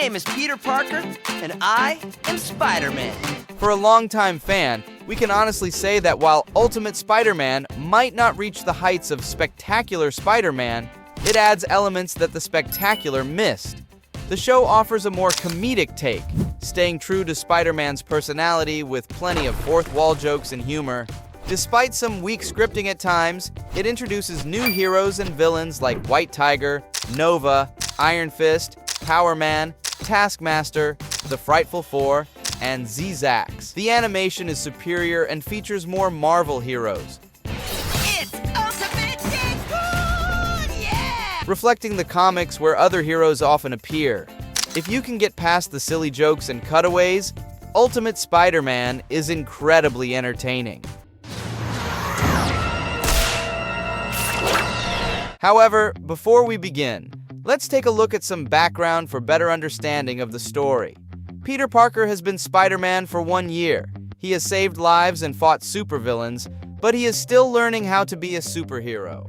name is Peter Parker, and I am Spider-Man. For a longtime fan, we can honestly say that while Ultimate Spider-Man might not reach the heights of Spectacular Spider-Man, it adds elements that the Spectacular missed. The show offers a more comedic take, staying true to Spider-Man's personality with plenty of fourth-wall jokes and humor. Despite some weak scripting at times, it introduces new heroes and villains like White Tiger, Nova, Iron Fist, Power Man, Taskmaster, the Frightful Four, and Zzzax. The animation is superior and features more Marvel heroes, It's Ultimate Deadpool! Yeah! reflecting the comics where other heroes often appear. If you can get past the silly jokes and cutaways, Ultimate Spider-Man is incredibly entertaining. However, before we begin, let's take a look at some background for better understanding of the story. Peter Parker has been Spider-Man for 1 year. He has saved lives and fought supervillains, but he is still learning how to be a superhero.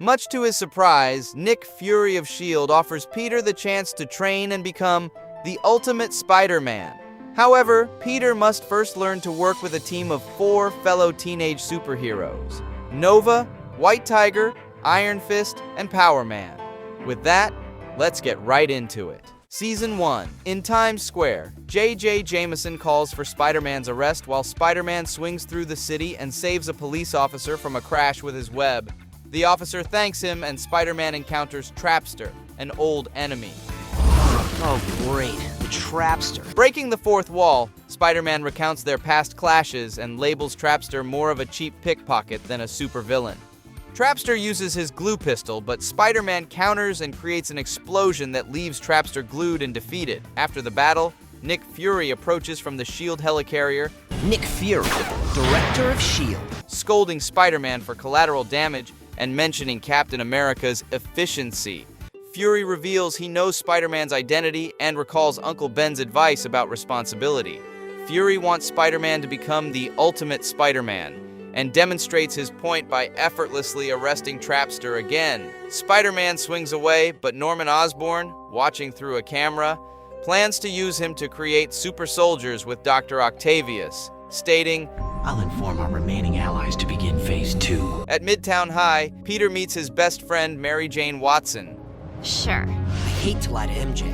Much to his surprise, Nick Fury of S.H.I.E.L.D. offers Peter the chance to train and become the Ultimate Spider-Man. However, Peter must first learn to work with a team of 4 fellow teenage superheroes: Nova, White Tiger, Iron Fist, and Power Man. With that, let's get right into it. Season 1. In Times Square, J.J. Jameson calls for Spider-Man's arrest while Spider-Man swings through the city and saves a police officer from a crash with his web. The officer thanks him and Spider-Man encounters Trapster, an old enemy. Oh, great. The Trapster. Breaking the fourth wall, Spider-Man recounts their past clashes and labels Trapster more of a cheap pickpocket than a supervillain. Trapster uses his glue pistol, but Spider-Man counters and creates an explosion that leaves Trapster glued and defeated. After the battle, Nick Fury approaches from the S.H.I.E.L.D. helicarrier, Nick Fury, Director of S.H.I.E.L.D. scolding Spider-Man for collateral damage and mentioning Captain America's efficiency. Fury reveals he knows Spider-Man's identity and recalls Uncle Ben's advice about responsibility. Fury wants Spider-Man to become the Ultimate Spider-Man, and demonstrates his point by effortlessly arresting Trapster again. Spider-Man swings away, but Norman Osborn, watching through a camera, plans to use him to create super soldiers with Dr. Octavius, stating, I'll inform our remaining allies to begin Phase 2. At Midtown High, Peter meets his best friend Mary Jane Watson, Sure. I hate to lie to MJ.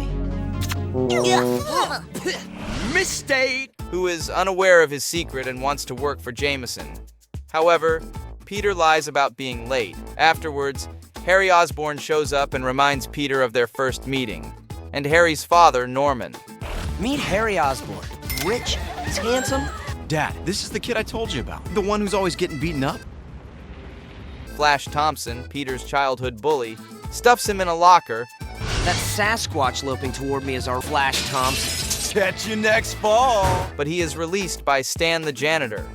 Mistake! who is unaware of his secret and wants to work for Jameson. However, Peter lies about being late. Afterwards, Harry Osborn shows up and reminds Peter of their first meeting, and Harry's father, Norman. Meet Harry Osborn. Rich, he's handsome. Dad, this is the kid I told you about. The one who's always getting beaten up. Flash Thompson, Peter's childhood bully, stuffs him in a locker, That Sasquatch loping toward me is our Flash Thompson. Catch you next fall. but he is released by Stan the janitor.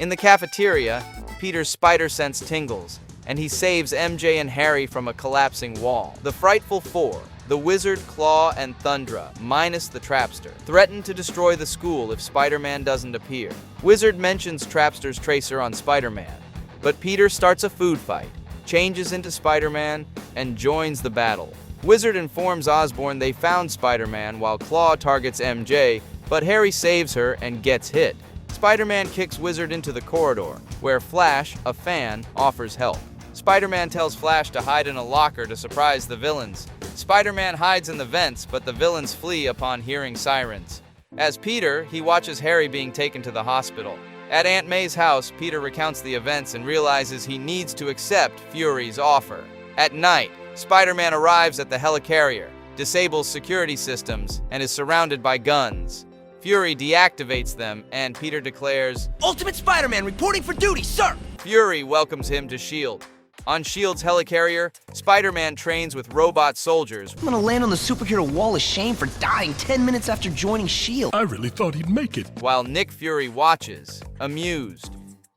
In the cafeteria, Peter's spider sense tingles, and he saves MJ and Harry from a collapsing wall. The Frightful Four, the Wizard, Claw, and Thundra, minus the Trapster, threaten to destroy the school if Spider-Man doesn't appear. Wizard mentions Trapster's tracer on Spider-Man, but Peter starts a food fight, changes into Spider-Man, and joins the battle. Wizard informs Osborn they found Spider-Man while Claw targets MJ, but Harry saves her and gets hit. Spider-Man kicks Wizard into the corridor, where Flash, a fan, offers help. Spider-Man tells Flash to hide in a locker to surprise the villains. Spider-Man hides in the vents, but the villains flee upon hearing sirens. As Peter, he watches Harry being taken to the hospital. At Aunt May's house, Peter recounts the events and realizes he needs to accept Fury's offer. At night, Spider-Man arrives at the helicarrier, disables security systems, and is surrounded by guns. Fury deactivates them, and Peter declares, Ultimate Spider-Man reporting for duty, sir! Fury welcomes him to S.H.I.E.L.D. On S.H.I.E.L.D.'s helicarrier, Spider-Man trains with robot soldiers, I'm gonna land on the superhero wall of shame for dying 10 minutes after joining S.H.I.E.L.D. I really thought he'd make it. while Nick Fury watches, amused.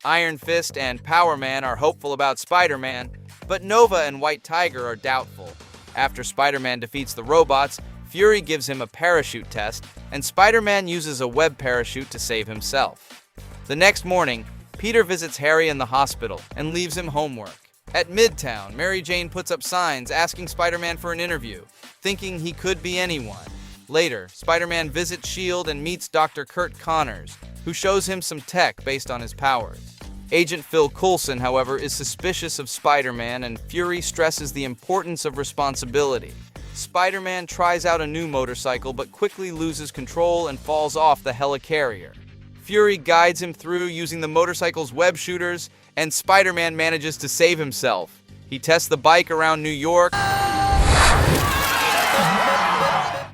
Iron Fist and Power Man are hopeful about Spider-Man, but Nova and White Tiger are doubtful. After Spider-Man defeats the robots, Fury gives him a parachute test, and Spider-Man uses a web parachute to save himself. The next morning, Peter visits Harry in the hospital and leaves him homework. At Midtown, Mary Jane puts up signs asking Spider-Man for an interview, thinking he could be anyone. Later, Spider-Man visits S.H.I.E.L.D. and meets Dr. Kurt Connors, who shows him some tech based on his powers. Agent Phil Coulson, however, is suspicious of Spider-Man, and Fury stresses the importance of responsibility. Spider-Man tries out a new motorcycle but quickly loses control and falls off the helicarrier. Fury guides him through using the motorcycle's web shooters, and Spider-Man manages to save himself. He tests the bike around New York,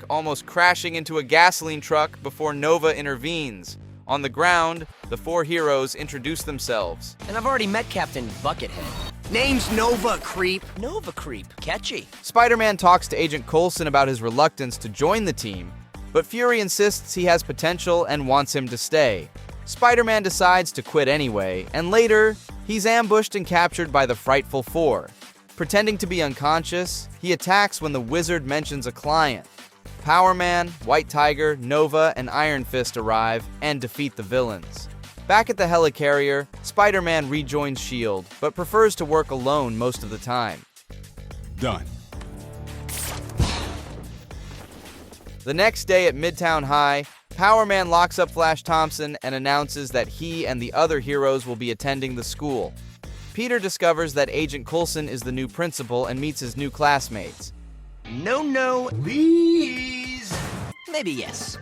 almost crashing into a gasoline truck before Nova intervenes. On the ground, the four heroes introduce themselves. And I've already met Captain Buckethead. Name's Nova, creep. Nova, creep. Catchy. Spider-Man talks to Agent Coulson about his reluctance to join the team, but Fury insists he has potential and wants him to stay. Spider-Man decides to quit anyway, and later, he's ambushed and captured by the Frightful Four. Pretending to be unconscious, he attacks when the wizard mentions a client. Power Man, White Tiger, Nova, and Iron Fist arrive and defeat the villains. Back at the helicarrier, Spider-Man rejoins S.H.I.E.L.D., but prefers to work alone most of the time. Done. The next day at Midtown High, Power Man locks up Flash Thompson and announces that he and the other heroes will be attending the school. Peter discovers that Agent Coulson is the new principal and meets his new classmates. No, please. Maybe yes.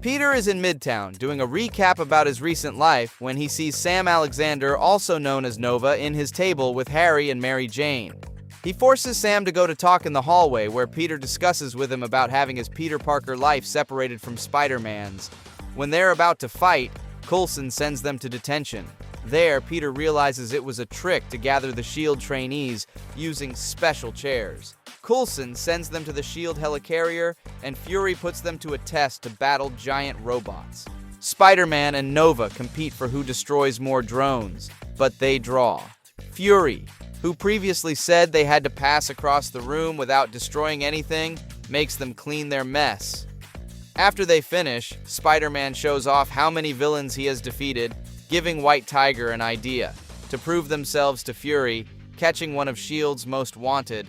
Peter is in Midtown, doing a recap about his recent life when he sees Sam Alexander, also known as Nova, in his table with Harry and Mary Jane. He forces Sam to go to talk in the hallway, where Peter discusses with him about having his Peter Parker life separated from Spider-Man's. When they're about to fight, Coulson sends them to detention. There, Peter realizes it was a trick to gather the S.H.I.E.L.D. trainees using special chairs. Coulson sends them to the S.H.I.E.L.D. helicarrier, and Fury puts them to a test to battle giant robots. Spider-Man and Nova compete for who destroys more drones, but they draw. Fury, who previously said they had to pass across the room without destroying anything, makes them clean their mess. After they finish, Spider-Man shows off how many villains he has defeated, giving White Tiger an idea to prove themselves to Fury, catching one of S.H.I.E.L.D.'s most wanted.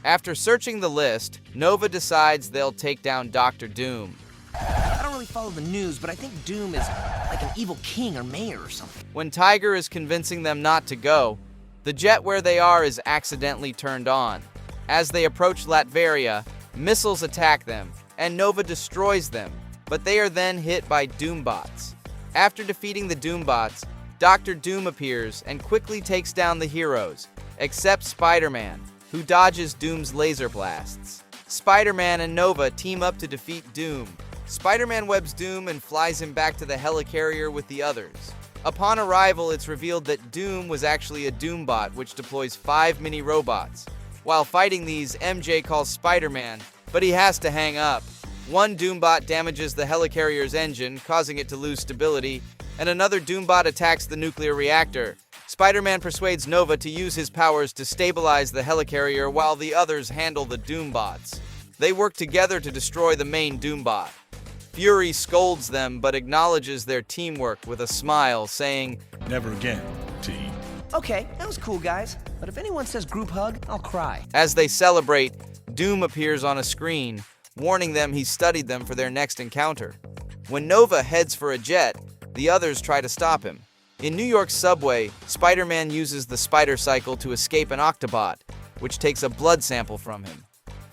After searching the list, Nova decides they'll take down Dr. Doom. I don't really follow the news, but I think Doom is like an evil king or mayor or something. When Tiger is convincing them not to go, the jet where they are is accidentally turned on. As they approach Latveria, missiles attack them, and Nova destroys them, but they are then hit by Doombots. After defeating the Doombots, Dr. Doom appears and quickly takes down the heroes, except Spider-Man, who dodges Doom's laser blasts. Spider-Man and Nova team up to defeat Doom. Spider-Man webs Doom and flies him back to the helicarrier with the others. Upon arrival, it's revealed that Doom was actually a Doombot, which deploys 5 mini-robots. While fighting these, MJ calls Spider-Man, but he has to hang up. One Doombot damages the helicarrier's engine, causing it to lose stability, and another Doombot attacks the nuclear reactor. Spider-Man persuades Nova to use his powers to stabilize the helicarrier while the others handle the Doombots. They work together to destroy the main Doombot. Fury scolds them but acknowledges their teamwork with a smile, saying, Never again, team. Okay, that was cool, guys. But if anyone says group hug, I'll cry. As they celebrate, Doom appears on a screen, warning them he's studied them for their next encounter. When Nova heads for a jet, the others try to stop him. In New York's subway, Spider-Man uses the spider cycle to escape an Octobot, which takes a blood sample from him.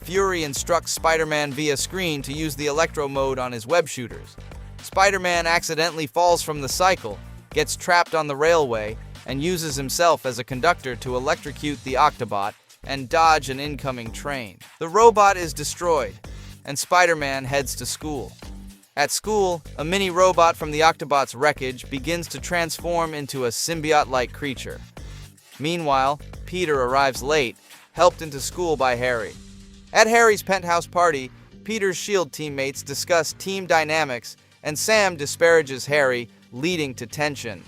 Fury instructs Spider-Man via screen to use the electro mode on his web shooters. Spider-Man accidentally falls from the cycle, gets trapped on the railway, and uses himself as a conductor to electrocute the Octobot and dodge an incoming train. The robot is destroyed, and Spider-Man heads to school. At school, a mini-robot from the Octobot's wreckage begins to transform into a symbiote-like creature. Meanwhile, Peter arrives late, helped into school by Harry. At Harry's penthouse party, Peter's S.H.I.E.L.D. teammates discuss team dynamics, and Sam disparages Harry, leading to tension.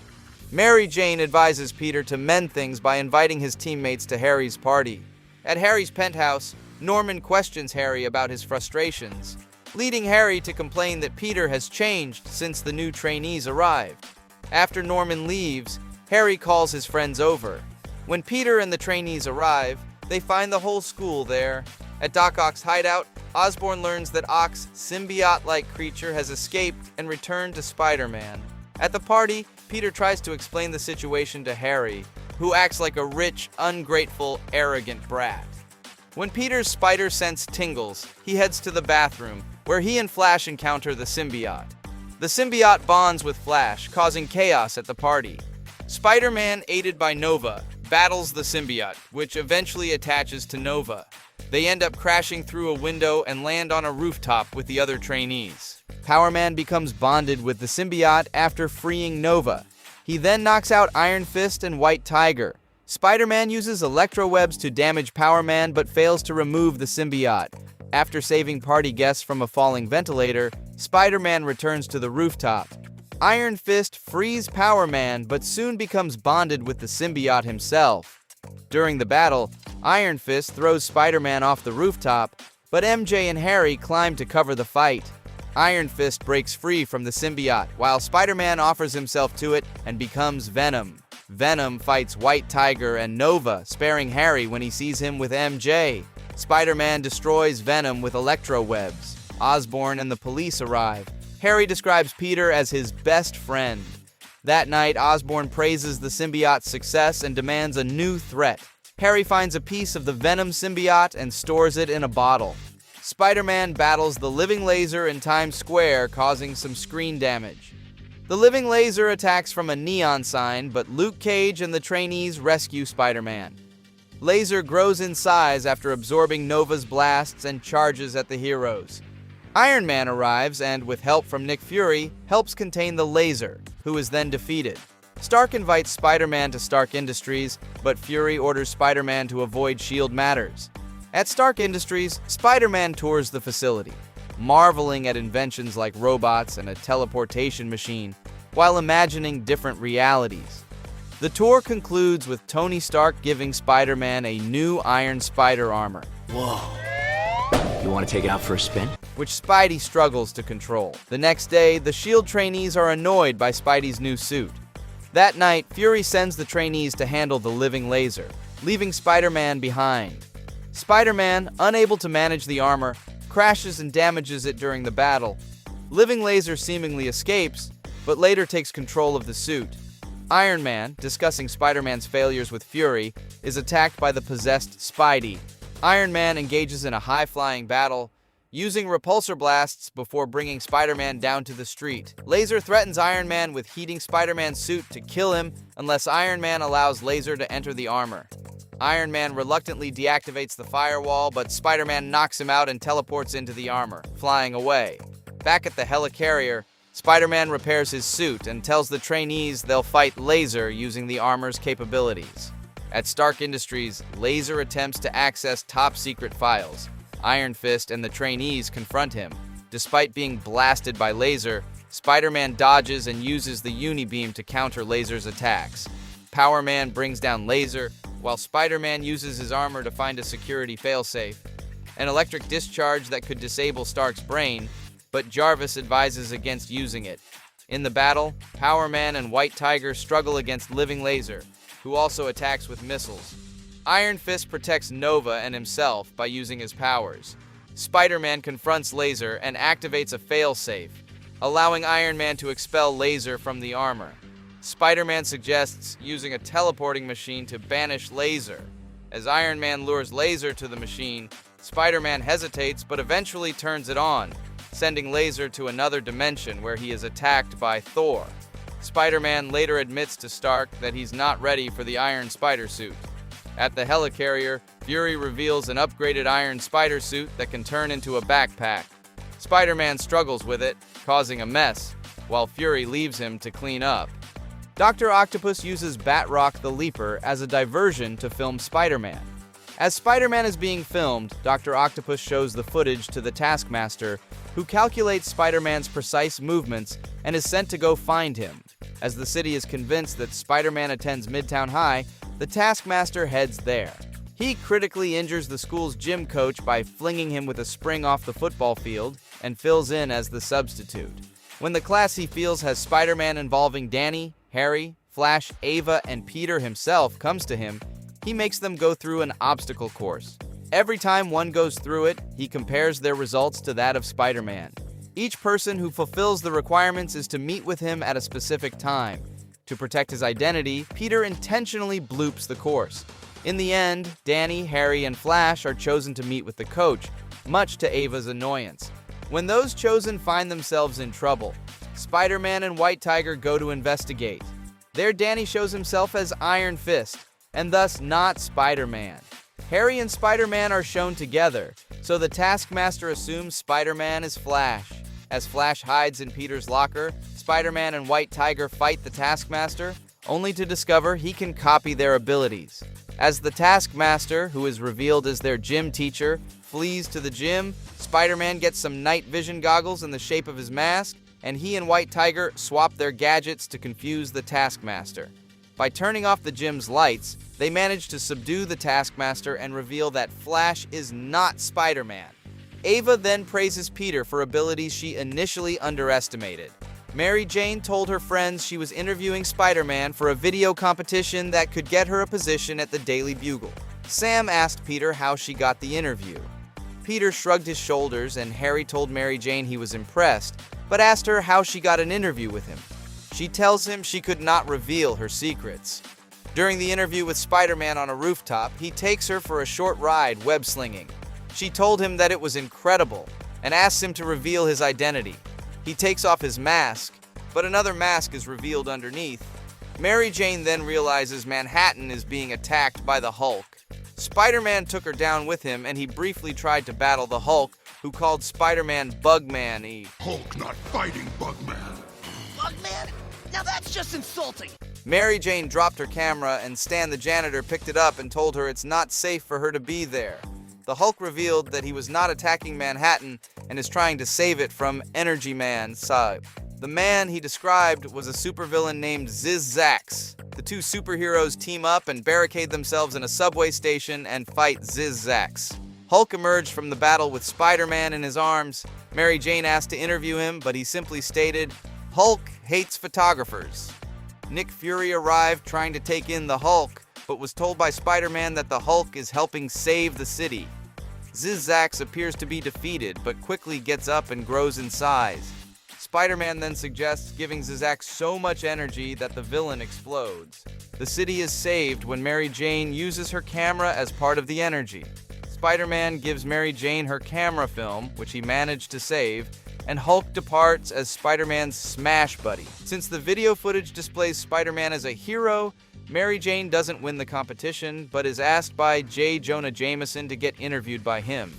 Mary Jane advises Peter to mend things by inviting his teammates to Harry's party. At Harry's penthouse, Norman questions Harry about his frustrations, leading Harry to complain that Peter has changed since the new trainees arrived. After Norman leaves, Harry calls his friends over. When Peter and the trainees arrive, they find the whole school there. At Doc Ock's hideout, Osborn learns that Ock's symbiote-like creature has escaped and returned to Spider-Man. At the party, Peter tries to explain the situation to Harry, who acts like a rich, ungrateful, arrogant brat. When Peter's spider sense tingles, he heads to the bathroom, where he and Flash encounter the symbiote. The symbiote bonds with Flash, causing chaos at the party. Spider-Man, aided by Nova, battles the symbiote, which eventually attaches to Nova. They end up crashing through a window and land on a rooftop with the other trainees. Power Man becomes bonded with the symbiote after freeing Nova. He then knocks out Iron Fist and White Tiger. Spider-Man uses electrowebs to damage Power Man but fails to remove the symbiote. After saving party guests from a falling ventilator, Spider-Man returns to the rooftop. Iron Fist frees Power Man but soon becomes bonded with the symbiote himself. During the battle, Iron Fist throws Spider-Man off the rooftop, but MJ and Harry climb to cover the fight. Iron Fist breaks free from the symbiote, while Spider-Man offers himself to it and becomes Venom. Venom fights White Tiger and Nova, sparing Harry when he sees him with MJ. Spider-Man destroys Venom with electrowebs. Osborn and the police arrive. Harry describes Peter as his best friend. That night, Osborn praises the symbiote's success and demands a new threat. Harry finds a piece of the Venom symbiote and stores it in a bottle. Spider-Man battles the living laser in Times Square, causing some screen damage. The living laser attacks from a neon sign, but Luke Cage and the trainees rescue Spider-Man. Laser grows in size after absorbing Nova's blasts and charges at the heroes. Iron Man arrives and, with help from Nick Fury, helps contain the laser, who is then defeated. Stark invites Spider-Man to Stark Industries, but Fury orders Spider-Man to avoid S.H.I.E.L.D. matters. At Stark Industries, Spider-Man tours the facility, marveling at inventions like robots and a teleportation machine, while imagining different realities. The tour concludes with Tony Stark giving Spider-Man a new Iron Spider armor. Whoa. You want to take it out for a spin? Which Spidey struggles to control. The next day, the S.H.I.E.L.D. trainees are annoyed by Spidey's new suit. That night, Fury sends the trainees to handle the living laser, leaving Spider-Man behind. Spider-Man, unable to manage the armor, crashes and damages it during the battle. Living Laser seemingly escapes, but later takes control of the suit. Iron Man, discussing Spider-Man's failures with Fury, is attacked by the possessed Spidey. Iron Man engages in a high-flying battle, using repulsor blasts before bringing Spider-Man down to the street. Laser threatens Iron Man with heating Spider-Man's suit to kill him unless Iron Man allows Laser to enter the armor. Iron Man reluctantly deactivates the firewall, but Spider-Man knocks him out and teleports into the armor, flying away. Back at the helicarrier, Spider-Man repairs his suit and tells the trainees they'll fight Laser using the armor's capabilities. At Stark Industries, Laser attempts to access top-secret files. Iron Fist and the trainees confront him. Despite being blasted by Laser, Spider-Man dodges and uses the Unibeam to counter Laser's attacks. Power Man brings down Laser, while Spider-Man uses his armor to find a security failsafe, an electric discharge that could disable Stark's brain, but Jarvis advises against using it. In the battle, Power Man and White Tiger struggle against Living Laser, who also attacks with missiles. Iron Fist protects Nova and himself by using his powers. Spider-Man confronts Laser and activates a failsafe, allowing Iron Man to expel Laser from the armor. Spider-Man suggests using a teleporting machine to banish Laser. As Iron Man lures Laser to the machine, Spider-Man hesitates but eventually turns it on, sending Laser to another dimension where he is attacked by Thor. Spider-Man later admits to Stark that he's not ready for the Iron Spider suit. At the helicarrier, Fury reveals an upgraded Iron Spider suit that can turn into a backpack. Spider-Man struggles with it, causing a mess, while Fury leaves him to clean up. Dr. Octopus uses Batroc the Leaper as a diversion to film Spider-Man. As Spider-Man is being filmed, Dr. Octopus shows the footage to the Taskmaster, who calculates Spider-Man's precise movements and is sent to go find him. As the city is convinced that Spider-Man attends Midtown High, the Taskmaster heads there. He critically injures the school's gym coach by flinging him with a spring off the football field and fills in as the substitute. When the class he feels has Spider-Man involving Danny, Harry, Flash, Ava, and Peter himself comes to him, he makes them go through an obstacle course. Every time one goes through it, he compares their results to that of Spider-Man. Each person who fulfills the requirements is to meet with him at a specific time. To protect his identity, Peter intentionally bloops the course. In the end, Danny, Harry, and Flash are chosen to meet with the coach, much to Ava's annoyance. When those chosen find themselves in trouble, Spider-Man and White Tiger go to investigate. There, Danny shows himself as Iron Fist, and thus not Spider-Man. Harry and Spider-Man are shown together, so the Taskmaster assumes Spider-Man is Flash. As Flash hides in Peter's locker, Spider-Man and White Tiger fight the Taskmaster, only to discover he can copy their abilities. As the Taskmaster, who is revealed as their gym teacher, flees to the gym, Spider-Man gets some night vision goggles in the shape of his mask, and he and White Tiger swap their gadgets to confuse the Taskmaster. By turning off the gym's lights, they manage to subdue the Taskmaster and reveal that Flash is not Spider-Man. Ava then praises Peter for abilities she initially underestimated. Mary Jane told her friends she was interviewing Spider-Man for a video competition that could get her a position at the Daily Bugle. Sam asked Peter how she got the interview. Peter shrugged his shoulders, and Harry told Mary Jane he was impressed, but asked her how she got an interview with him. She tells him she could not reveal her secrets. During the interview with Spider-Man on a rooftop, he takes her for a short ride web-slinging. She told him that it was incredible, and asks him to reveal his identity. He takes off his mask, but another mask is revealed underneath. Mary Jane then realizes Manhattan is being attacked by the Hulk. Spider-Man took her down with him, and he briefly tried to battle the Hulk, who called Spider-Man Bugman-y. Hulk not fighting Bugman. Bugman? Now that's just insulting. Mary Jane dropped her camera, and Stan the janitor picked it up and told her it's not safe for her to be there. The Hulk revealed that he was not attacking Manhattan and is trying to save it from Energy Man Saab. The man he described was a supervillain named Zzzax. The two superheroes team up and barricade themselves in a subway station and fight Zzzax. Hulk emerged from the battle with Spider-Man in his arms. Mary Jane asked to interview him, but he simply stated, "Hulk hates photographers." Nick Fury arrived trying to take in the Hulk, but was told by Spider-Man that the Hulk is helping save the city. Zzzax appears to be defeated, but quickly gets up and grows in size. Spider-Man then suggests giving Zzzax so much energy that the villain explodes. The city is saved when Mary Jane uses her camera as part of the energy. Spider-Man gives Mary Jane her camera film, which he managed to save, and Hulk departs as Spider-Man's smash buddy. Since the video footage displays Spider-Man as a hero, Mary Jane doesn't win the competition, but is asked by J. Jonah Jameson to get interviewed by him.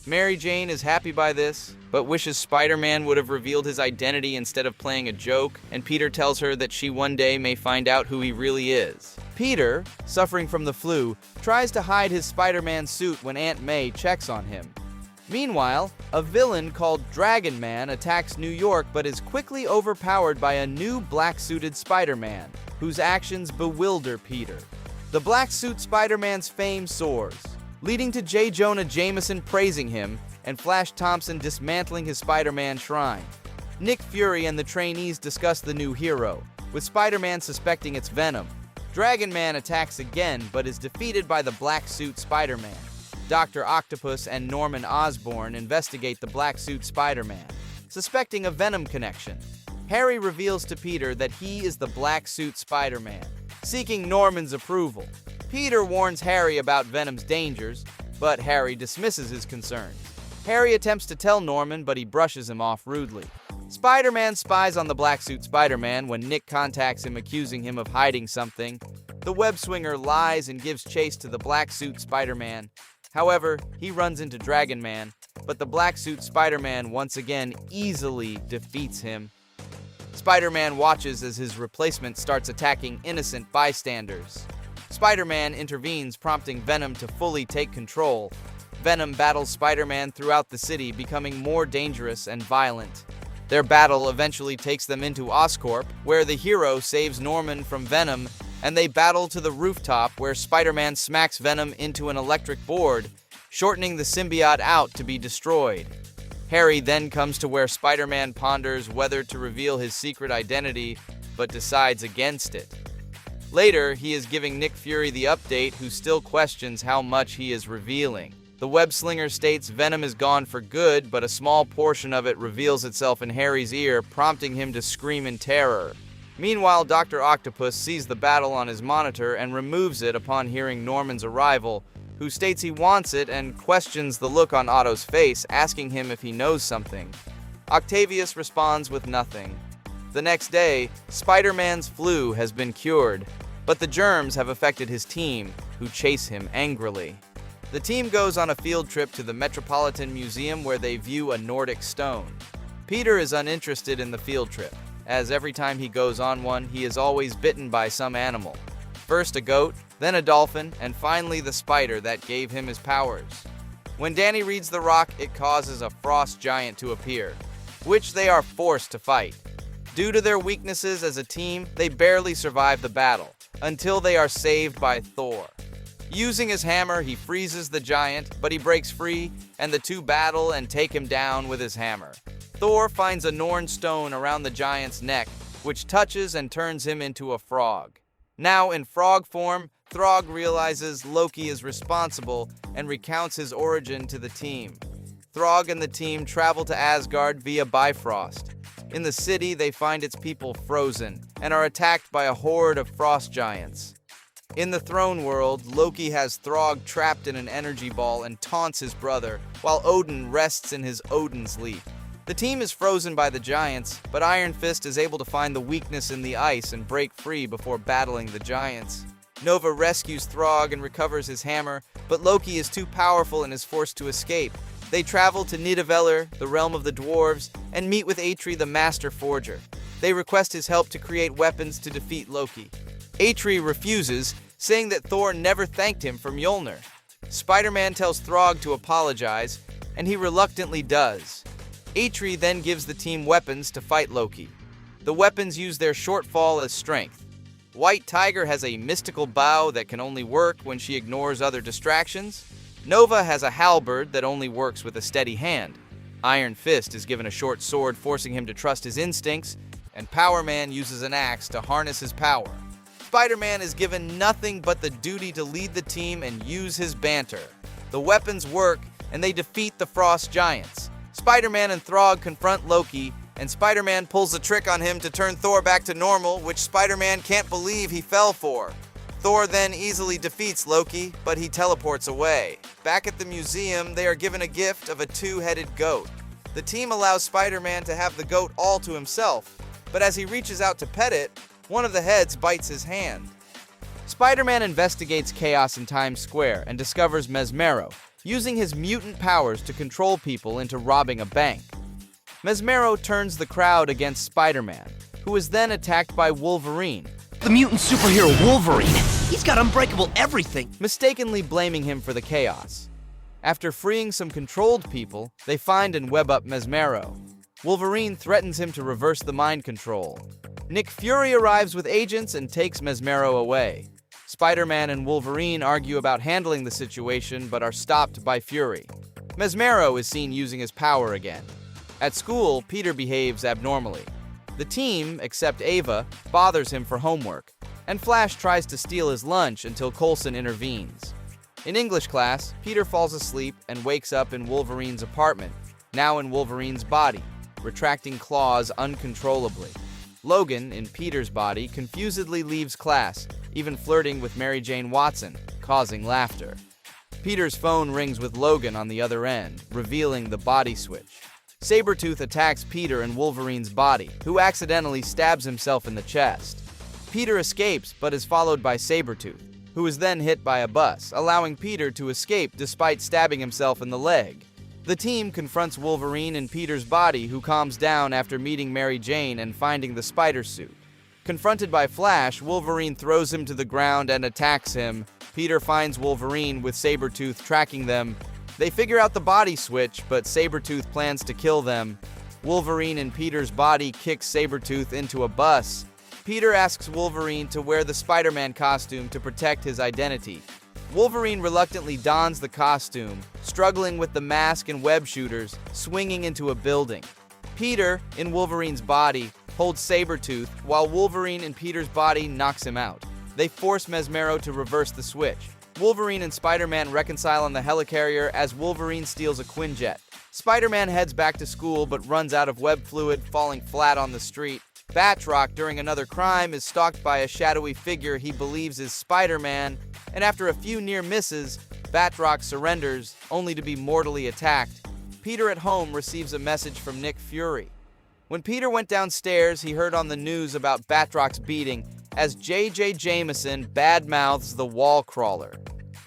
Mary Jane is happy by this, but wishes Spider-Man would have revealed his identity instead of playing a joke, and Peter tells her that she one day may find out who he really is. Peter, suffering from the flu, tries to hide his Spider-Man suit when Aunt May checks on him. Meanwhile, a villain called Dragon Man attacks New York but is quickly overpowered by a new black-suited Spider-Man, whose actions bewilder Peter. The black-suit Spider-Man's fame soars, leading to J. Jonah Jameson praising him and Flash Thompson dismantling his Spider-Man shrine. Nick Fury and the trainees discuss the new hero, with Spider-Man suspecting it's Venom. Dragon Man attacks again but is defeated by the black-suit Spider-Man. Dr. Octopus and Norman Osborn investigate the black-suit Spider-Man, suspecting a Venom connection. Harry reveals to Peter that he is the black-suit Spider-Man, seeking Norman's approval. Peter warns Harry about Venom's dangers, but Harry dismisses his concerns. Harry attempts to tell Norman, but he brushes him off rudely. Spider-Man spies on the black-suit Spider-Man when Nick contacts him accusing him of hiding something. The web-swinger lies and gives chase to the black-suit Spider-Man. However, he runs into Dragon Man, but the black-suit Spider-Man once again easily defeats him. Spider-Man watches as his replacement starts attacking innocent bystanders. Spider-Man intervenes, prompting Venom to fully take control. Venom battles Spider-Man throughout the city, becoming more dangerous and violent. Their battle eventually takes them into Oscorp, where the hero saves Norman from Venom, and they battle to the rooftop where Spider-Man smacks Venom into an electric board, shortening the symbiote out to be destroyed. Harry then comes to where Spider-Man ponders whether to reveal his secret identity, but decides against it. Later, he is giving Nick Fury the update, who still questions how much he is revealing. The web-slinger states venom is gone for good, but a small portion of it reveals itself in Harry's ear, prompting him to scream in terror. Meanwhile, Dr. Octopus sees the battle on his monitor and removes it upon hearing Norman's arrival, who states he wants it and questions the look on Otto's face, asking him if he knows something. Octavius responds with nothing. The next day, Spider-Man's flu has been cured, but the germs have affected his team, who chase him angrily. The team goes on a field trip to the Metropolitan Museum where they view a Nordic stone. Peter is uninterested in the field trip, as every time he goes on one, he is always bitten by some animal. First a goat, then a dolphin, and finally the spider that gave him his powers. When Danny reads the rock, it causes a frost giant to appear, which they are forced to fight. Due to their weaknesses as a team, they barely survive the battle, until they are saved by Thor. Using his hammer, he freezes the giant, but he breaks free, and the two battle and take him down with his hammer. Thor finds a Norn stone around the giant's neck, which touches and turns him into a frog. Now in frog form, Throg realizes Loki is responsible and recounts his origin to the team. Throg and the team travel to Asgard via Bifrost. In the city, they find its people frozen and are attacked by a horde of frost giants. In the throne world, Loki has Throg trapped in an energy ball and taunts his brother, while Odin rests in his Odin's Leap. The team is frozen by the giants, but Iron Fist is able to find the weakness in the ice and break free before battling the giants. Nova rescues Throg and recovers his hammer, but Loki is too powerful and is forced to escape. They travel to Nidavellir, the realm of the dwarves, and meet with Atri, the master forger. They request his help to create weapons to defeat Loki. Atri refuses, saying that Thor never thanked him for Mjolnir. Spider-Man tells Throg to apologize, and he reluctantly does. Atri then gives the team weapons to fight Loki. The weapons use their shortfall as strength. White Tiger has a mystical bow that can only work when she ignores other distractions. Nova has a halberd that only works with a steady hand. Iron Fist is given a short sword, forcing him to trust his instincts, and Power Man uses an axe to harness his power. Spider-Man is given nothing but the duty to lead the team and use his banter. The weapons work, and they defeat the Frost Giants. Spider-Man and Throg confront Loki, and Spider-Man pulls a trick on him to turn Thor back to normal, which Spider-Man can't believe he fell for. Thor then easily defeats Loki, but he teleports away. Back at the museum, they are given a gift of a two-headed goat. The team allows Spider-Man to have the goat all to himself, but as he reaches out to pet it, one of the heads bites his hand. Spider-Man investigates chaos in Times Square and discovers Mesmero, using his mutant powers to control people into robbing a bank. Mesmero turns the crowd against Spider-Man, who is then attacked by Wolverine, The mutant superhero Wolverine. He's got unbreakable everything. mistakenly blaming him for the chaos. After freeing some controlled people, they find and web up Mesmero. Wolverine threatens him to reverse the mind control. Nick Fury arrives with agents and takes Mesmero away. Spider-Man and Wolverine argue about handling the situation but are stopped by Fury. Mesmero is seen using his power again. At school, Peter behaves abnormally. The team, except Ava, bothers him for homework, and Flash tries to steal his lunch until Coulson intervenes. In English class, Peter falls asleep and wakes up in Wolverine's apartment, now in Wolverine's body, retracting claws uncontrollably. Logan, in Peter's body, confusedly leaves class, even flirting with Mary Jane Watson, causing laughter. Peter's phone rings with Logan on the other end, revealing the body switch. Sabretooth attacks Peter in Wolverine's body, who accidentally stabs himself in the chest. Peter escapes, but is followed by Sabretooth, who is then hit by a bus, allowing Peter to escape despite stabbing himself in the leg. The team confronts Wolverine in Peter's body, who calms down after meeting Mary Jane and finding the spider suit. Confronted by Flash, Wolverine throws him to the ground and attacks him. Peter finds Wolverine with Sabretooth tracking them. They figure out the body switch, but Sabretooth plans to kill them. Wolverine in Peter's body kicks Sabretooth into a bus. Peter asks Wolverine to wear the Spider-Man costume to protect his identity. Wolverine reluctantly dons the costume, struggling with the mask and web shooters, swinging into a building. Peter, in Wolverine's body, holds Sabretooth, while Wolverine in Peter's body knocks him out. They force Mesmero to reverse the switch. Wolverine and Spider-Man reconcile on the helicarrier as Wolverine steals a Quinjet. Spider-Man heads back to school but runs out of web fluid, falling flat on the street. Batroc, during another crime, is stalked by a shadowy figure he believes is Spider-Man, and after a few near misses, Batroc surrenders, only to be mortally attacked. Peter at home receives a message from Nick Fury. When Peter went downstairs, he heard on the news about Batroc's beating as J.J. Jameson badmouths the wall crawler.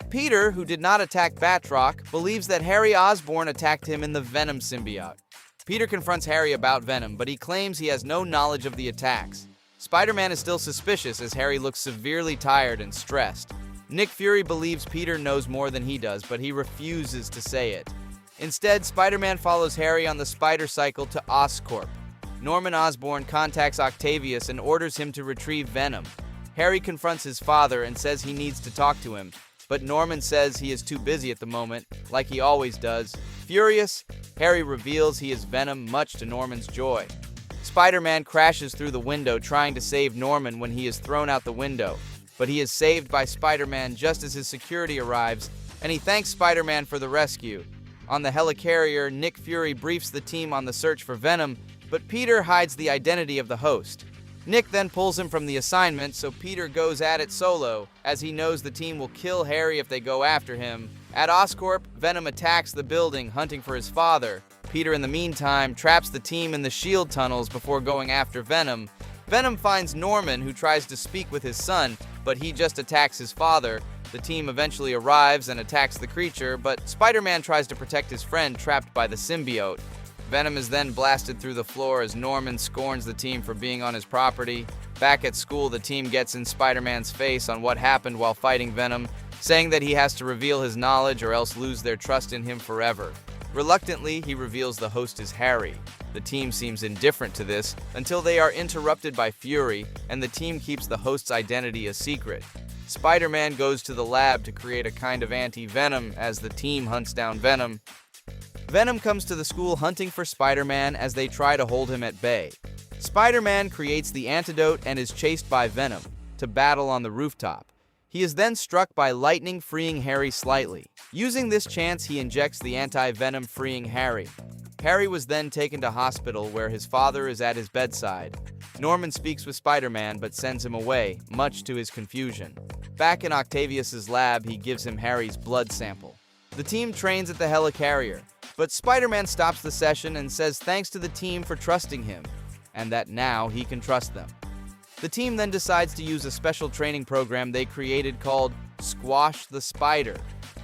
Peter, who did not attack Batroc, believes that Harry Osborn attacked him in the Venom symbiote. Peter confronts Harry about Venom, but he claims he has no knowledge of the attacks. Spider-Man is still suspicious as Harry looks severely tired and stressed. Nick Fury believes Peter knows more than he does, but he refuses to say it. Instead, Spider-Man follows Harry on the spider cycle to Oscorp. Norman Osborn contacts Octavius and orders him to retrieve Venom. Harry confronts his father and says he needs to talk to him, but Norman says he is too busy at the moment, like he always does. Furious, Harry reveals he is Venom, much to Norman's joy. Spider-Man crashes through the window trying to save Norman when he is thrown out the window, but he is saved by Spider-Man just as his security arrives, and he thanks Spider-Man for the rescue. On the helicarrier, Nick Fury briefs the team on the search for Venom, but Peter hides the identity of the host. Nick then pulls him from the assignment, so Peter goes at it solo, as he knows the team will kill Harry if they go after him. At Oscorp, Venom attacks the building, hunting for his father. Peter, in the meantime, traps the team in the shield tunnels before going after Venom. Venom finds Norman, who tries to speak with his son, but he just attacks his father. The team eventually arrives and attacks the creature, but Spider-Man tries to protect his friend trapped by the symbiote. Venom is then blasted through the floor as Norman scorns the team for being on his property. Back at school, the team gets in Spider-Man's face on what happened while fighting Venom, saying that he has to reveal his knowledge or else lose their trust in him forever. Reluctantly, he reveals the host is Harry. The team seems indifferent to this until they are interrupted by Fury, and the team keeps the host's identity a secret. Spider-Man goes to the lab to create a kind of anti-venom as the team hunts down Venom. Venom comes to the school hunting for Spider-Man as they try to hold him at bay. Spider-Man creates the antidote and is chased by Venom to battle on the rooftop. He is then struck by lightning, freeing Harry slightly. Using this chance, he injects the anti-venom, freeing Harry. Harry was then taken to hospital where his father is at his bedside. Norman speaks with Spider-Man but sends him away, much to his confusion. Back in Octavius's lab, he gives him Harry's blood sample. The team trains at the helicarrier, but Spider-Man stops the session and says thanks to the team for trusting him, and that now he can trust them. The team then decides to use a special training program they created called Squash the Spider,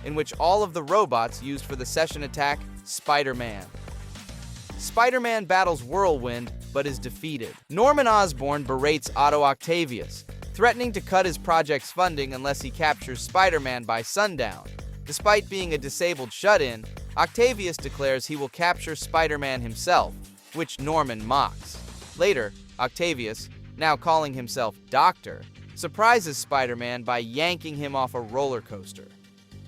in which all of the robots used for the session attack Spider-Man. Spider-Man battles Whirlwind, but is defeated. Norman Osborn berates Otto Octavius, threatening to cut his project's funding unless he captures Spider-Man by sundown. Despite being a disabled shut-in, Octavius declares he will capture Spider-Man himself, which Norman mocks. Later, Octavius, now calling himself Doctor, surprises Spider-Man by yanking him off a roller coaster.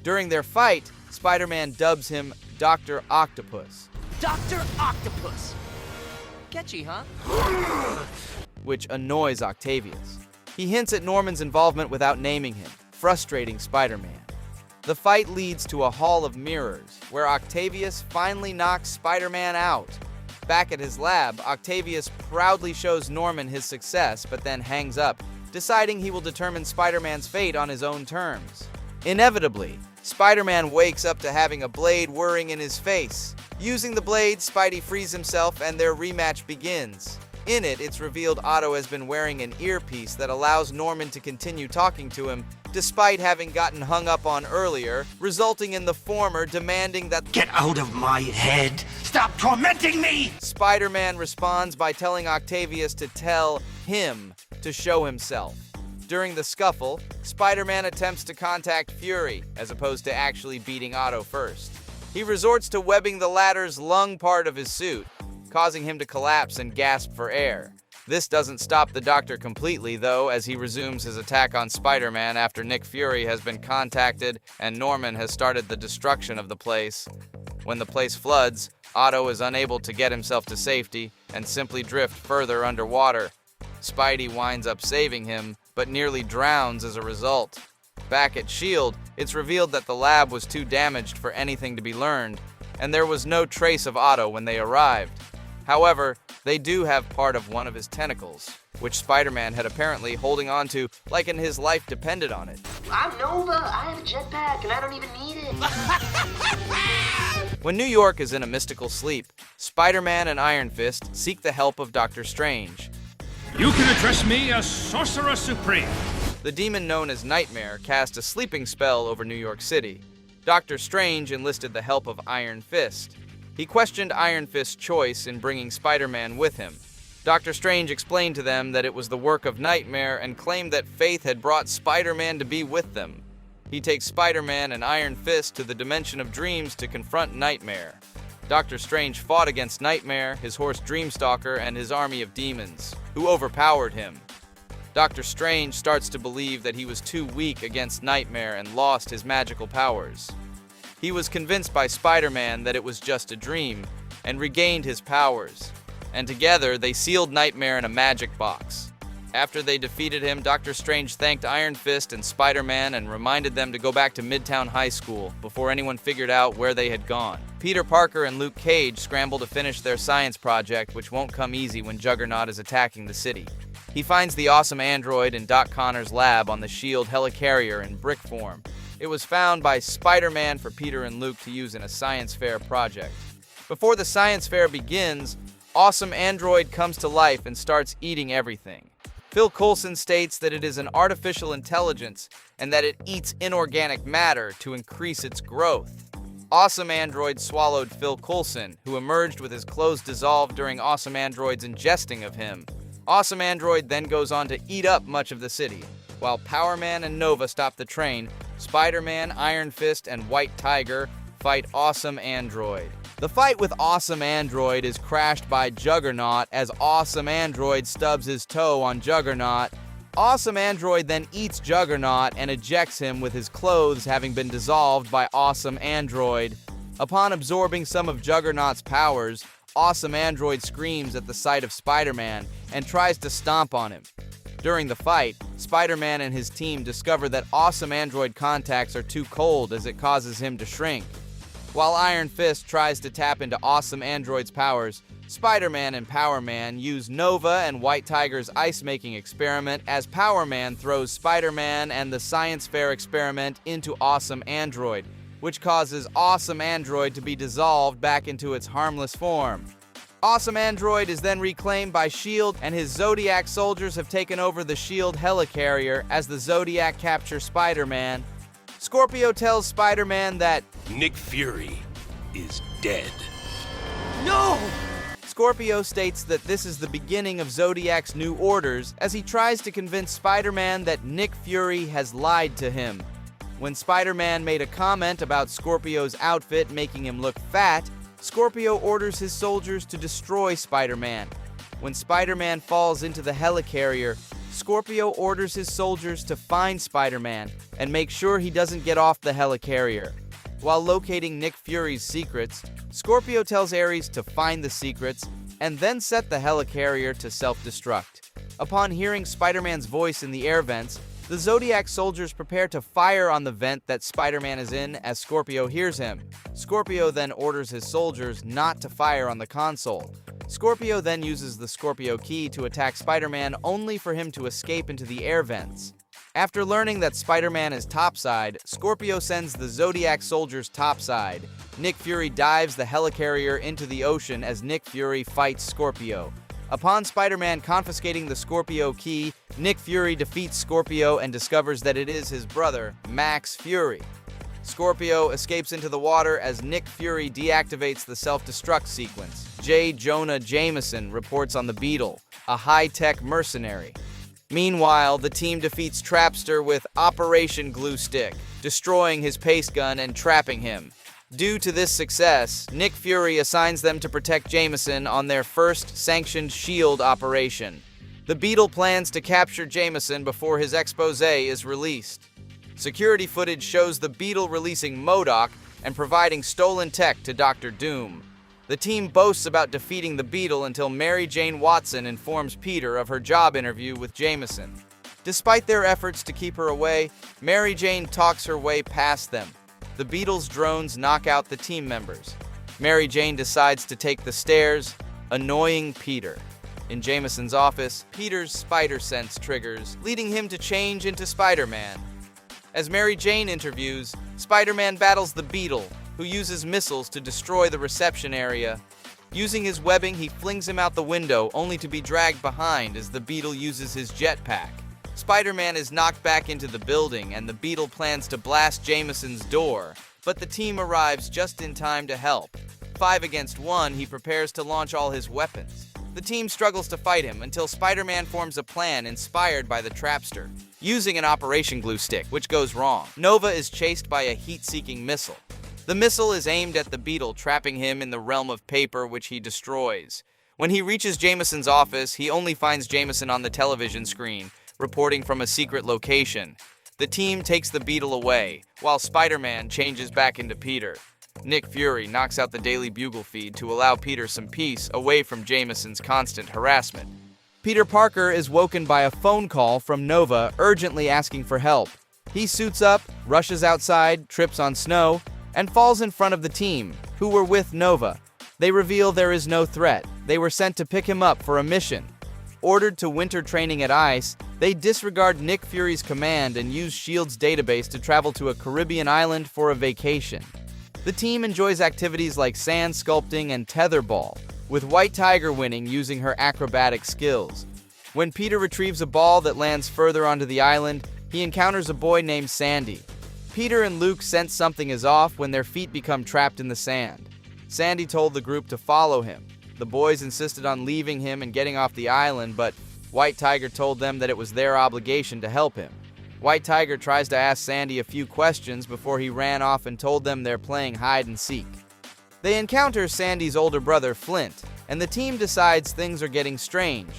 During their fight, Spider-Man dubs him Dr. Octopus, Dr. Octopus! Catchy, huh? which annoys Octavius. He hints at Norman's involvement without naming him, frustrating Spider-Man. The fight leads to a hall of mirrors, where Octavius finally knocks Spider-Man out. Back at his lab, Octavius proudly shows Norman his success, but then hangs up, deciding he will determine Spider-Man's fate on his own terms. Inevitably, Spider-Man wakes up to having a blade whirring in his face. Using the blade, Spidey frees himself and their rematch begins. In it, it's revealed Otto has been wearing an earpiece that allows Norman to continue talking to him, despite having gotten hung up on earlier, resulting in the former demanding that Get out of my head! Stop tormenting me! Spider-Man responds by telling Octavius to tell him to show himself. During the scuffle, Spider-Man attempts to contact Fury, as opposed to actually beating Otto first. He resorts to webbing the latter's lung part of his suit, causing him to collapse and gasp for air. This doesn't stop the Doctor completely, though, as he resumes his attack on Spider-Man after Nick Fury has been contacted and Norman has started the destruction of the place. When the place floods, Otto is unable to get himself to safety and simply drift further underwater. Spidey winds up saving him, but nearly drowns as a result. Back at S.H.I.E.L.D., it's revealed that the lab was too damaged for anything to be learned, and there was no trace of Otto when they arrived. However, they do have part of one of his tentacles, which Spider-Man had apparently holding on to like his life depended on it. I'm Nova. I have a jetpack, and I don't even need it. When New York is in a mystical sleep, Spider-Man and Iron Fist seek the help of Doctor Strange. You can address me as Sorcerer Supreme. The demon known as Nightmare cast a sleeping spell over New York City. Doctor Strange enlisted the help of Iron Fist. He questioned Iron Fist's choice in bringing Spider-Man with him. Doctor Strange explained to them that it was the work of Nightmare and claimed that Faith had brought Spider-Man to be with them. He takes Spider-Man and Iron Fist to the Dimension of Dreams to confront Nightmare. Doctor Strange fought against Nightmare, his horse Dreamstalker, and his army of demons, who overpowered him. Doctor Strange starts to believe that he was too weak against Nightmare and lost his magical powers. He was convinced by Spider-Man that it was just a dream, and regained his powers. And together, they sealed Nightmare in a magic box. After they defeated him, Doctor Strange thanked Iron Fist and Spider-Man and reminded them to go back to Midtown High School before anyone figured out where they had gone. Peter Parker and Luke Cage scramble to finish their science project, which won't come easy when Juggernaut is attacking the city. He finds the awesome android in Doc Connor's lab on the S.H.I.E.L.D. helicarrier in brick form. It was found by Spider-Man for Peter and Luke to use in a science fair project. Before the science fair begins, Awesome Android comes to life and starts eating everything. Phil Coulson states that it is an artificial intelligence and that it eats inorganic matter to increase its growth. Awesome Android swallowed Phil Coulson, who emerged with his clothes dissolved during Awesome Android's ingesting of him. Awesome Android then goes on to eat up much of the city. While Power Man and Nova stop the train, Spider-Man, Iron Fist, and White Tiger fight Awesome Android. The fight with Awesome Android is crashed by Juggernaut as Awesome Android stubs his toe on Juggernaut. Awesome Android then eats Juggernaut and ejects him with his clothes having been dissolved by Awesome Android. Upon absorbing some of Juggernaut's powers, Awesome Android screams at the sight of Spider-Man and tries to stomp on him. During the fight, Spider-Man and his team discover that Awesome Android contacts are too cold as it causes him to shrink. While Iron Fist tries to tap into Awesome Android's powers, Spider-Man and Power Man use Nova and White Tiger's ice-making experiment as Power Man throws Spider-Man and the science fair experiment into Awesome Android, which causes Awesome Android to be dissolved back into its harmless form. Awesome Android is then reclaimed by S.H.I.E.L.D. and his Zodiac soldiers have taken over the S.H.I.E.L.D. helicarrier as the Zodiac capture Spider-Man. Scorpio tells Spider-Man that Nick Fury is dead. No! Scorpio states that this is the beginning of Zodiac's new orders as he tries to convince Spider-Man that Nick Fury has lied to him. When Spider-Man made a comment about Scorpio's outfit making him look fat, Scorpio orders his soldiers to destroy Spider-Man. When Spider-Man falls into the helicarrier, Scorpio orders his soldiers to find Spider-Man and make sure he doesn't get off the helicarrier. While locating Nick Fury's secrets, Scorpio tells Ares to find the secrets and then set the helicarrier to self-destruct. Upon hearing Spider-Man's voice in the air vents, the Zodiac soldiers prepare to fire on the vent that Spider-Man is in as Scorpio hears him. Scorpio then orders his soldiers not to fire on the console. Scorpio then uses the Scorpio key to attack Spider-Man only for him to escape into the air vents. After learning that Spider-Man is topside, Scorpio sends the Zodiac soldiers topside. Nick Fury dives the helicarrier into the ocean as Nick Fury fights Scorpio. Upon Spider-Man confiscating the Scorpio key, Nick Fury defeats Scorpio and discovers that it is his brother, Max Fury. Scorpio escapes into the water as Nick Fury deactivates the self-destruct sequence. J. Jonah Jameson reports on the Beetle, a high-tech mercenary. Meanwhile, the team defeats Trapster with Operation Glue Stick, destroying his paste gun and trapping him. Due to this success, Nick Fury assigns them to protect Jameson on their first sanctioned S.H.I.E.L.D. operation. The Beetle plans to capture Jameson before his expose is released. Security footage shows the Beetle releasing MODOK and providing stolen tech to Dr. Doom. The team boasts about defeating the Beetle until Mary Jane Watson informs Peter of her job interview with Jameson. Despite their efforts to keep her away, Mary Jane talks her way past them. The Beetle's drones knock out the team members. Mary Jane decides to take the stairs, annoying Peter. In Jameson's office, Peter's spider sense triggers, leading him to change into Spider-Man. As Mary Jane interviews, Spider-Man battles the Beetle, who uses missiles to destroy the reception area. Using his webbing, he flings him out the window, only to be dragged behind as the Beetle uses his jetpack. Spider-Man is knocked back into the building, and the Beetle plans to blast Jameson's door, but the team arrives just in time to help. 5 against 1, he prepares to launch all his weapons. The team struggles to fight him until Spider-Man forms a plan inspired by the Trapster, using an Operation Glue Stick, which goes wrong. Nova is chased by a heat-seeking missile. The missile is aimed at the Beetle, trapping him in the realm of paper, which he destroys. When he reaches Jameson's office, he only finds Jameson on the television screen, reporting from a secret location. The team takes the Beetle away, while Spider-Man changes back into Peter. Nick Fury knocks out the Daily Bugle feed to allow Peter some peace away from Jameson's constant harassment. Peter Parker is woken by a phone call from Nova urgently asking for help. He suits up, rushes outside, trips on snow, and falls in front of the team, who were with Nova. They reveal there is no threat. They were sent to pick him up for a mission. Ordered to winter training at ICE, they disregard Nick Fury's command and use S.H.I.E.L.D.'s database to travel to a Caribbean island for a vacation. The team enjoys activities like sand sculpting and tetherball, with White Tiger winning using her acrobatic skills. When Peter retrieves a ball that lands further onto the island, he encounters a boy named Sandy. Peter and Luke sense something is off when their feet become trapped in the sand. Sandy told the group to follow him. The boys insisted on leaving him and getting off the island, but White Tiger told them that it was their obligation to help him. White Tiger tries to ask Sandy a few questions before he ran off and told them they're playing hide and seek. They encounter Sandy's older brother, Flint, and the team decides things are getting strange.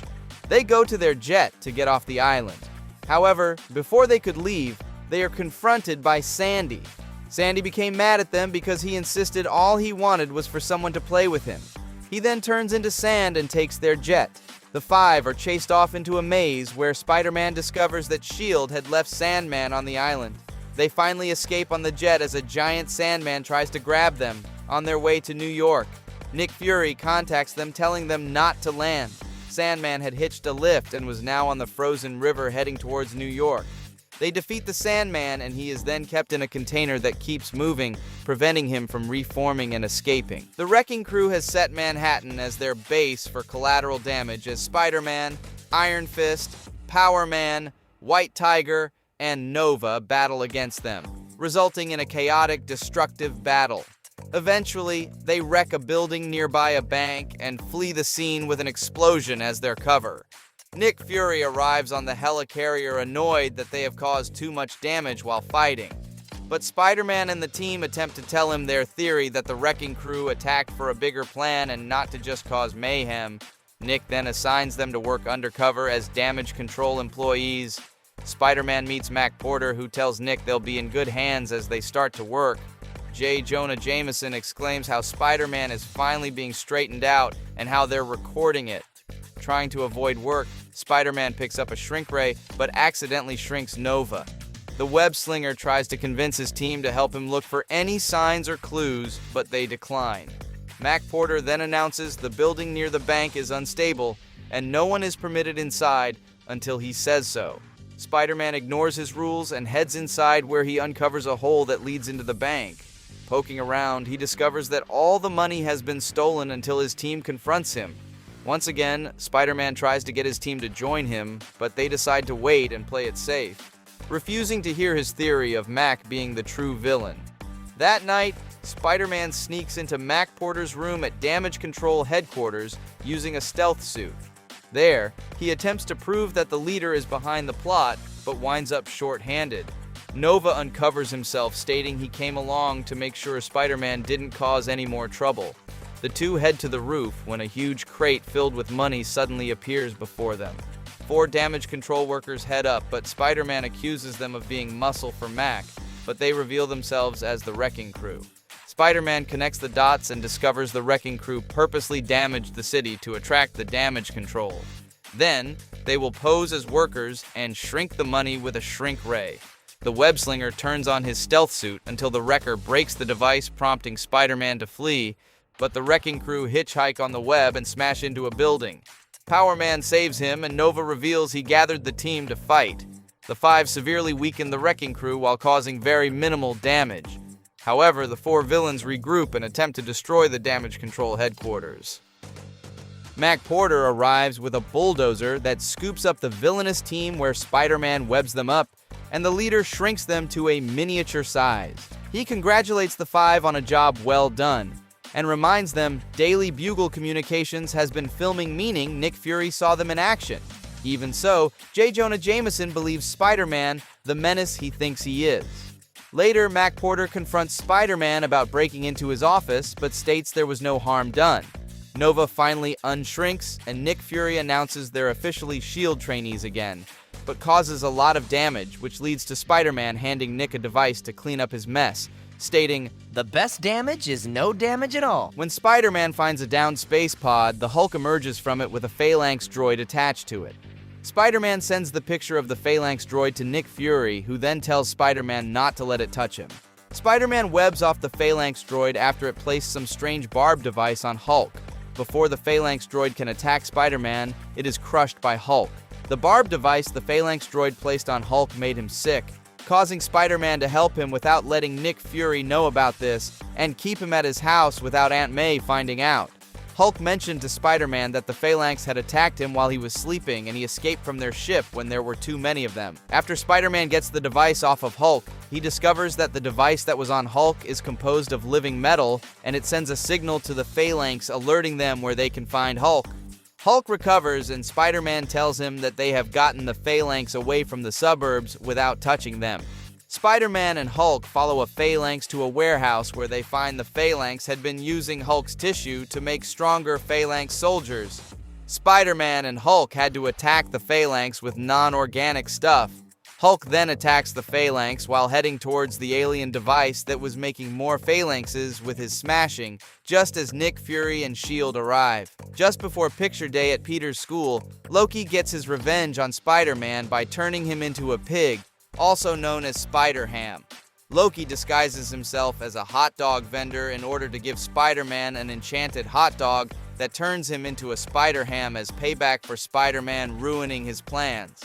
They go to their jet to get off the island. However, before they could leave, they are confronted by Sandy. Sandy became mad at them because he insisted all he wanted was for someone to play with him. He then turns into sand and takes their jet. The 5 are chased off into a maze where Spider-Man discovers that S.H.I.E.L.D. had left Sandman on the island. They finally escape on the jet as a giant Sandman tries to grab them on their way to New York. Nick Fury contacts them, telling them not to land. Sandman had hitched a lift and was now on the frozen river heading towards New York. They defeat the Sandman, and he is then kept in a container that keeps moving, preventing him from reforming and escaping. The Wrecking Crew has set Manhattan as their base for collateral damage as Spider-Man, Iron Fist, Power Man, White Tiger, and Nova battle against them, resulting in a chaotic, destructive battle. Eventually, they wreck a building nearby a bank and flee the scene with an explosion as their cover. Nick Fury arrives on the helicarrier annoyed that they have caused too much damage while fighting. But Spider-Man and the team attempt to tell him their theory that the Wrecking Crew attacked for a bigger plan and not to just cause mayhem. Nick then assigns them to work undercover as damage control employees. Spider-Man meets Mac Porter, who tells Nick they'll be in good hands as they start to work. J. Jonah Jameson exclaims how Spider-Man is finally being straightened out and how they're recording it. Trying to avoid work, Spider-Man picks up a shrink ray, but accidentally shrinks Nova. The web slinger tries to convince his team to help him look for any signs or clues, but they decline. Mac Porter then announces the building near the bank is unstable, and no one is permitted inside until he says so. Spider-Man ignores his rules and heads inside, where he uncovers a hole that leads into the bank. Poking around, he discovers that all the money has been stolen until his team confronts him. Once again, Spider-Man tries to get his team to join him, but they decide to wait and play it safe, refusing to hear his theory of Mac being the true villain. That night, Spider-Man sneaks into Mac Porter's room at Damage Control headquarters using a stealth suit. There, he attempts to prove that the leader is behind the plot, but winds up short-handed. Nova uncovers himself, stating he came along to make sure Spider-Man didn't cause any more trouble. The two head to the roof when a huge crate filled with money suddenly appears before them. 4 damage control workers head up, but Spider-Man accuses them of being muscle for Mac, but they reveal themselves as the Wrecking Crew. Spider-Man connects the dots and discovers the Wrecking Crew purposely damaged the city to attract the damage control. Then, They will pose as workers and shrink the money with a shrink ray. The web-slinger turns on his stealth suit until the wrecker breaks the device, prompting Spider-Man to flee, but the wrecking crew hitchhike on the web and smash into a building. Power Man saves him, and Nova reveals he gathered the team to fight. The five severely weaken the wrecking crew while causing very minimal damage. However, the four villains regroup and attempt to destroy the damage control headquarters. Mac Porter arrives with a bulldozer that scoops up the villainous team where Spider-Man webs them up, and the leader shrinks them to a miniature size. He congratulates the five on a job well done, and reminds them Daily Bugle Communications has been filming, meaning Nick Fury saw them in action. Even so, J. Jonah Jameson believes Spider-Man the menace he thinks he is. Later, Mac Porter confronts Spider-Man about breaking into his office, but states there was no harm done. Nova finally unshrinks, and Nick Fury announces they're officially S.H.I.E.L.D. trainees again, but causes a lot of damage, which leads to Spider-Man handing Nick a device to clean up his mess, stating, The best damage is no damage at all. when Spider-Man finds a downed space pod, the Hulk emerges from it with a phalanx droid attached to it. Spider-Man sends the picture of the phalanx droid to Nick Fury, who then tells Spider-Man not to let it touch him. Spider-Man webs off the phalanx droid after it placed some strange barb device on Hulk. Before the phalanx droid can attack Spider-Man, it is crushed by Hulk. The barb device the phalanx droid placed on Hulk made him sick, causing Spider-Man to help him without letting Nick Fury know about this and keep him at his house without Aunt May finding out. Hulk mentioned to Spider-Man that the phalanx had attacked him while he was sleeping and he escaped from their ship when there were too many of them. After Spider-Man gets the device off of Hulk, he discovers that the device that was on Hulk is composed of living metal, and it sends a signal to the phalanx alerting them where they can find Hulk. Hulk recovers, and Spider-Man tells him that they have gotten the phalanx away from the suburbs without touching them. Spider-Man and Hulk follow a phalanx to a warehouse where they find the phalanx had been using Hulk's tissue to make stronger phalanx soldiers. Spider-Man and Hulk had to attack the phalanx with non-organic stuff. Hulk then attacks the phalanx while heading towards the alien device that was making more phalanxes with his smashing, just as Nick Fury and S.H.I.E.L.D. arrive. Just before picture day at Peter's school, Loki gets his revenge on Spider-Man by turning him into a pig, also known as Spider-Ham. Loki disguises himself as a hot dog vendor in order to give Spider-Man an enchanted hot dog that turns him into a Spider-Ham as payback for Spider-Man ruining his plans.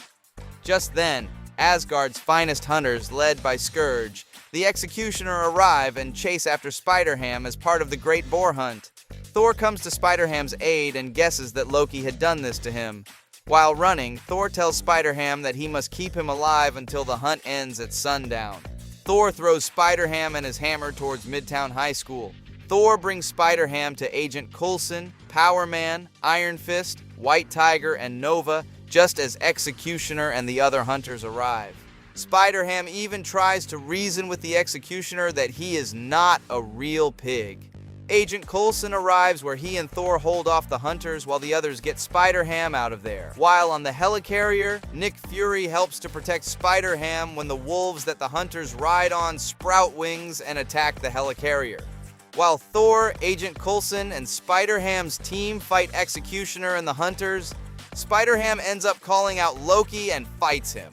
Just then, Asgard's finest hunters, led by Scourge, the Executioner, arrive and chase after Spider-Ham as part of the Great Boar Hunt. Thor comes to Spider-Ham's aid and guesses that Loki had done this to him. While running, Thor tells Spider-Ham that he must keep him alive until the hunt ends at sundown. Thor throws Spider-Ham and his hammer towards Midtown High School. Thor brings Spider-Ham to Agent Coulson, Power Man, Iron Fist, White Tiger, and Nova, just as Executioner and the other hunters arrive. Spider-Ham even tries to reason with the Executioner that he is not a real pig. Agent Coulson arrives where he and Thor hold off the hunters while the others get Spider-Ham out of there. While on the helicarrier, Nick Fury helps to protect Spider-Ham when the wolves that the hunters ride on sprout wings and attack the helicarrier. While Thor, Agent Coulson, and Spider-Ham's team fight Executioner and the hunters, Spider-Ham ends up calling out Loki and fights him.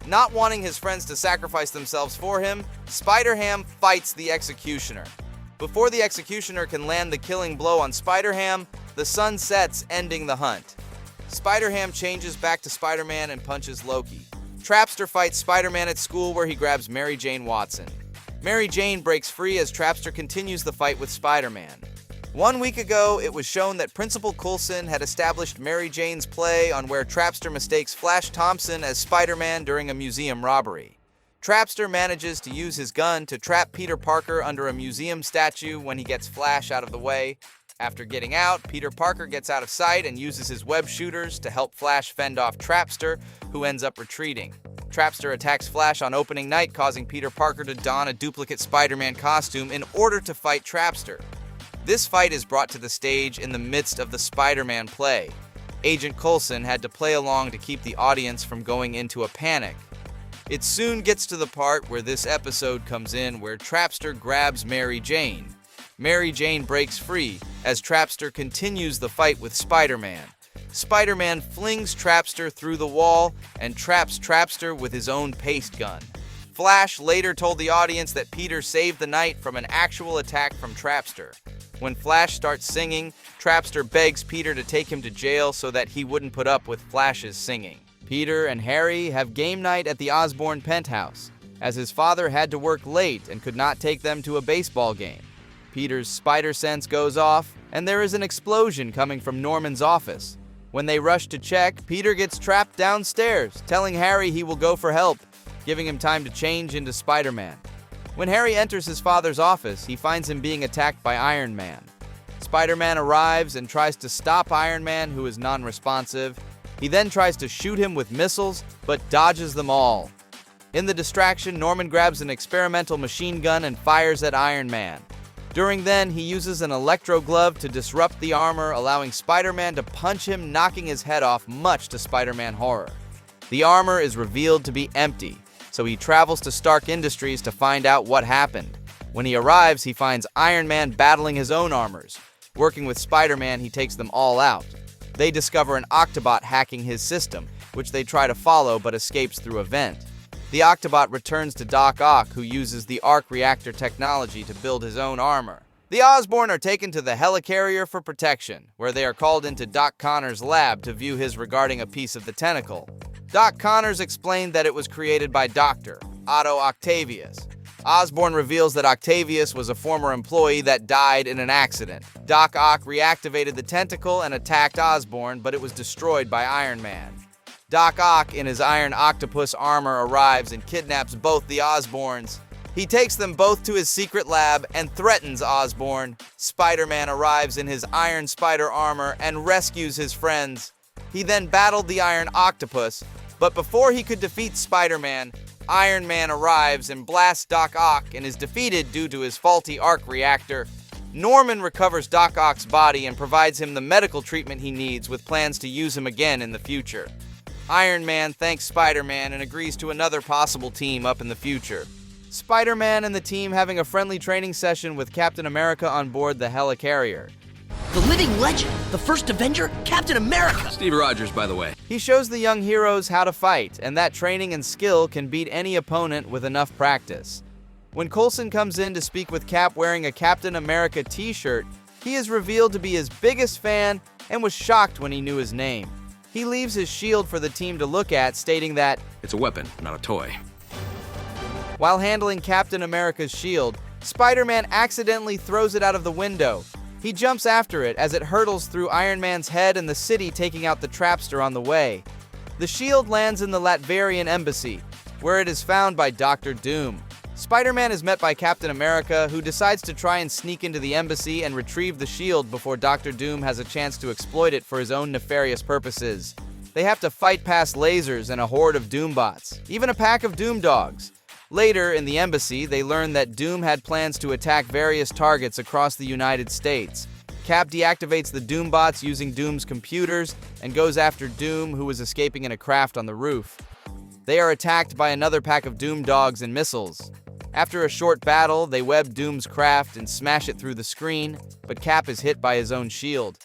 Not wanting his friends to sacrifice themselves for him, Spider-Ham fights the Executioner. Before the Executioner can land the killing blow on Spider-Ham, the sun sets, ending the hunt. Spider-Ham changes back to Spider-Man and punches Loki. Trapster fights Spider-Man at school where he grabs Mary Jane Watson. Mary Jane breaks free as Trapster continues the fight with Spider-Man. 1 week ago, it was shown that Principal Coulson had established Mary Jane's play on where Trapster mistakes Flash Thompson as Spider-Man during a museum robbery. Trapster manages to use his gun to trap Peter Parker under a museum statue when he gets Flash out of the way. After getting out, Peter Parker gets out of sight and uses his web shooters to help Flash fend off Trapster, who ends up retreating. Trapster attacks Flash on opening night, causing Peter Parker to don a duplicate Spider-Man costume in order to fight Trapster. This fight is brought to the stage in the midst of the Spider-Man play. Agent Coulson had to play along to keep the audience from going into a panic. It soon gets to the part where this episode comes in where Trapster grabs Mary Jane. Mary Jane breaks free as Trapster continues the fight with Spider-Man. Spider-Man flings Trapster through the wall and traps Trapster with his own paste gun. Flash later told the audience that Peter saved the night from an actual attack from Trapster. When Flash starts singing, Trapster begs Peter to take him to jail so that he wouldn't put up with Flash's singing. Peter and Harry have game night at the Osborn penthouse, as his father had to work late and could not take them to a baseball game. Peter's spider sense goes off, and there is an explosion coming from Norman's office. When they rush to check, Peter gets trapped downstairs, telling Harry he will go for help, giving him time to change into Spider-Man. When Harry enters his father's office, he finds him being attacked by Iron Man. Spider-Man arrives and tries to stop Iron Man, who is non-responsive. He then tries to shoot him with missiles, but dodges them all. In the distraction, Norman grabs an experimental machine gun and fires at Iron Man. During then, he uses an electro glove to disrupt the armor, allowing Spider-Man to punch him, knocking his head off, much to Spider-Man horror. The armor is revealed to be empty, so he travels to Stark Industries to find out what happened. When he arrives, he finds Iron Man battling his own armors. Working with Spider-Man, he takes them all out. They discover an Octobot hacking his system, which they try to follow but escapes through a vent. The Octobot returns to Doc Ock, who uses the arc reactor technology to build his own armor. The Osborn are taken to the helicarrier for protection, where they are called into Doc Connors' lab to view his regarding a piece of the tentacle. Doc Connors explained that it was created by Dr. Otto Octavius. Osborn reveals that Octavius was a former employee that died in an accident. Doc Ock reactivated the tentacle and attacked Osborn, but it was destroyed by Iron Man. Doc Ock, in his iron octopus armor, arrives and kidnaps both the Osborns. He takes them both to his secret lab and threatens Osborn. Spider-Man arrives in his iron spider armor and rescues his friends. He then battled the iron octopus, but before he could defeat Spider-Man, Iron Man arrives and blasts Doc Ock and is defeated due to his faulty arc reactor. Norman recovers Doc Ock's body and provides him the medical treatment he needs, with plans to use him again in the future. Iron Man thanks Spider-Man and agrees to another possible team up in the future. Spider-Man and the team having a friendly training session with Captain America on board the helicarrier. The living legend, the first Avenger, Captain America. Steve Rogers, by the way. He shows the young heroes how to fight, and that training and skill can beat any opponent with enough practice. When Coulson comes in to speak with Cap wearing a Captain America t-shirt, he is revealed to be his biggest fan and was shocked when he knew his name. He leaves his shield for the team to look at, stating that It's a weapon, not a toy. while handling Captain America's shield, Spider-Man accidentally throws it out of the window. He jumps after it as it hurtles through Iron Man's head and the city, taking out the Trapster on the way. The shield lands in the Latverian embassy, where it is found by Dr. Doom. Spider-Man is met by Captain America, who decides to try and sneak into the embassy and retrieve the shield before Dr. Doom has a chance to exploit it for his own nefarious purposes. They have to fight past lasers and a horde of Doombots, even a pack of Doom Dogs. Later, in the embassy, they learn that Doom had plans to attack various targets across the United States. Cap deactivates the Doombots using Doom's computers and goes after Doom, who is escaping in a craft on the roof. They are attacked by another pack of Doom Dogs and missiles. After a short battle, they web Doom's craft and smash it through the screen, but Cap is hit by his own shield.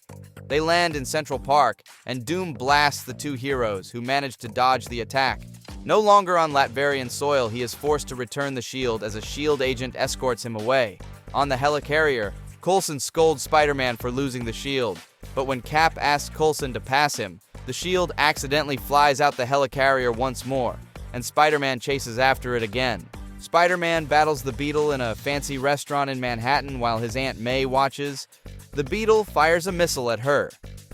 They land in Central Park, and Doom blasts the two heroes, who manage to dodge the attack. No longer on Latverian soil, he is forced to return the shield as a shield agent escorts him away. On the helicarrier, Coulson scolds Spider-Man for losing the shield, but when Cap asks Coulson to pass him, the shield accidentally flies out the helicarrier once more, and Spider-Man chases after it again. Spider-Man battles the Beetle in a fancy restaurant in Manhattan while his Aunt May watches. The Beetle fires a missile at her.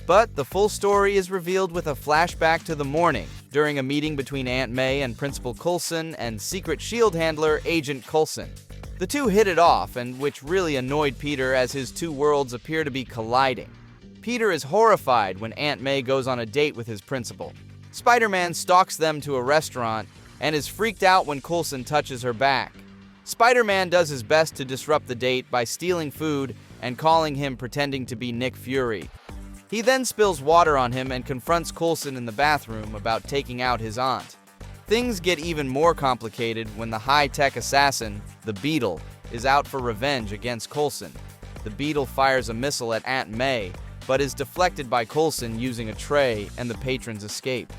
But the full story is revealed with a flashback to the morning, during a meeting between Aunt May and Principal Coulson and secret shield handler Agent Coulson. The two hit it off, and which really annoyed Peter as his two worlds appear to be colliding. Peter is horrified when Aunt May goes on a date with his principal. Spider-Man stalks them to a restaurant and is freaked out when Coulson touches her back. Spider-Man does his best to disrupt the date by stealing food and calling him pretending to be Nick Fury. He then spills water on him and confronts Coulson in the bathroom about taking out his aunt. Things get even more complicated when the high-tech assassin, the Beetle, is out for revenge against Coulson. The Beetle fires a missile at Aunt May, but is deflected by Coulson using a tray, and the patrons escape.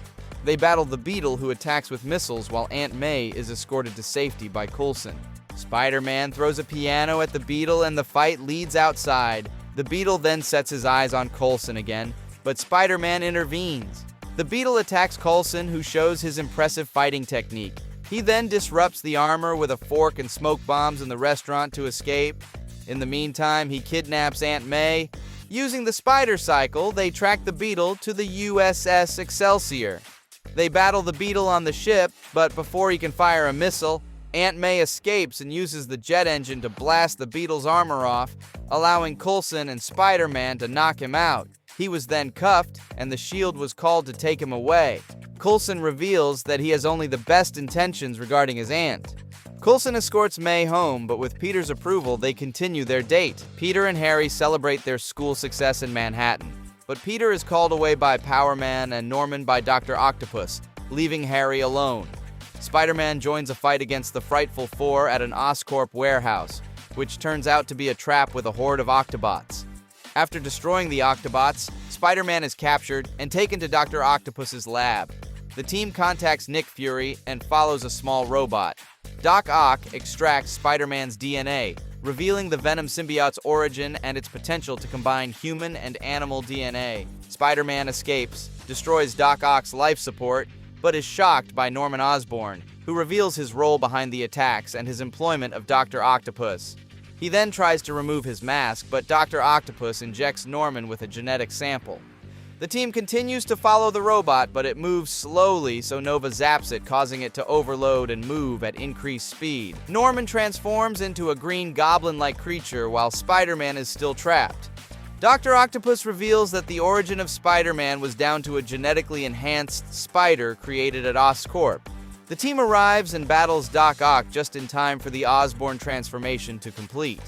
They battle the Beetle, who attacks with missiles, while Aunt May is escorted to safety by Coulson. Spider-Man throws a piano at the Beetle, and the fight leads outside. The Beetle then sets his eyes on Coulson again, but Spider-Man intervenes. The Beetle attacks Coulson, who shows his impressive fighting technique. He then disrupts the armor with a fork and smoke bombs in the restaurant to escape. In the meantime, he kidnaps Aunt May. Using the spider cycle, they track the Beetle to the USS Excelsior. They battle the Beetle on the ship, but before he can fire a missile, Aunt May escapes and uses the jet engine to blast the Beetle's armor off, allowing Coulson and Spider-Man to knock him out. He was then cuffed, and the Shield was called to take him away. Coulson reveals that he has only the best intentions regarding his aunt. Coulson escorts May home, but with Peter's approval, they continue their date. Peter and Harry celebrate their school success in Manhattan, but Peter is called away by Power Man and Norman by Dr. Octopus, leaving Harry alone. Spider-Man joins a fight against the Frightful Four at an Oscorp warehouse, which turns out to be a trap with a horde of Octobots. After destroying the Octobots, Spider-Man is captured and taken to Dr. Octopus's lab. The team contacts Nick Fury and follows a small robot. Doc Ock extracts Spider-Man's DNA, revealing the Venom symbiote's origin and its potential to combine human and animal DNA. Spider-Man escapes, destroys Doc Ock's life support, but is shocked by Norman Osborn, who reveals his role behind the attacks and his employment of Dr. Octopus. He then tries to remove his mask, but Dr. Octopus injects Norman with a genetic sample. The team continues to follow the robot, but it moves slowly, so Nova zaps it, causing it to overload and move at increased speed. Norman transforms into a green goblin-like creature while Spider-Man is still trapped. Dr. Octopus reveals that the origin of Spider-Man was down to a genetically enhanced spider created at Oscorp. The team arrives and battles Doc Ock just in time for the Osborn transformation to complete.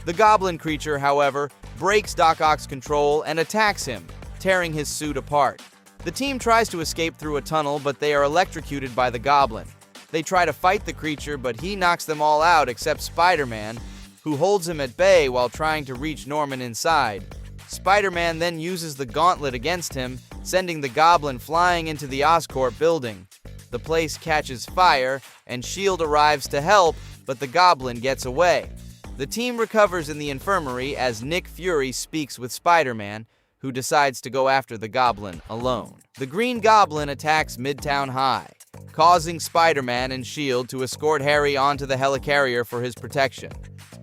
The goblin creature, however, breaks Doc Ock's control and attacks him, tearing his suit apart. The team tries to escape through a tunnel, but they are electrocuted by the goblin. They try to fight the creature, but he knocks them all out except Spider-Man, who holds him at bay while trying to reach Norman inside. Spider-Man then uses the gauntlet against him, sending the goblin flying into the Oscorp building. The place catches fire, and S.H.I.E.L.D. arrives to help, but the goblin gets away. The team recovers in the infirmary as Nick Fury speaks with Spider-Man, who decides to go after the goblin alone. The Green Goblin attacks Midtown High, causing Spider-Man and S.H.I.E.L.D. to escort Harry onto the helicarrier for his protection.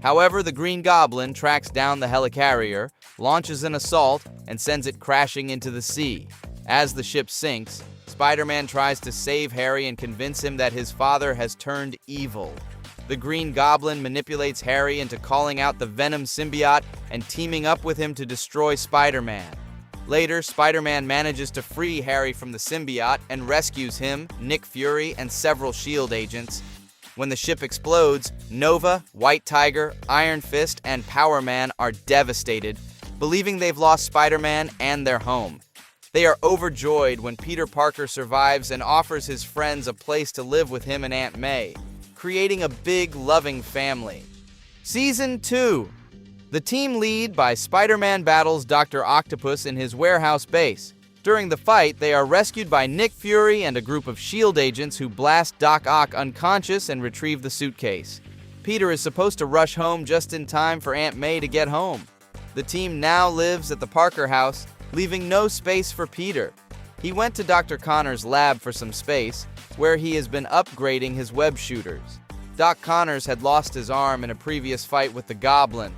However, the Green Goblin tracks down the helicarrier, launches an assault, and sends it crashing into the sea. As the ship sinks, Spider-Man tries to save Harry and convince him that his father has turned evil. The Green Goblin manipulates Harry into calling out the Venom symbiote and teaming up with him to destroy Spider-Man. Later, Spider-Man manages to free Harry from the symbiote and rescues him, Nick Fury, and several S.H.I.E.L.D. agents. When the ship explodes, Nova, White Tiger, Iron Fist, and Power Man are devastated, believing they've lost Spider-Man and their home. They are overjoyed when Peter Parker survives and offers his friends a place to live with him and Aunt May, creating a big, loving family. Season 2. The team lead by Spider-Man battles Dr. Octopus in his warehouse base. During the fight, they are rescued by Nick Fury and a group of S.H.I.E.L.D. agents who blast Doc Ock unconscious and retrieve the suitcase. Peter is supposed to rush home just in time for Aunt May to get home. The team now lives at the Parker house, leaving no space for Peter. He went to Dr. Connor's lab for some space, where he has been upgrading his web shooters. Doc Connors had lost his arm in a previous fight with the Goblin.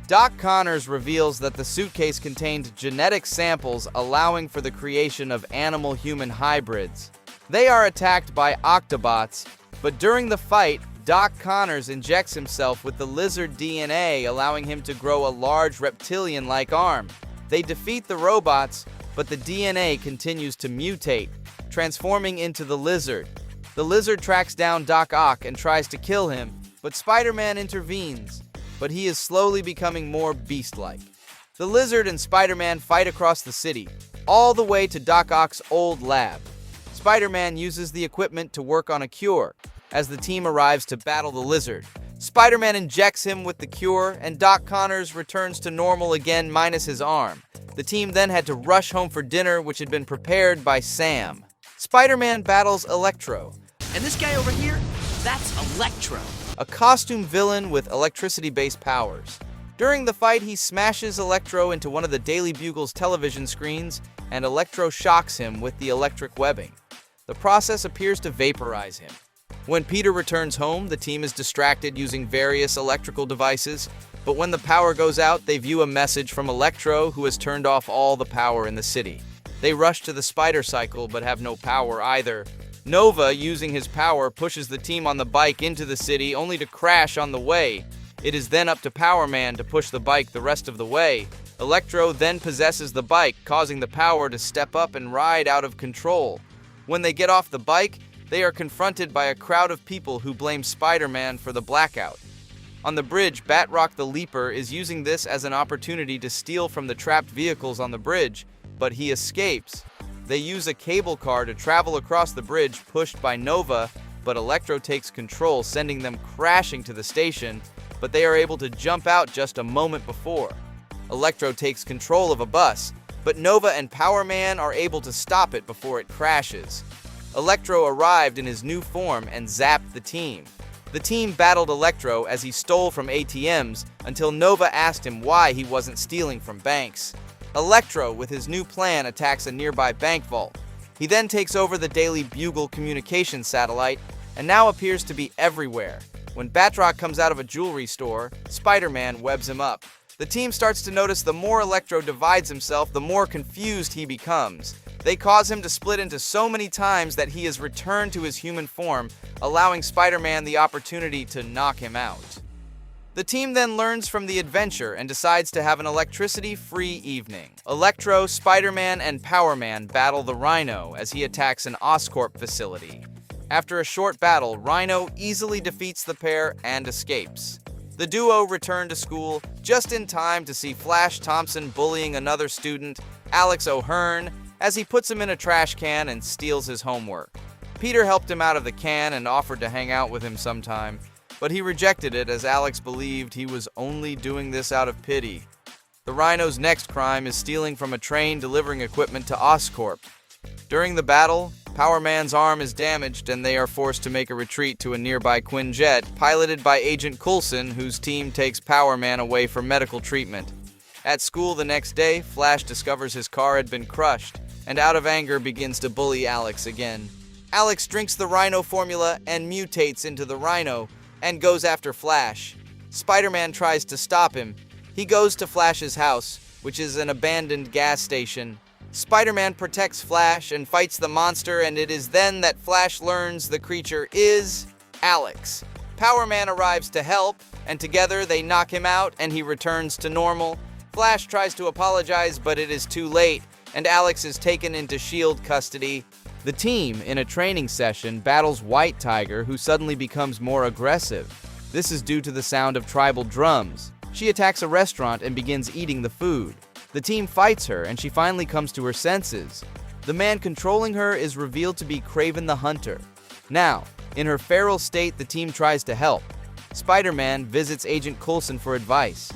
Doc Connors reveals that the suitcase contained genetic samples allowing for the creation of animal-human hybrids. They are attacked by Octobots, but during the fight, Doc Connors injects himself with the lizard DNA, allowing him to grow a large reptilian-like arm. They defeat the robots, but the DNA continues to mutate, transforming into the lizard. The lizard tracks down Doc Ock and tries to kill him, but Spider-Man intervenes, but he is slowly becoming more beast-like. The lizard and Spider-Man fight across the city, all the way to Doc Ock's old lab. Spider-Man uses the equipment to work on a cure. As the team arrives to battle the lizard, Spider-Man injects him with the cure, and Doc Connors returns to normal again minus his arm. The team then had to rush home for dinner, which had been prepared by Sam. Spider-Man battles Electro, And this guy over here, that's Electro. a costume villain with electricity-based powers. During the fight, he smashes Electro into one of the Daily Bugle's television screens, and Electro shocks him with the electric webbing. The process appears to vaporize him. When Peter returns home, the team is distracted using various electrical devices, but when the power goes out, they view a message from Electro, who has turned off all the power in the city. They rush to the spider cycle, but have no power either. Nova, using his power, pushes the team on the bike into the city, only to crash on the way. It is then up to Power Man to push the bike the rest of the way. Electro then possesses the bike, causing the power to step up and ride out of control. When they get off the bike, they are confronted by a crowd of people who blame Spider-Man for the blackout. On the bridge, Batroc the Leaper is using this as an opportunity to steal from the trapped vehicles on the bridge, but he escapes. They use a cable car to travel across the bridge, pushed by Nova, but Electro takes control, sending them crashing to the station, but they are able to jump out just a moment before. Electro takes control of a bus, but Nova and Power Man are able to stop it before it crashes. Electro arrived in his new form and zapped the team. The team battled Electro as he stole from ATMs until Nova asked him why he wasn't stealing from banks. Electro, with his new plan, attacks a nearby bank vault. He then takes over the Daily Bugle communications satellite and now appears to be everywhere. When Batroc comes out of a jewelry store, Spider-Man webs him up. The team starts to notice the more Electro divides himself, the more confused he becomes. They cause him to split into so many times that he is returned to his human form, allowing Spider-Man the opportunity to knock him out. The team then learns from the adventure and decides to have an electricity-free evening. Electro, Spider-Man, and Power Man battle the Rhino as he attacks an Oscorp facility. After a short battle, Rhino easily defeats the pair and escapes. The duo return to school just in time to see Flash Thompson bullying another student, Alex O'Hearn, as he puts him in a trash can and steals his homework. Peter helped him out of the can and offered to hang out with him sometime, but he rejected it as Alex believed he was only doing this out of pity. The Rhino's next crime is stealing from a train delivering equipment to Oscorp. During the battle, Power Man's arm is damaged and they are forced to make a retreat to a nearby Quinjet, piloted by Agent Coulson, whose team takes Power Man away for medical treatment. At school the next day, Flash discovers his car had been crushed, and out of anger begins to bully Alex again. Alex drinks the Rhino formula and mutates into the Rhino, and goes after Flash. Spider-Man tries to stop him. He goes to Flash's house, which is an abandoned gas station. Spider-Man protects Flash and fights the monster, and it is then that Flash learns the creature is Alex. Power Man arrives to help, and together they knock him out and he returns to normal. Flash tries to apologize, but it is too late, and Alex is taken into S.H.I.E.L.D. custody. The team, in a training session, battles White Tiger, who suddenly becomes more aggressive. This is due to the sound of tribal drums. She attacks a restaurant and begins eating the food. The team fights her, and she finally comes to her senses. The man controlling her is revealed to be Kraven the Hunter. Now, in her feral state, the team tries to help. Spider-Man visits Agent Coulson for advice.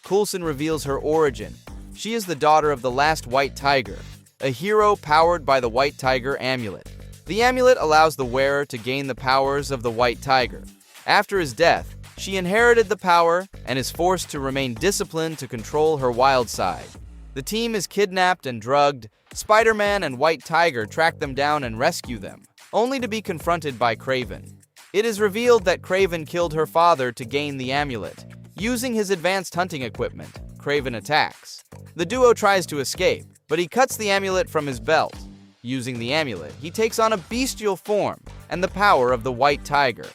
Coulson reveals her origin. She is the daughter of the last White Tiger, a hero powered by the White Tiger amulet. The amulet allows the wearer to gain the powers of the White Tiger. After his death, she inherited the power and is forced to remain disciplined to control her wild side. The team is kidnapped and drugged. Spider-Man and White Tiger track them down and rescue them, only to be confronted by Kraven. It is revealed that Kraven killed her father to gain the amulet. Using his advanced hunting equipment, Kraven attacks. The duo tries to escape, but he cuts the amulet from his belt. Using the amulet, he takes on a bestial form and the power of the White Tiger.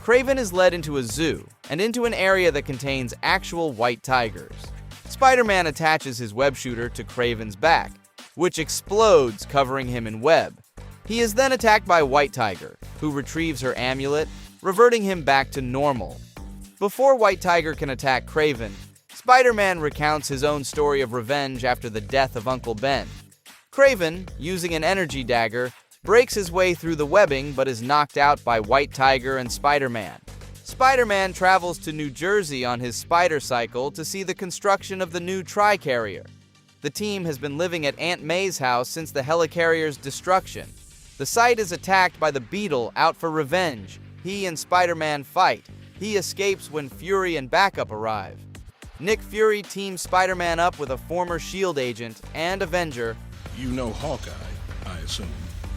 Kraven is led into a zoo and into an area that contains actual white tigers. Spider-Man attaches his web shooter to Kraven's back, which explodes, covering him in web. He is then attacked by White Tiger, who retrieves her amulet, reverting him back to normal. Before White Tiger can attack Kraven, Spider-Man recounts his own story of revenge after the death of Uncle Ben. Kraven, using an energy dagger, breaks his way through the webbing but is knocked out by White Tiger and Spider-Man. Spider-Man travels to New Jersey on his spider cycle to see the construction of the new Tri-Carrier. The team has been living at Aunt May's house since the helicarrier's destruction. The site is attacked by the Beetle out for revenge. He and Spider-Man fight. He escapes when Fury and backup arrive. Nick Fury teams Spider-Man up with a former S.H.I.E.L.D. agent and Avenger. You know Hawkeye, I assume.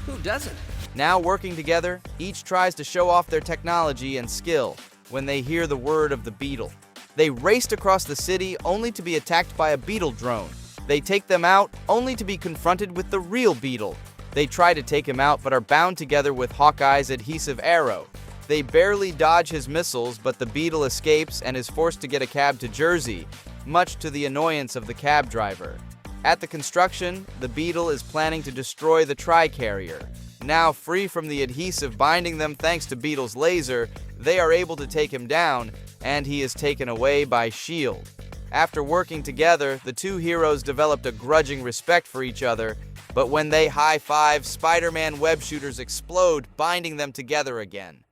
Who doesn't? Now working together, each tries to show off their technology and skill when they hear the word of the Beetle. They raced across the city only to be attacked by a Beetle drone. They take them out only to be confronted with the real Beetle. They try to take him out but are bound together with Hawkeye's adhesive arrow. They barely dodge his missiles, but the Beetle escapes and is forced to get a cab to Jersey, much to the annoyance of the cab driver. At the construction, the Beetle is planning to destroy the Tri-Carrier. Now free from the adhesive binding them thanks to Beetle's laser, they are able to take him down, and he is taken away by S.H.I.E.L.D. After working together, the two heroes developed a grudging respect for each other, but when they high-five, Spider-Man web shooters explode, binding them together again.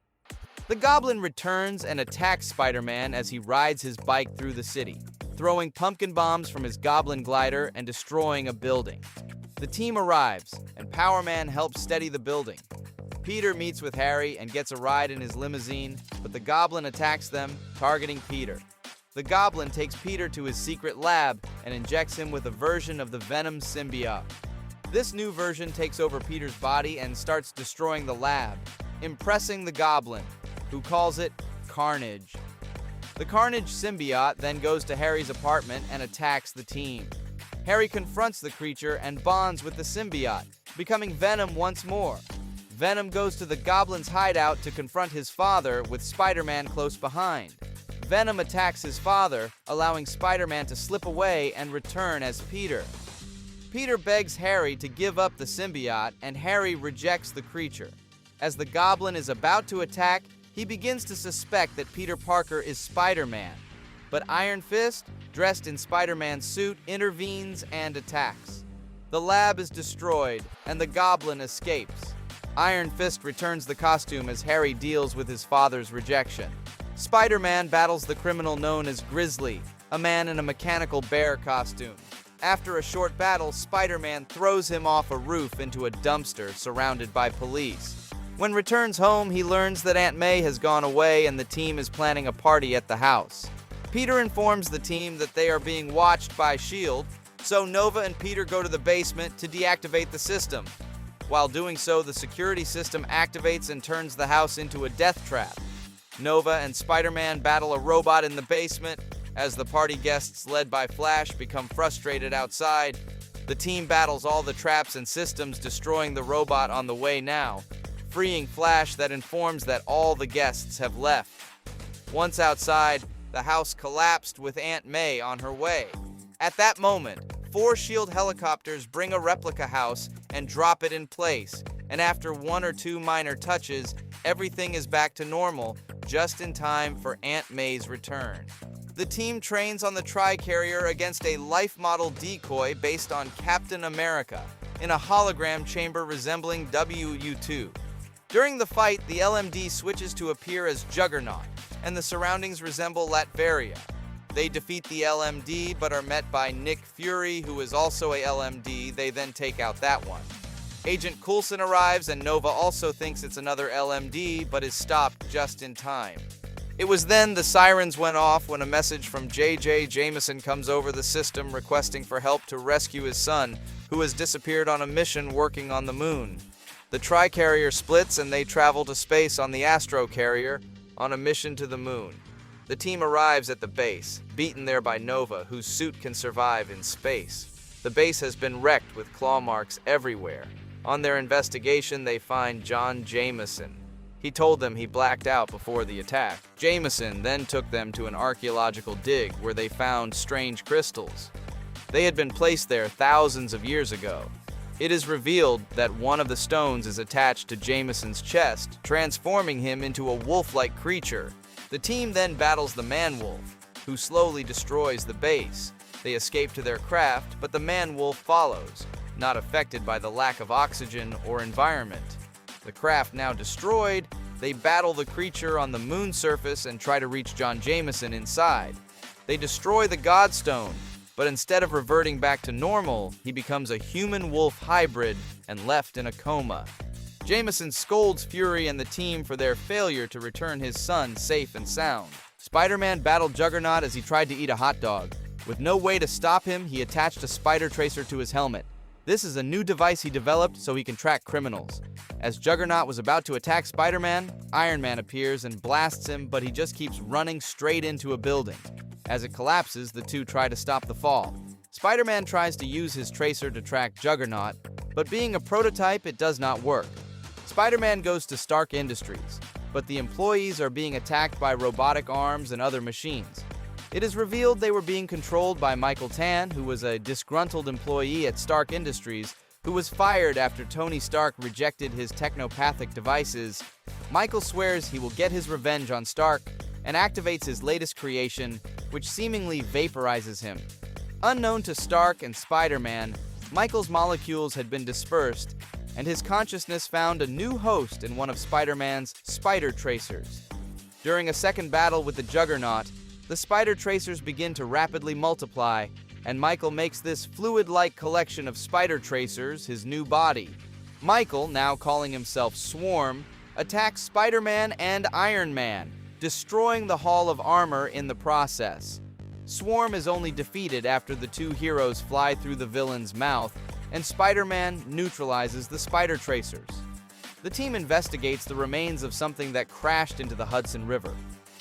The Goblin returns and attacks Spider-Man as he rides his bike through the city, throwing pumpkin bombs from his Goblin glider and destroying a building. The team arrives, and Power Man helps steady the building. Peter meets with Harry and gets a ride in his limousine, but the Goblin attacks them, targeting Peter. The Goblin takes Peter to his secret lab and injects him with a version of the Venom symbiote. This new version takes over Peter's body and starts destroying the lab, impressing the Goblin, who calls it Carnage. The Carnage symbiote then goes to Harry's apartment and attacks the team. Harry confronts the creature and bonds with the symbiote, becoming Venom once more. Venom goes to the Goblin's hideout to confront his father with Spider-Man close behind. Venom attacks his father, allowing Spider-Man to slip away and return as Peter. Peter begs Harry to give up the symbiote, and Harry rejects the creature. As the Goblin is about to attack, he begins to suspect that Peter Parker is Spider-Man. But Iron Fist, dressed in Spider-Man's suit, intervenes and attacks. The lab is destroyed, and the Goblin escapes. Iron Fist returns the costume as Harry deals with his father's rejection. Spider-Man battles the criminal known as Grizzly, a man in a mechanical bear costume. After a short battle, Spider-Man throws him off a roof into a dumpster surrounded by police. When returns home, he learns that Aunt May has gone away and the team is planning a party at the house. Peter informs the team that they are being watched by S.H.I.E.L.D., so Nova and Peter go to the basement to deactivate the system. While doing so, the security system activates and turns the house into a death trap. Nova and Spider-Man battle a robot in the basement. As the party guests led by Flash become frustrated outside, the team battles all the traps and systems, destroying the robot on the way now, freeing Flash that informs that all the guests have left. Once outside, the house collapsed with Aunt May on her way. At that moment, 4 S.H.I.E.L.D. helicopters bring a replica house and drop it in place, and after 1 or 2 minor touches, everything is back to normal, just in time for Aunt May's return. The team trains on the Tri-Carrier against a life model decoy based on Captain America, in a hologram chamber resembling WU2. During the fight, the LMD switches to appear as Juggernaut, and the surroundings resemble Latveria. They defeat the LMD, but are met by Nick Fury, who is also a LMD. They then take out that one. Agent Coulson arrives, and Nova also thinks it's another LMD, but is stopped just in time. It was then the sirens went off when a message from J.J. Jameson comes over the system requesting for help to rescue his son, who has disappeared on a mission working on the moon. The Tri-Carrier splits and they travel to space on the Astro Carrier on a mission to the moon. The team arrives at the base, beaten there by Nova, whose suit can survive in space. The base has been wrecked with claw marks everywhere. On their investigation, they find John Jameson. He told them he blacked out before the attack. Jameson then took them to an archaeological dig where they found strange crystals. They had been placed there thousands of years ago. It is revealed that one of the stones is attached to Jameson's chest, transforming him into a wolf-like creature. The team then battles the man-wolf, who slowly destroys the base. They escape to their craft, but the man-wolf follows, not affected by the lack of oxygen or environment. The craft now destroyed, they battle the creature on the moon surface and try to reach John Jameson inside. They destroy the Godstone, But instead of reverting back to normal, he becomes a human-wolf hybrid and left in a coma. Jameson scolds Fury and the team for their failure to return his son safe and sound. Spider-Man battled Juggernaut as he tried to eat a hot dog. With no way to stop him, he attached a spider tracer to his helmet. This is a new device he developed so he can track criminals. As Juggernaut was about to attack Spider-Man, Iron Man appears and blasts him, but he just keeps running straight into a building. As it collapses, the two try to stop the fall. Spider-Man tries to use his tracer to track Juggernaut, but being a prototype, it does not work. Spider-Man goes to Stark Industries, but the employees are being attacked by robotic arms and other machines. It is revealed they were being controlled by Michael Tan, who was a disgruntled employee at Stark Industries, who was fired after Tony Stark rejected his technopathic devices. Michael swears he will get his revenge on Stark and activates his latest creation, which seemingly vaporizes him. Unknown to Stark and Spider-Man, Michael's molecules had been dispersed, and his consciousness found a new host in one of Spider-Man's spider tracers. During a second battle with the Juggernaut, the spider tracers begin to rapidly multiply, and Michael makes this fluid-like collection of spider tracers his new body. Michael, now calling himself Swarm, attacks Spider-Man and Iron Man, destroying the Hall of Armor in the process. Swarm is only defeated after the two heroes fly through the villain's mouth, and Spider-Man neutralizes the spider tracers. The team investigates the remains of something that crashed into the Hudson River.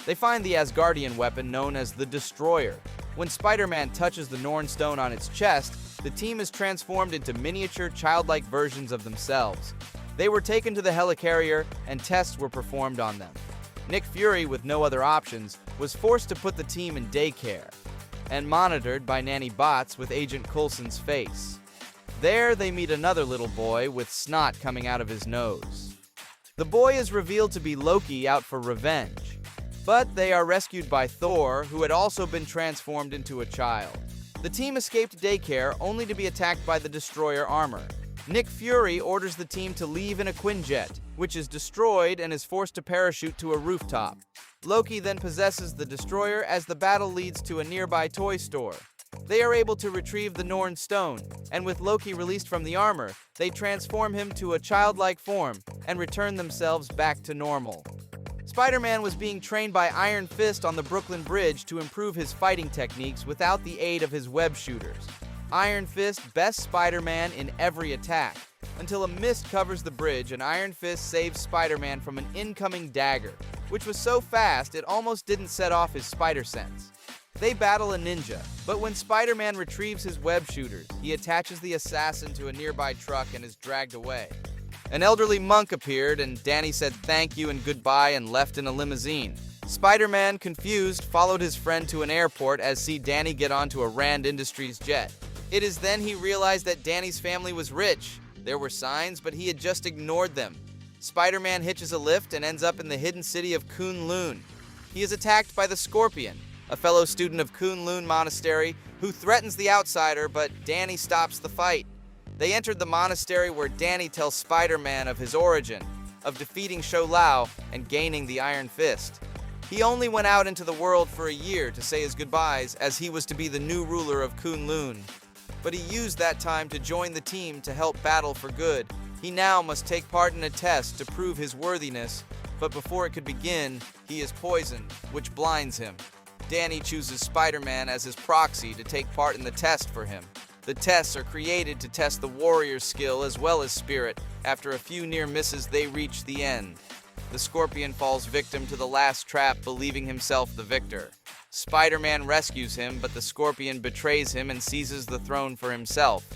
They find the Asgardian weapon known as the Destroyer. When Spider-Man touches the Norn Stone on its chest, the team is transformed into miniature, childlike versions of themselves. They were taken to the helicarrier, and tests were performed on them. Nick Fury, with no other options, was forced to put the team in daycare and monitored by nanny bots with Agent Coulson's face. There, they meet another little boy with snot coming out of his nose. The boy is revealed to be Loki out for revenge, but they are rescued by Thor, who had also been transformed into a child. The team escaped daycare only to be attacked by the Destroyer armor. Nick Fury orders the team to leave in a Quinjet, which is destroyed and is forced to parachute to a rooftop. Loki then possesses the Destroyer as the battle leads to a nearby toy store. They are able to retrieve the Norn Stone, and with Loki released from the armor, they transform him to a childlike form and return themselves back to normal. Spider-Man was being trained by Iron Fist on the Brooklyn Bridge to improve his fighting techniques without the aid of his web shooters. Iron Fist bests Spider-Man in every attack, until a mist covers the bridge and Iron Fist saves Spider-Man from an incoming dagger, which was so fast it almost didn't set off his spider sense. They battle a ninja, but when Spider-Man retrieves his web shooters, he attaches the assassin to a nearby truck and is dragged away. An elderly monk appeared, and Danny said thank you and goodbye and left in a limousine. Spider-Man, confused, followed his friend to an airport as see Danny get onto a Rand Industries jet. It is then he realized that Danny's family was rich. There were signs, but he had just ignored them. Spider-Man hitches a lift and ends up in the hidden city of Kunlun. He is attacked by the Scorpion, a fellow student of Kunlun Monastery, who threatens the outsider, but Danny stops the fight. They entered the monastery where Danny tells Spider-Man of his origin, of defeating Shou-Lao and gaining the Iron Fist. He only went out into the world for a year to say his goodbyes, as he was to be the new ruler of Kunlun. But he used that time to join the team to help battle for good. He now must take part in a test to prove his worthiness, but before it could begin, he is poisoned, which blinds him. Danny chooses Spider-Man as his proxy to take part in the test for him. The tests are created to test the warrior's skill as well as spirit. After a few near misses, they reach the end. The Scorpion falls victim to the last trap, believing himself the victor. Spider-Man rescues him, but the Scorpion betrays him and seizes the throne for himself.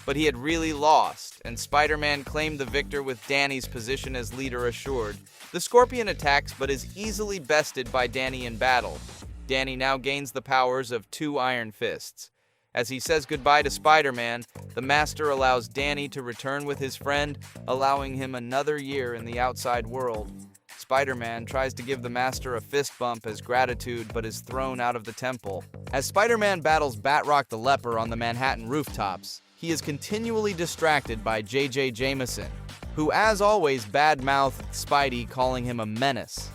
But he had really lost, and Spider-Man claimed the victor with Danny's position as leader assured. The Scorpion attacks, but is easily bested by Danny in battle. Danny now gains the powers of 2 Iron Fists. As he says goodbye to Spider-Man, the Master allows Danny to return with his friend, allowing him another year in the outside world. Spider-Man tries to give the Master a fist bump as gratitude, but is thrown out of the temple. As Spider-Man battles Batroc the Leper on the Manhattan rooftops, he is continually distracted by J.J. Jameson, who as always bad-mouthed Spidey, calling him a menace.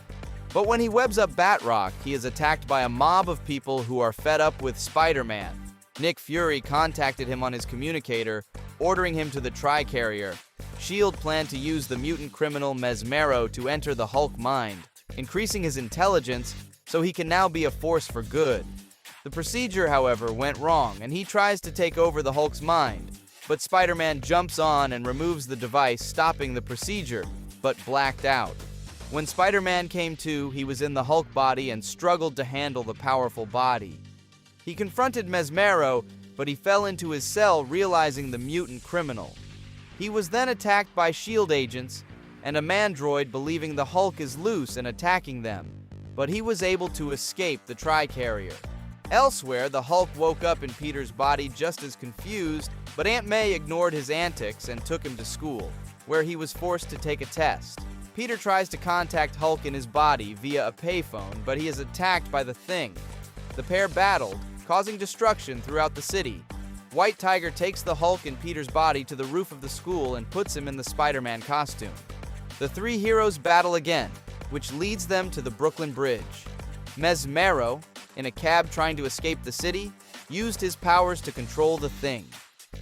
But when he webs up Batroc, he is attacked by a mob of people who are fed up with Spider-Man. Nick Fury contacted him on his communicator, ordering him to the Tri-Carrier. S.H.I.E.L.D. planned to use the mutant criminal Mesmero to enter the Hulk mind, increasing his intelligence so he can now be a force for good. The procedure, however, went wrong, and he tries to take over the Hulk's mind, but Spider-Man jumps on and removes the device, stopping the procedure, but blacked out. When Spider-Man came to, he was in the Hulk body and struggled to handle the powerful body. He confronted Mesmero, but he fell into his cell, realizing the mutant criminal. He was then attacked by S.H.I.E.L.D. agents and a mandroid, believing the Hulk is loose and attacking them, but he was able to escape the Tri-Carrier. Elsewhere, the Hulk woke up in Peter's body just as confused, but Aunt May ignored his antics and took him to school, where he was forced to take a test. Peter tries to contact Hulk in his body via a payphone, but he is attacked by the Thing. The pair battled, causing destruction throughout the city. White Tiger takes the Hulk in Peter's body to the roof of the school and puts him in the Spider-Man costume. The three heroes battle again, which leads them to the Brooklyn Bridge. Mesmero, in a cab trying to escape the city, used his powers to control the Thing.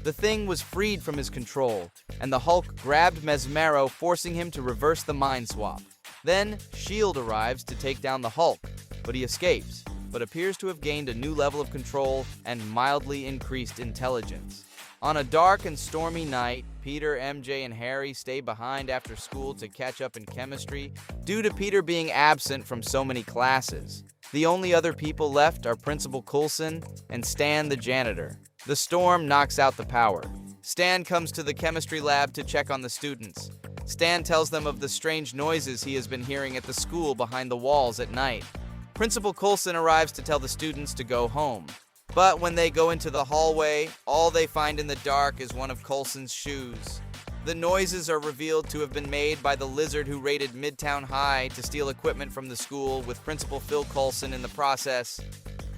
The Thing was freed from his control, and the Hulk grabbed Mesmero, forcing him to reverse the mind swap. Then, S.H.I.E.L.D. arrives to take down the Hulk, but he escapes, but appears to have gained a new level of control and mildly increased intelligence. On a dark and stormy night, Peter, MJ, and Harry stay behind after school to catch up in chemistry due to Peter being absent from so many classes. The only other people left are Principal Coulson and Stan the janitor. The storm knocks out the power. Stan comes to the chemistry lab to check on the students. Stan tells them of the strange noises he has been hearing at the school behind the walls at night. Principal Coulson arrives to tell the students to go home. But when they go into the hallway, all they find in the dark is one of Coulson's shoes. The noises are revealed to have been made by the lizard who raided Midtown High to steal equipment from the school, with Principal Phil Coulson in the process.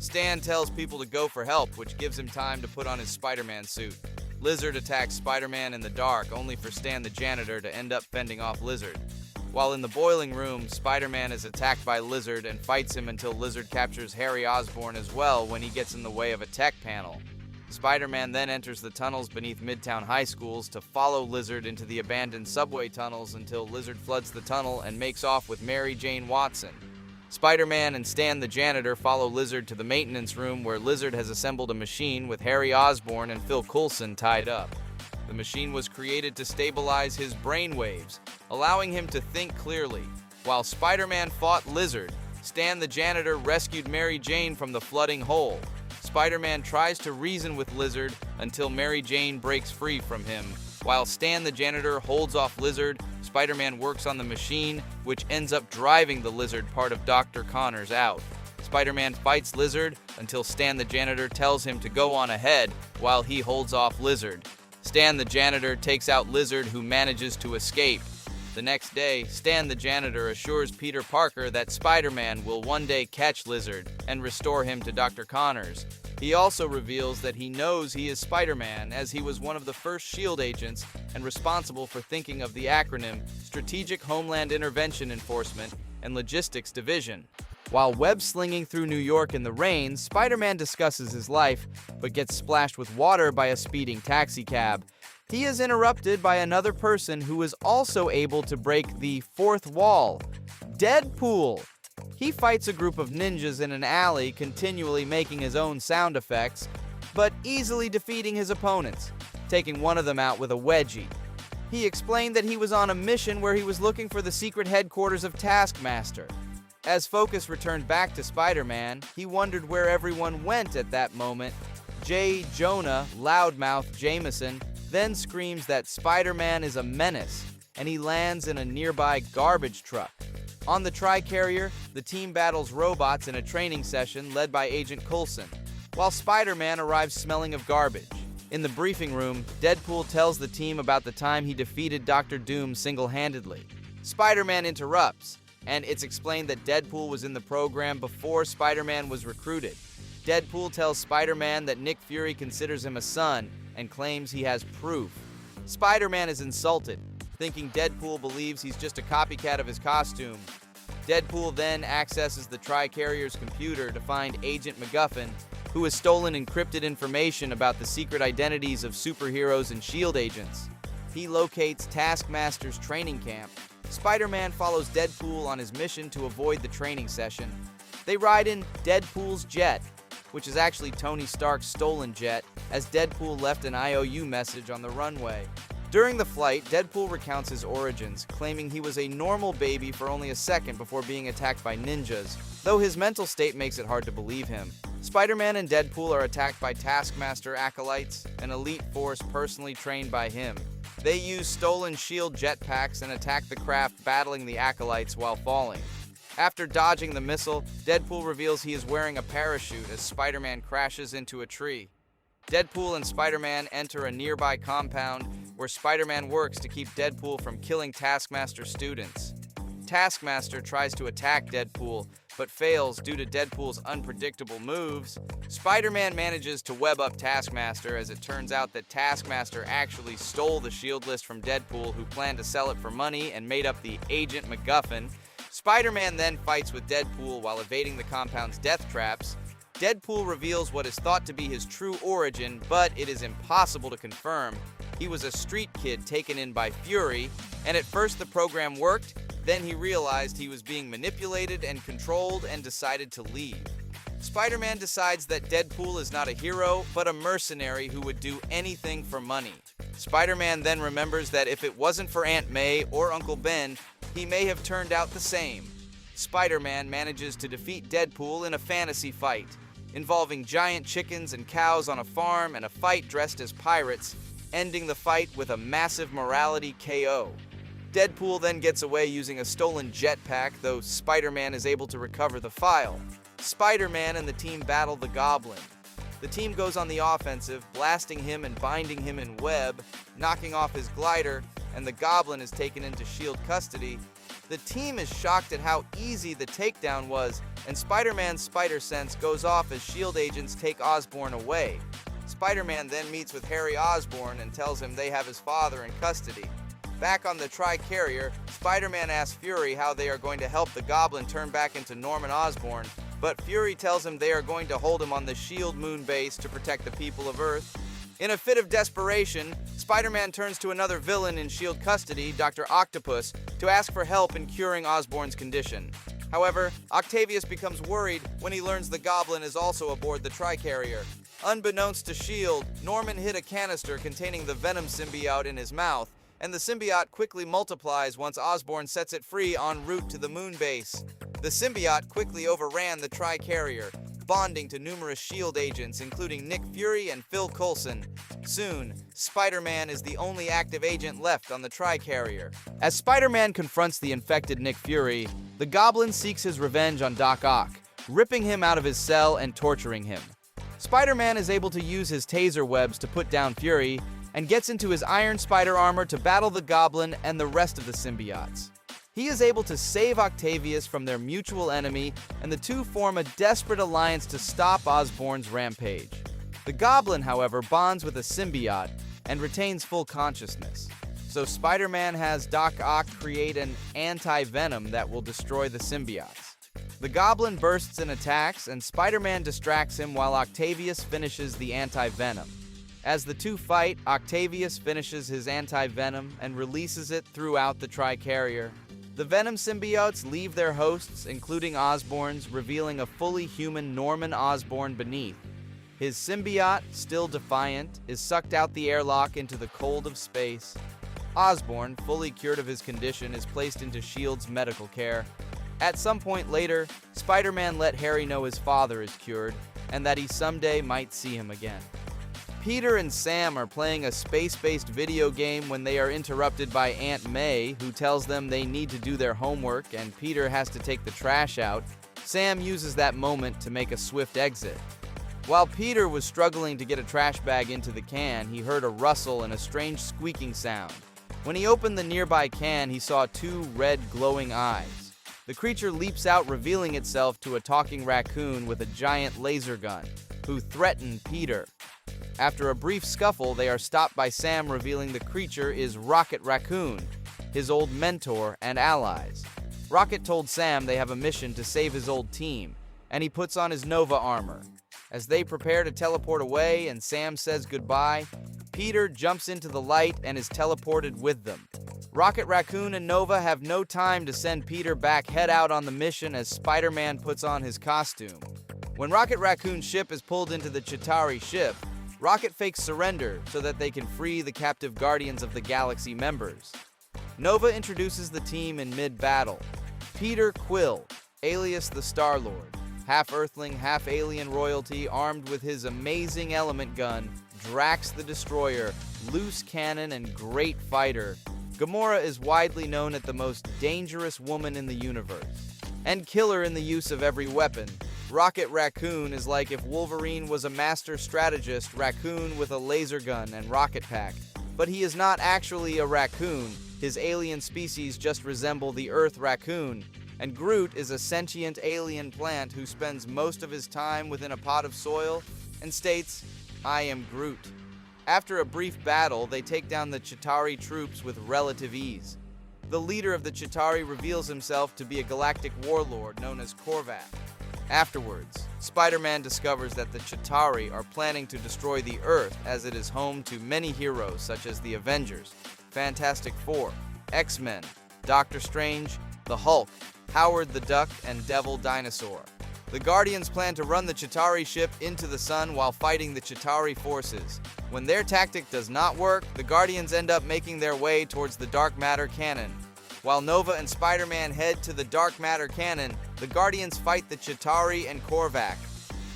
Stan tells people to go for help, which gives him time to put on his Spider-Man suit. Lizard attacks Spider-Man in the dark, only for Stan the janitor to end up fending off Lizard. While in the boiling room, Spider-Man is attacked by Lizard and fights him until Lizard captures Harry Osborn as well when he gets in the way of a tech panel. Spider-Man then enters the tunnels beneath Midtown High Schools to follow Lizard into the abandoned subway tunnels until Lizard floods the tunnel and makes off with Mary Jane Watson. Spider-Man and Stan the janitor follow Lizard to the maintenance room, where Lizard has assembled a machine with Harry Osborn and Phil Coulson tied up. The machine was created to stabilize his brainwaves, allowing him to think clearly. While Spider-Man fought Lizard, Stan the janitor rescued Mary Jane from the flooding hole. Spider-Man tries to reason with Lizard until Mary Jane breaks free from him. While Stan the janitor holds off Lizard, Spider-Man works on the machine, which ends up driving the Lizard part of Dr. Connors out. Spider-Man fights Lizard until Stan the janitor tells him to go on ahead while he holds off Lizard. Stan the janitor takes out Lizard, who manages to escape. The next day, Stan the janitor assures Peter Parker that Spider-Man will one day catch Lizard and restore him to Dr. Connors. He also reveals that he knows he is Spider-Man, as he was one of the first S.H.I.E.L.D. agents and responsible for thinking of the acronym Strategic Homeland Intervention Enforcement and Logistics Division. While web-slinging through New York in the rain, Spider-Man discusses his life, but gets splashed with water by a speeding taxicab. He is interrupted by another person who is also able to break the fourth wall, Deadpool. He fights a group of ninjas in an alley, continually making his own sound effects, but easily defeating his opponents, taking one of them out with a wedgie. He explained that he was on a mission where he was looking for the secret headquarters of Taskmaster. As focus returned back to Spider-Man, he wondered where everyone went at that moment. J. Jonah Loudmouth Jameson then screams that Spider-Man is a menace, and he lands in a nearby garbage truck. On the Tri-Carrier, the team battles robots in a training session led by Agent Coulson, while Spider-Man arrives smelling of garbage. In the briefing room, Deadpool tells the team about the time he defeated Dr. Doom single-handedly. Spider-Man interrupts, and it's explained that Deadpool was in the program before Spider-Man was recruited. Deadpool tells Spider-Man that Nick Fury considers him a son and claims he has proof. Spider-Man is insulted, thinking Deadpool believes he's just a copycat of his costume. Deadpool then accesses the Tri-Carrier's computer to find Agent MacGuffin who has stolen encrypted information about the secret identities of superheroes and S.H.I.E.L.D. agents. He locates Taskmaster's training camp. Spider-Man follows Deadpool on his mission to avoid the training session. They ride in Deadpool's jet, which is actually Tony Stark's stolen jet, as Deadpool left an IOU message on the runway. During the flight, Deadpool recounts his origins, claiming he was a normal baby for only a second before being attacked by ninjas, though his mental state makes it hard to believe him. Spider-Man and Deadpool are attacked by Taskmaster acolytes, an elite force personally trained by him. They use stolen S.H.I.E.L.D. jetpacks and attack the craft, battling the acolytes while falling. After dodging the missile, Deadpool reveals he is wearing a parachute as Spider-Man crashes into a tree. Deadpool and Spider-Man enter a nearby compound where Spider-Man works to keep Deadpool from killing Taskmaster students. Taskmaster tries to attack Deadpool, but fails due to Deadpool's unpredictable moves. Spider-Man manages to web up Taskmaster, as it turns out that Taskmaster actually stole the S.H.I.E.L.D. list from Deadpool, who planned to sell it for money and made up the Agent MacGuffin. Spider-Man then fights with Deadpool while evading the compound's death traps. Deadpool reveals what is thought to be his true origin, but it is impossible to confirm. He was a street kid taken in by Fury, and at first the program worked, then he realized he was being manipulated and controlled and decided to leave. Spider-Man decides that Deadpool is not a hero, but a mercenary who would do anything for money. Spider-Man then remembers that if it wasn't for Aunt May or Uncle Ben, he may have turned out the same. Spider-Man manages to defeat Deadpool in a fantasy fight, involving giant chickens and cows on a farm and a fight dressed as pirates, ending the fight with a massive morality KO. Deadpool then gets away using a stolen jetpack, though Spider-Man is able to recover the file. Spider-Man and the team battle the Goblin. The team goes on the offensive, blasting him and binding him in web, knocking off his glider, and the Goblin is taken into S.H.I.E.L.D. custody. The team is shocked at how easy the takedown was, and Spider-Man's spider sense goes off as S.H.I.E.L.D. agents take Osborn away. Spider-Man then meets with Harry Osborn and tells him they have his father in custody. Back on the Tri-Carrier, Spider-Man asks Fury how they are going to help the Goblin turn back into Norman Osborn, but Fury tells him they are going to hold him on the S.H.I.E.L.D. moon base to protect the people of Earth. In a fit of desperation, Spider-Man turns to another villain in S.H.I.E.L.D. custody, Dr. Octopus, to ask for help in curing Osborn's condition. However, Octavius becomes worried when he learns the Goblin is also aboard the Tri-Carrier. Unbeknownst to S.H.I.E.L.D., Norman hid a canister containing the Venom symbiote in his mouth, and the symbiote quickly multiplies once Osborn sets it free en route to the moon base. The symbiote quickly overran the Tri-Carrier, bonding to numerous S.H.I.E.L.D. agents, including Nick Fury and Phil Coulson. Soon, Spider-Man is the only active agent left on the Tri-Carrier. As Spider-Man confronts the infected Nick Fury, the Goblin seeks his revenge on Doc Ock, ripping him out of his cell and torturing him. Spider-Man is able to use his taser webs to put down Fury, and gets into his Iron Spider armor to battle the Goblin and the rest of the symbiotes. He is able to save Octavius from their mutual enemy, and the two form a desperate alliance to stop Osborn's rampage. The Goblin, however, bonds with a symbiote and retains full consciousness. So Spider-Man has Doc Ock create an anti-venom that will destroy the symbiotes. The Goblin bursts and attacks, and Spider-Man distracts him while Octavius finishes the anti-venom. As the two fight, Octavius finishes his anti-venom and releases it throughout the Tri-Carrier. The Venom symbiotes leave their hosts, including Osborn's, revealing a fully human Norman Osborn beneath. His symbiote, still defiant, is sucked out the airlock into the cold of space. Osborn, fully cured of his condition, is placed into S.H.I.E.L.D.'s medical care. At some point later, Spider-Man let Harry know his father is cured, and that he someday might see him again. Peter and Sam are playing a space-based video game when they are interrupted by Aunt May, who tells them they need to do their homework and Peter has to take the trash out. Sam uses that moment to make a swift exit. While Peter was struggling to get a trash bag into the can, he heard a rustle and a strange squeaking sound. When he opened the nearby can, he saw two red glowing eyes. The creature leaps out, revealing itself to a talking raccoon with a giant laser gun, who threatened Peter. After a brief scuffle, they are stopped by Sam, revealing the creature is Rocket Raccoon, his old mentor and allies. Rocket told Sam they have a mission to save his old team, and he puts on his Nova armor. As they prepare to teleport away and Sam says goodbye, Peter jumps into the light and is teleported with them. Rocket Raccoon and Nova have no time to send Peter back head out on the mission as Spider-Man puts on his costume. When Rocket Raccoon's ship is pulled into the Chitauri ship, Rocket fakes surrender so that they can free the captive Guardians of the Galaxy members. Nova introduces the team in mid-battle. Peter Quill, alias the Star-Lord, half-Earthling, half-alien royalty, armed with his amazing element gun, Drax the Destroyer, loose cannon, and great fighter. Gamora is widely known as the most dangerous woman in the universe, and killer in the use of every weapon. Rocket Raccoon is like if Wolverine was a master strategist raccoon with a laser gun and rocket pack. But he is not actually a raccoon. His alien species just resemble the Earth raccoon. And Groot is a sentient alien plant who spends most of his time within a pot of soil and states, "I am Groot." After a brief battle, they take down the Chitauri troops with relative ease. The leader of the Chitauri reveals himself to be a galactic warlord known as Korvac. Afterwards, Spider-Man discovers that the Chitauri are planning to destroy the Earth as it is home to many heroes such as the Avengers, Fantastic Four, X-Men, Doctor Strange, the Hulk, Howard the Duck, and Devil Dinosaur. The Guardians plan to run the Chitauri ship into the sun while fighting the Chitauri forces. When their tactic does not work, the Guardians end up making their way towards the dark matter cannon. While Nova and Spider-Man head to the dark matter cannon, the Guardians fight the Chitauri and Korvac.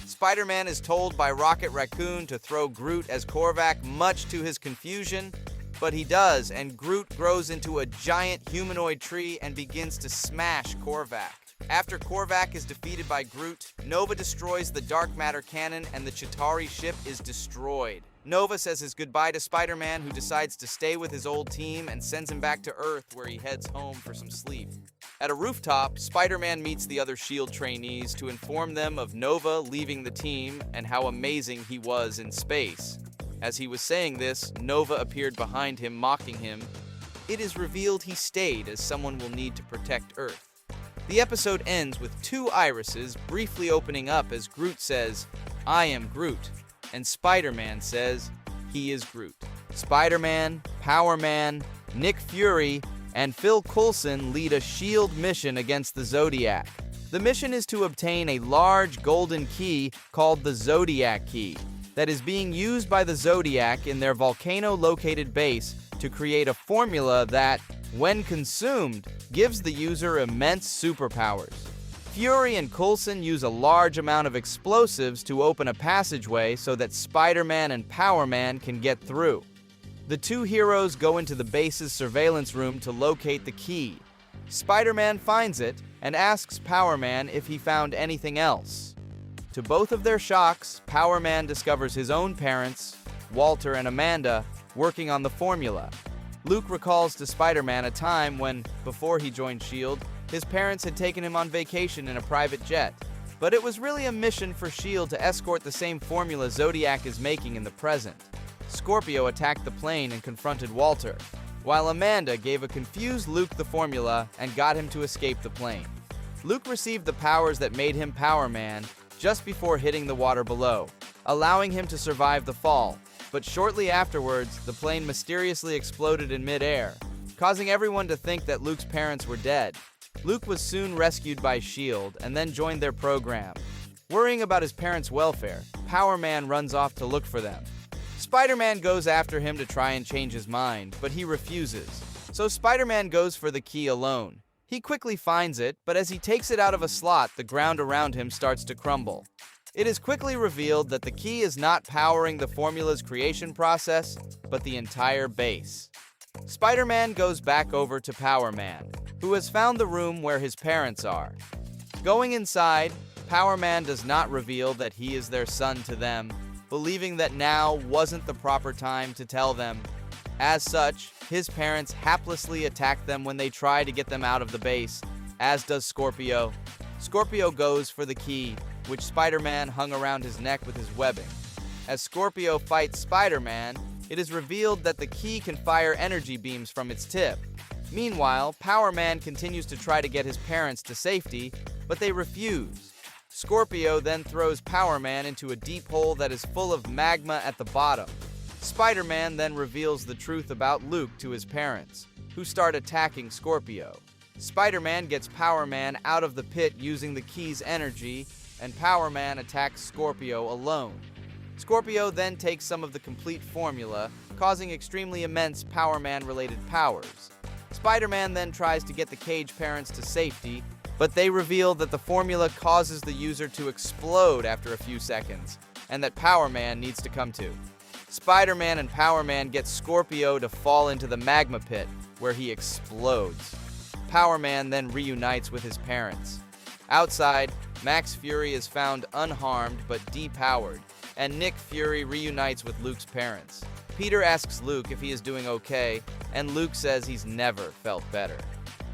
Spider-Man is told by Rocket Raccoon to throw Groot as Korvac, much to his confusion, but he does, and Groot grows into a giant humanoid tree and begins to smash Korvac. After Korvac is defeated by Groot, Nova destroys the dark matter cannon and the Chitauri ship is destroyed. Nova says his goodbye to Spider-Man, who decides to stay with his old team and sends him back to Earth, where he heads home for some sleep. At a rooftop, Spider-Man meets the other S.H.I.E.L.D. trainees to inform them of Nova leaving the team and how amazing he was in space. As he was saying this, Nova appeared behind him, mocking him. It is revealed he stayed as someone will need to protect Earth. The episode ends with two irises briefly opening up as Groot says, "I am Groot," and Spider-Man says, "He is Groot." Spider-Man, Power Man, Nick Fury, and Phil Coulson lead a S.H.I.E.L.D. mission against the Zodiac. The mission is to obtain a large golden key called the Zodiac Key that is being used by the Zodiac in their volcano-located base to create a formula that, when consumed, gives the user immense superpowers. Fury and Coulson use a large amount of explosives to open a passageway so that Spider-Man and Power Man can get through. The two heroes go into the base's surveillance room to locate the key. Spider-Man finds it and asks Power Man if he found anything else. To both of their shocks, Power Man discovers his own parents, Walter and Amanda, working on the formula. Luke recalls to Spider-Man a time when, before he joined S.H.I.E.L.D., his parents had taken him on vacation in a private jet. But it was really a mission for S.H.I.E.L.D. to escort the same formula Zodiac is making in the present. Scorpio attacked the plane and confronted Walter, while Amanda gave a confused Luke the formula and got him to escape the plane. Luke received the powers that made him Power Man just before hitting the water below, allowing him to survive the fall. But shortly afterwards, the plane mysteriously exploded in mid-air, causing everyone to think that Luke's parents were dead. Luke was soon rescued by S.H.I.E.L.D. and then joined their program. Worrying about his parents' welfare, Power Man runs off to look for them. Spider-Man goes after him to try and change his mind, but he refuses. So Spider-Man goes for the key alone. He quickly finds it, but as he takes it out of a slot, the ground around him starts to crumble. It is quickly revealed that the key is not powering the formula's creation process, but the entire base. Spider-Man goes back over to Power Man, who has found the room where his parents are. Going inside, Power Man does not reveal that he is their son to them, believing that now wasn't the proper time to tell them. As such, his parents haplessly attack them when they try to get them out of the base, as does Scorpio. Scorpio goes for the key, which Spider-Man hung around his neck with his webbing. As Scorpio fights Spider-Man, it is revealed that the key can fire energy beams from its tip. Meanwhile, Power Man continues to try to get his parents to safety, but they refuse. Scorpio then throws Power Man into a deep hole that is full of magma at the bottom. Spider-Man then reveals the truth about Luke to his parents, who start attacking Scorpio. Spider-Man gets Power Man out of the pit using the key's energy, and Power Man attacks Scorpio alone. Scorpio then takes some of the complete formula, causing extremely immense Power Man-related powers. Spider-Man then tries to get the Cage parents to safety, but they reveal that the formula causes the user to explode after a few seconds, and that Power Man needs to come to. Spider-Man and Power Man get Scorpio to fall into the magma pit, where he explodes. Power Man then reunites with his parents. Outside, Max Fury is found unharmed but depowered, and Nick Fury reunites with Luke's parents. Peter asks Luke if he is doing okay, and Luke says he's never felt better.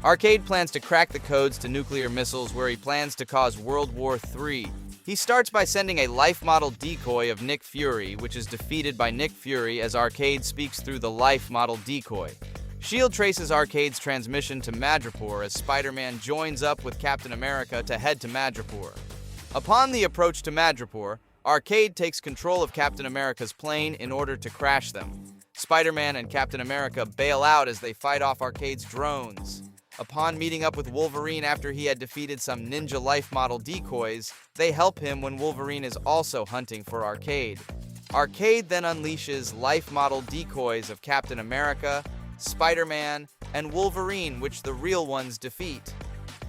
Arcade plans to crack the codes to nuclear missiles where he plans to cause World War III. He starts by sending a life model decoy of Nick Fury, which is defeated by Nick Fury as Arcade speaks through the life model decoy. S.H.I.E.L.D. traces Arcade's transmission to Madripoor as Spider-Man joins up with Captain America to head to Madripoor. Upon the approach to Madripoor, Arcade takes control of Captain America's plane in order to crash them. Spider-Man and Captain America bail out as they fight off Arcade's drones. Upon meeting up with Wolverine after he had defeated some ninja life model decoys, they help him when Wolverine is also hunting for Arcade. Arcade then unleashes life model decoys of Captain America, Spider-Man, and Wolverine, which the real ones defeat.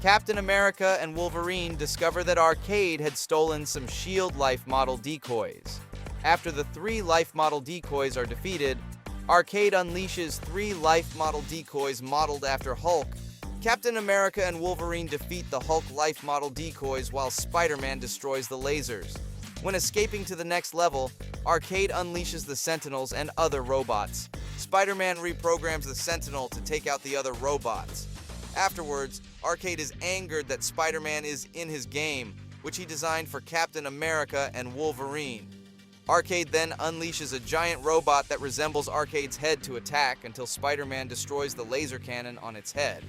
Captain America and Wolverine discover that Arcade had stolen some S.H.I.E.L.D. life model decoys. After the 3 life model decoys are defeated, Arcade unleashes 3 life model decoys modeled after Hulk. Captain America and Wolverine defeat the Hulk life model decoys while Spider-Man destroys the lasers. When escaping to the next level, Arcade unleashes the Sentinels and other robots. Spider-Man reprograms the Sentinel to take out the other robots. Afterwards, Arcade is angered that Spider-Man is in his game, which he designed for Captain America and Wolverine. Arcade then unleashes a giant robot that resembles Arcade's head to attack until Spider-Man destroys the laser cannon on its head.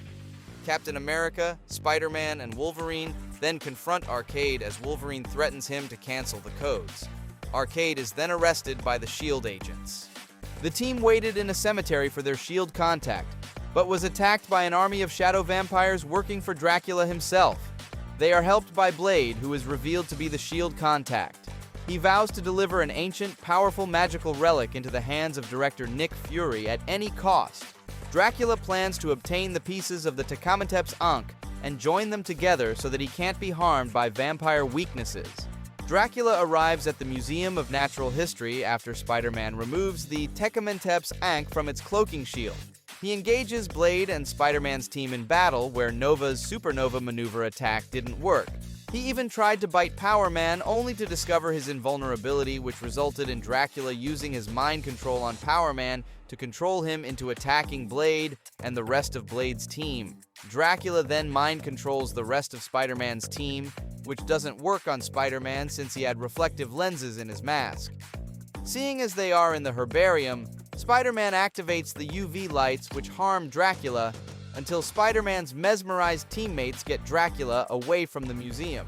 Captain America, Spider-Man, and Wolverine then confront Arcade as Wolverine threatens him to cancel the codes. Arcade is then arrested by the S.H.I.E.L.D. agents. The team waited in a cemetery for their S.H.I.E.L.D. contact, but was attacked by an army of shadow vampires working for Dracula himself. They are helped by Blade, who is revealed to be the S.H.I.E.L.D. contact. He vows to deliver an ancient, powerful magical relic into the hands of director Nick Fury at any cost. Dracula plans to obtain the pieces of the Taskmaster's Ankh and join them together so that he can't be harmed by vampire weaknesses. Dracula arrives at the Museum of Natural History after Spider-Man removes the Taskmaster's Ankh from its cloaking shield. He engages Blade and Spider-Man's team in battle where Nova's supernova maneuver attack didn't work. He even tried to bite Power Man only to discover his invulnerability, which resulted in Dracula using his mind control on Power Man to control him into attacking Blade and the rest of Blade's team. Dracula then mind controls the rest of Spider-Man's team, which doesn't work on Spider-Man since he had reflective lenses in his mask. Seeing as they are in the herbarium, Spider-Man activates the UV lights which harm Dracula until Spider-Man's mesmerized teammates get Dracula away from the museum.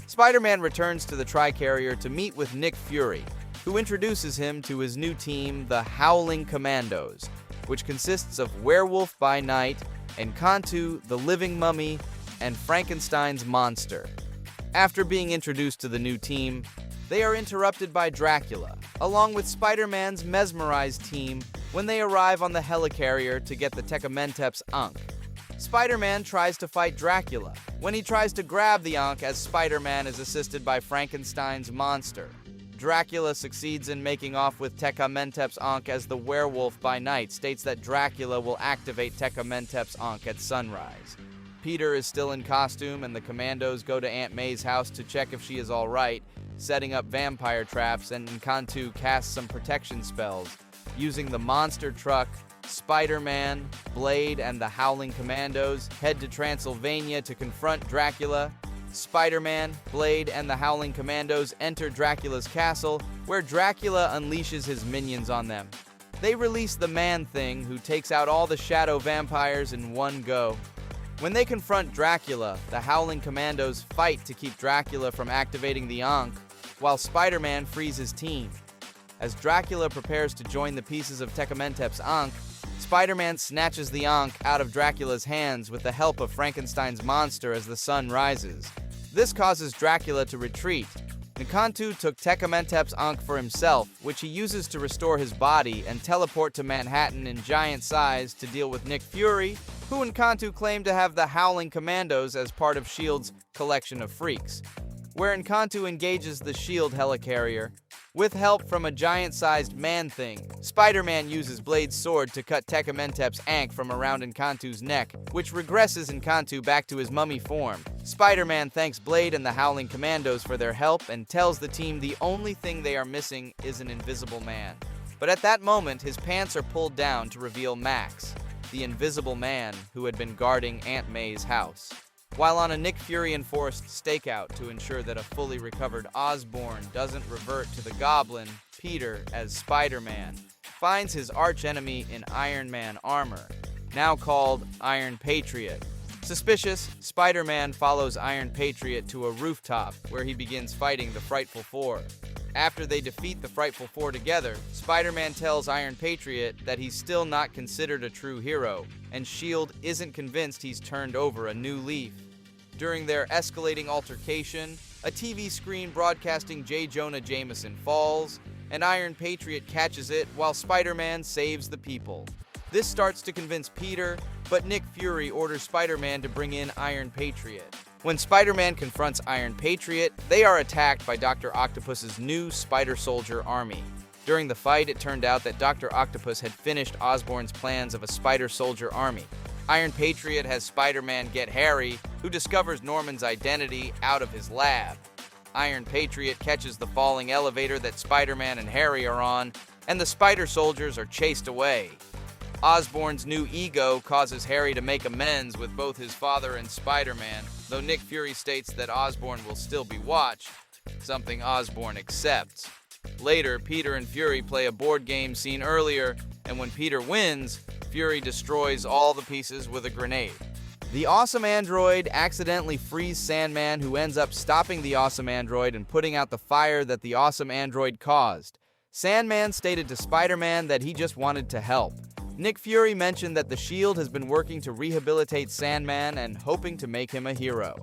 Spider-Man returns to the Tricarrier to meet with Nick Fury, who introduces him to his new team, the Howling Commandos, which consists of Werewolf by Night, Encanto, the Living Mummy, and Frankenstein's Monster. After being introduced to the new team, they are interrupted by Dracula, along with Spider-Man's mesmerized team when they arrive on the helicarrier to get the Taskmaster's Ankh. Spider-Man tries to fight Dracula when he tries to grab the Ankh as Spider-Man is assisted by Frankenstein's Monster. Dracula succeeds in making off with Taskmaster's Ankh as the Werewolf by Night states that Dracula will activate Taskmaster's Ankh at sunrise. Peter is still in costume and the Commandos go to Aunt May's house to check if she is alright, setting up vampire traps, and Encanto casts some protection spells. Using the monster truck, Spider-Man, Blade, and the Howling Commandos head to Transylvania to confront Dracula. Spider-Man, Blade, and the Howling Commandos enter Dracula's castle, where Dracula unleashes his minions on them. They release the Man-Thing, who takes out all the shadow vampires in one go. When they confront Dracula, the Howling Commandos fight to keep Dracula from activating the Ankh, while Spider-Man frees his team. As Dracula prepares to join the pieces of Tekamentep's Ankh, Spider-Man snatches the Ankh out of Dracula's hands with the help of Frankenstein's monster as the sun rises. This causes Dracula to retreat. Nkantu took Tekamentep's Ankh for himself, which he uses to restore his body and teleport to Manhattan in giant size to deal with Nick Fury, who Nkantu claimed to have the Howling Commandos as part of S.H.I.E.L.D.'s collection of freaks, where Nkantu engages the S.H.I.E.L.D. helicarrier. With help from a giant-sized Man-Thing, Spider-Man uses Blade's sword to cut Tekamentep's Ankh from around Nkantu's neck, which regresses Nkantu back to his mummy form. Spider-Man thanks Blade and the Howling Commandos for their help and tells the team the only thing they are missing is an Invisible Man. But at that moment, his pants are pulled down to reveal Max, the Invisible Man who had been guarding Aunt May's house. While on a Nick Fury-enforced stakeout to ensure that a fully recovered Osborn doesn't revert to the Goblin, Peter, as Spider-Man, finds his archenemy in Iron Man armor, now called Iron Patriot. Suspicious, Spider-Man follows Iron Patriot to a rooftop where he begins fighting the Frightful Four. After they defeat the Frightful Four together, Spider-Man tells Iron Patriot that he's still not considered a true hero, and S.H.I.E.L.D. isn't convinced he's turned over a new leaf. During their escalating altercation, a TV screen broadcasting J. Jonah Jameson falls, and Iron Patriot catches it while Spider-Man saves the people. This starts to convince Peter, but Nick Fury orders Spider-Man to bring in Iron Patriot. When Spider-Man confronts Iron Patriot, they are attacked by Dr. Octopus's new Spider Soldier army. During the fight, it turned out that Dr. Octopus had finished Osborn's plans of a Spider Soldier army. Iron Patriot has Spider-Man get Harry, who discovers Norman's identity out of his lab. Iron Patriot catches the falling elevator that Spider-Man and Harry are on, and the Spider Soldiers are chased away. Osborn's new ego causes Harry to make amends with both his father and Spider-Man, though Nick Fury states that Osborn will still be watched, something Osborn accepts. Later, Peter and Fury play a board game seen earlier, and when Peter wins, Fury destroys all the pieces with a grenade. The awesome android accidentally frees Sandman, who ends up stopping the awesome android and putting out the fire that the awesome android caused. Sandman stated to Spider-Man that he just wanted to help. Nick Fury mentioned that the S.H.I.E.L.D. has been working to rehabilitate Sandman and hoping to make him a hero.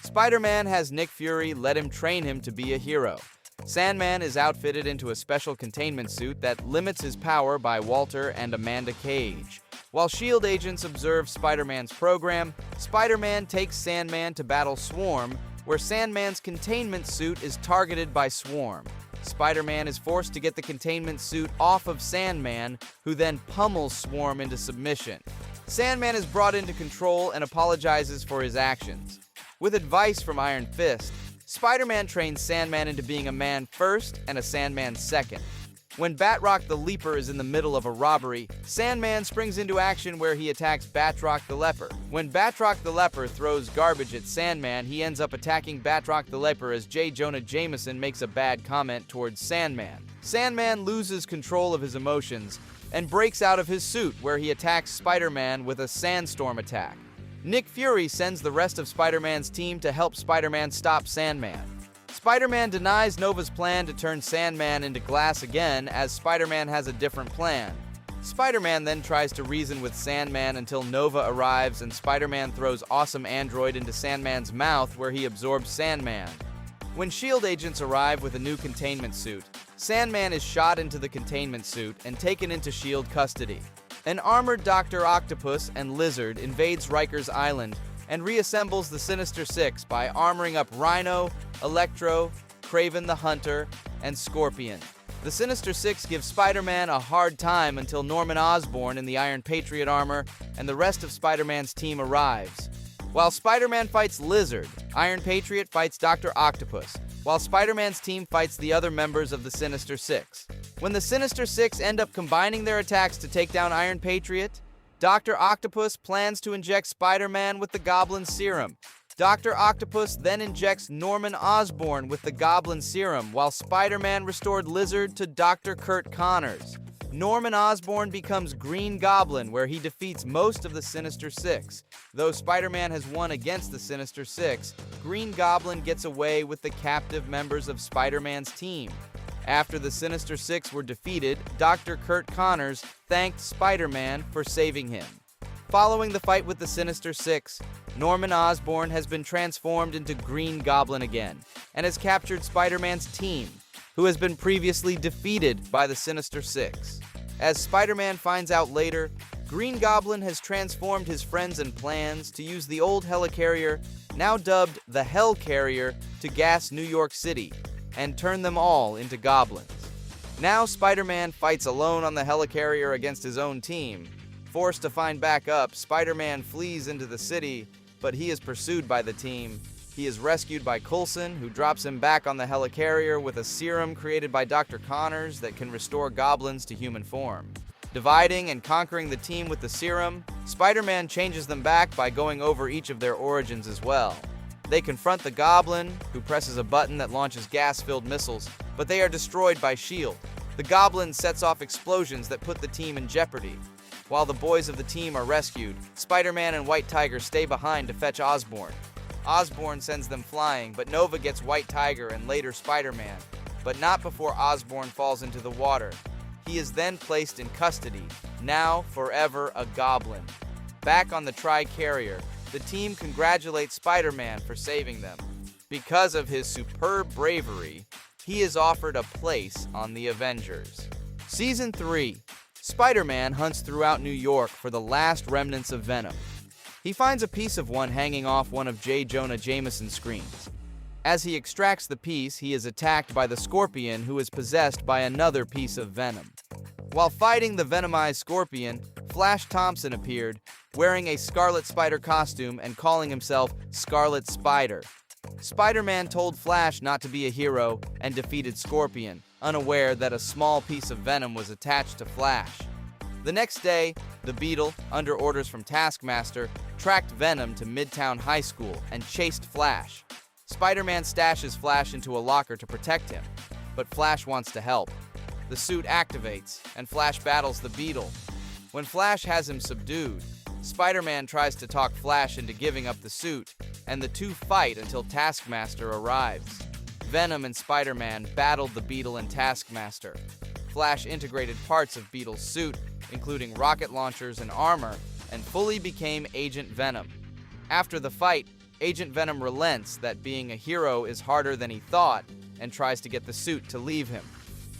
Spider-Man has Nick Fury let him train him to be a hero. Sandman is outfitted into a special containment suit that limits his power by Walter and Amanda Cage. While S.H.I.E.L.D. agents observe Spider-Man's program, Spider-Man takes Sandman to battle Swarm, where Sandman's containment suit is targeted by Swarm. Spider-Man is forced to get the containment suit off of Sandman, who then pummels Swarm into submission. Sandman is brought into control and apologizes for his actions. With advice from Iron Fist, Spider-Man trains Sandman into being a man first and a Sandman second. When Batroc the Leaper is in the middle of a robbery, Sandman springs into action where he attacks Batroc the Leper. When Batroc the Leper throws garbage at Sandman, he ends up attacking Batroc the Leper as J. Jonah Jameson makes a bad comment towards Sandman. Sandman loses control of his emotions and breaks out of his suit where he attacks Spider-Man with a sandstorm attack. Nick Fury sends the rest of Spider-Man's team to help Spider-Man stop Sandman. Spider-Man denies Nova's plan to turn Sandman into glass again, as Spider-Man has a different plan. Spider-Man then tries to reason with Sandman until Nova arrives and Spider-Man throws Awesome Android into Sandman's mouth where he absorbs Sandman. When S.H.I.E.L.D. agents arrive with a new containment suit, Sandman is shot into the containment suit and taken into S.H.I.E.L.D. custody. An armored Dr. Octopus and Lizard invades Rikers Island and reassembles the Sinister Six by armoring up Rhino, Electro, Kraven the Hunter, and Scorpion. The Sinister Six give Spider-Man a hard time until Norman Osborn in the Iron Patriot armor and the rest of Spider-Man's team arrives. While Spider-Man fights Lizard, Iron Patriot fights Dr. Octopus, while Spider-Man's team fights the other members of the Sinister Six. When the Sinister Six end up combining their attacks to take down Iron Patriot, Dr. Octopus plans to inject Spider-Man with the Goblin Serum. Dr. Octopus then injects Norman Osborn with the Goblin Serum, while Spider-Man restored Lizard to Dr. Kurt Connors. Norman Osborn becomes Green Goblin, where he defeats most of the Sinister Six. Though Spider-Man has won against the Sinister Six, Green Goblin gets away with the captive members of Spider-Man's team. After the Sinister Six were defeated, Dr. Kurt Connors thanked Spider-Man for saving him. Following the fight with the Sinister Six, Norman Osborn has been transformed into Green Goblin again, and has captured Spider-Man's team, who has been previously defeated by the Sinister Six. As Spider-Man finds out later, Green Goblin has transformed his friends and plans to use the old helicarrier, now dubbed the Hellcarrier, to gas New York City, and turn them all into goblins. Now Spider-Man fights alone on the helicarrier against his own team. Forced to find backup, Spider-Man flees into the city, but he is pursued by the team. He is rescued by Coulson, who drops him back on the helicarrier with a serum created by Dr. Connors that can restore goblins to human form. Dividing and conquering the team with the serum, Spider-Man changes them back by going over each of their origins as well. They confront the Goblin, who presses a button that launches gas-filled missiles, but they are destroyed by S.H.I.E.L.D. The Goblin sets off explosions that put the team in jeopardy. While the boys of the team are rescued, Spider-Man and White Tiger stay behind to fetch Osborn. Osborn sends them flying, but Nova gets White Tiger and later Spider-Man, but not before Osborn falls into the water. He is then placed in custody, now forever a Goblin. Back on the Tri-Carrier, the team congratulates Spider-Man for saving them. Because of his superb bravery, he is offered a place on the Avengers. Season 3. Spider-Man hunts throughout New York for the last remnants of Venom. He finds a piece of one hanging off one of J. Jonah Jameson's screens. As he extracts the piece, he is attacked by the Scorpion, who is possessed by another piece of Venom. While fighting the venomized Scorpion, Flash Thompson appeared, wearing a Scarlet Spider costume and calling himself Scarlet Spider. Spider-Man told Flash not to be a hero and defeated Scorpion, unaware that a small piece of Venom was attached to Flash. The next day, the Beetle, under orders from Taskmaster, tracked Venom to Midtown High School and chased Flash. Spider-Man stashes Flash into a locker to protect him, but Flash wants to help. The suit activates, and Flash battles the Beetle. When Flash has him subdued, Spider-Man tries to talk Flash into giving up the suit, and the two fight until Taskmaster arrives. Venom and Spider-Man battled the Beetle and Taskmaster. Flash integrated parts of Beetle's suit, including rocket launchers and armor, and fully became Agent Venom. After the fight, Agent Venom relents that being a hero is harder than he thought, and tries to get the suit to leave him.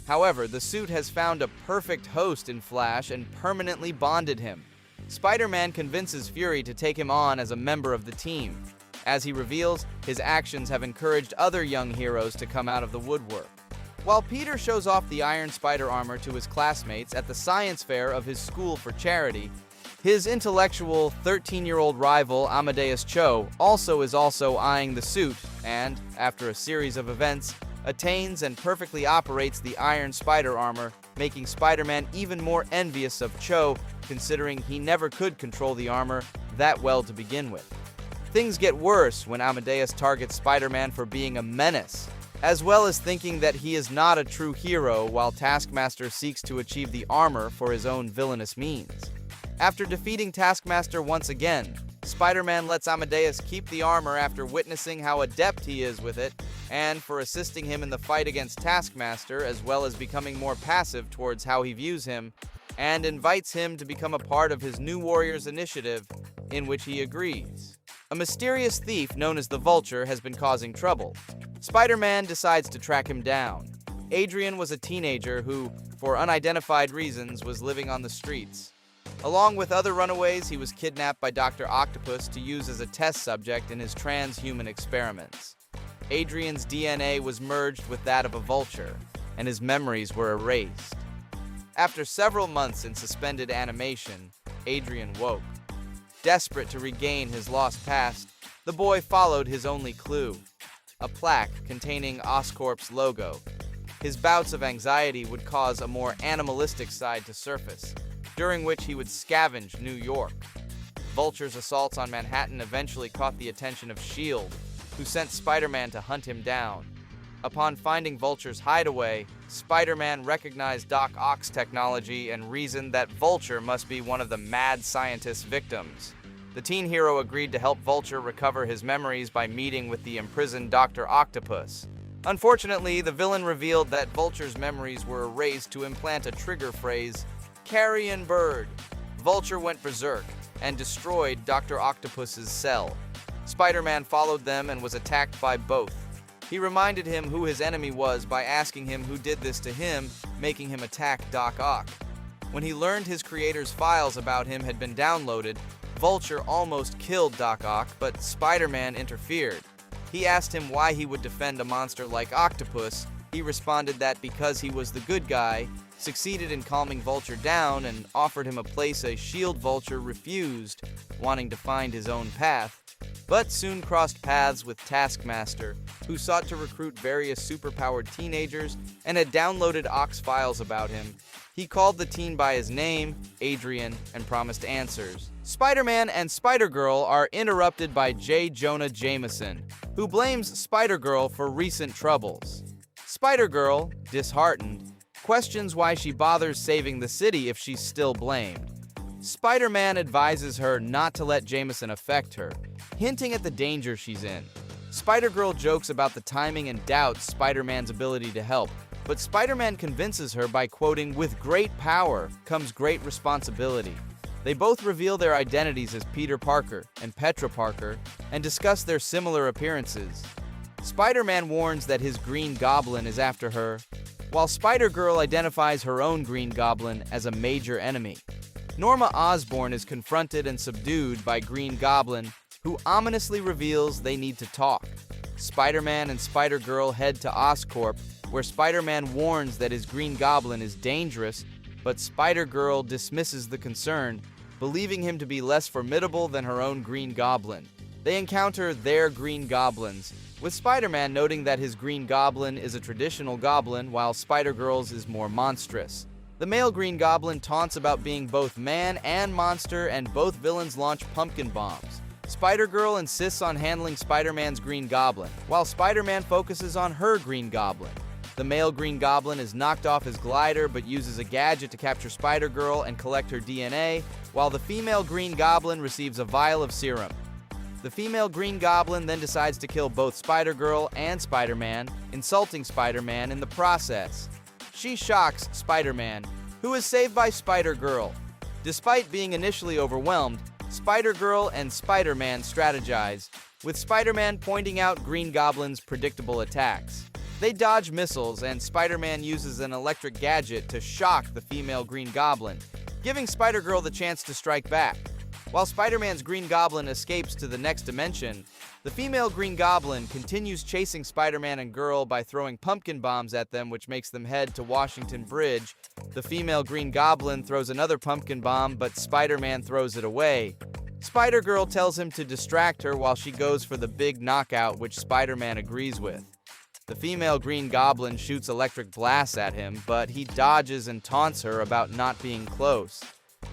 However, the suit has found a perfect host in Flash and permanently bonded him. Spider-Man convinces Fury to take him on as a member of the team. As he reveals, his actions have encouraged other young heroes to come out of the woodwork. While Peter shows off the Iron Spider armor to his classmates at the science fair of his school for charity, his intellectual 13-year-old rival Amadeus Cho is also eyeing the suit and, after a series of events, attains and perfectly operates the Iron Spider armor, making Spider-Man even more envious of Cho, considering he never could control the armor that well to begin with. Things get worse when Amadeus targets Spider-Man for being a menace, as well as thinking that he is not a true hero while Taskmaster seeks to achieve the armor for his own villainous means. After defeating Taskmaster once again, Spider-Man lets Amadeus keep the armor after witnessing how adept he is with it, and for assisting him in the fight against Taskmaster, as well as becoming more passive towards how he views him, and invites him to become a part of his New Warriors initiative, in which he agrees. A mysterious thief known as the Vulture has been causing trouble. Spider-Man decides to track him down. Adrian was a teenager who, for unidentified reasons, was living on the streets. Along with other runaways, he was kidnapped by Dr. Octopus to use as a test subject in his transhuman experiments. Adrian's DNA was merged with that of a vulture, and his memories were erased. After several months in suspended animation, Adrian woke. Desperate to regain his lost past, the boy followed his only clue, a plaque containing Oscorp's logo. His bouts of anxiety would cause a more animalistic side to surface, during which he would scavenge New York. Vulture's assaults on Manhattan eventually caught the attention of S.H.I.E.L.D., who sent Spider-Man to hunt him down. Upon finding Vulture's hideaway, Spider-Man recognized Doc Ock's technology and reasoned that Vulture must be one of the mad scientist's victims. The teen hero agreed to help Vulture recover his memories by meeting with the imprisoned Dr. Octopus. Unfortunately, the villain revealed that Vulture's memories were erased to implant a trigger phrase, "Carrion Bird." Vulture went berserk and destroyed Dr. Octopus's cell. Spider-Man followed them and was attacked by both. He reminded him who his enemy was by asking him who did this to him, making him attack Doc Ock. When he learned his creator's files about him had been downloaded, Vulture almost killed Doc Ock, but Spider-Man interfered. He asked him why he would defend a monster like Octopus. He responded that because he was the good guy, succeeded in calming Vulture down, and offered him a place a shield Vulture refused, wanting to find his own path, but soon crossed paths with Taskmaster, who sought to recruit various superpowered teenagers and had downloaded Ock's files about him. He called the teen by his name, Adrian, and promised answers. Spider-Man and Spider-Girl are interrupted by J. Jonah Jameson, who blames Spider-Girl for recent troubles. Spider-Girl, disheartened, questions why she bothers saving the city if she's still blamed. Spider-Man advises her not to let Jameson affect her, hinting at the danger she's in. Spider-Girl jokes about the timing and doubts Spider-Man's ability to help, but Spider-Man convinces her by quoting, "With great power comes great responsibility." They both reveal their identities as Peter Parker and Petra Parker and discuss their similar appearances. Spider-Man warns that his Green Goblin is after her, while Spider-Girl identifies her own Green Goblin as a major enemy. Norma Osborn is confronted and subdued by Green Goblin, who ominously reveals they need to talk. Spider-Man and Spider-Girl head to Oscorp, where Spider-Man warns that his Green Goblin is dangerous, but Spider-Girl dismisses the concern, believing him to be less formidable than her own Green Goblin. They encounter their Green Goblins, with Spider-Man noting that his Green Goblin is a traditional goblin, while Spider-Girl's is more monstrous. The male Green Goblin taunts about being both man and monster, and both villains launch pumpkin bombs. Spider-Girl insists on handling Spider-Man's Green Goblin, while Spider-Man focuses on her Green Goblin. The male Green Goblin is knocked off his glider but uses a gadget to capture Spider-Girl and collect her DNA, while the female Green Goblin receives a vial of serum. The female Green Goblin then decides to kill both Spider-Girl and Spider-Man, insulting Spider-Man in the process. She shocks Spider-Man, who is saved by Spider-Girl. Despite being initially overwhelmed, Spider-Girl and Spider-Man strategize, with Spider-Man pointing out Green Goblin's predictable attacks. They dodge missiles, and Spider-Man uses an electric gadget to shock the female Green Goblin, giving Spider-Girl the chance to strike back. While Spider-Man's Green Goblin escapes to the next dimension, the female Green Goblin continues chasing Spider-Man and Girl by throwing pumpkin bombs at them, which makes them head to Washington Bridge. The female Green Goblin throws another pumpkin bomb, but Spider-Man throws it away. Spider-Girl tells him to distract her while she goes for the big knockout, which Spider-Man agrees with. The female Green Goblin shoots electric blasts at him, but he dodges and taunts her about not being close.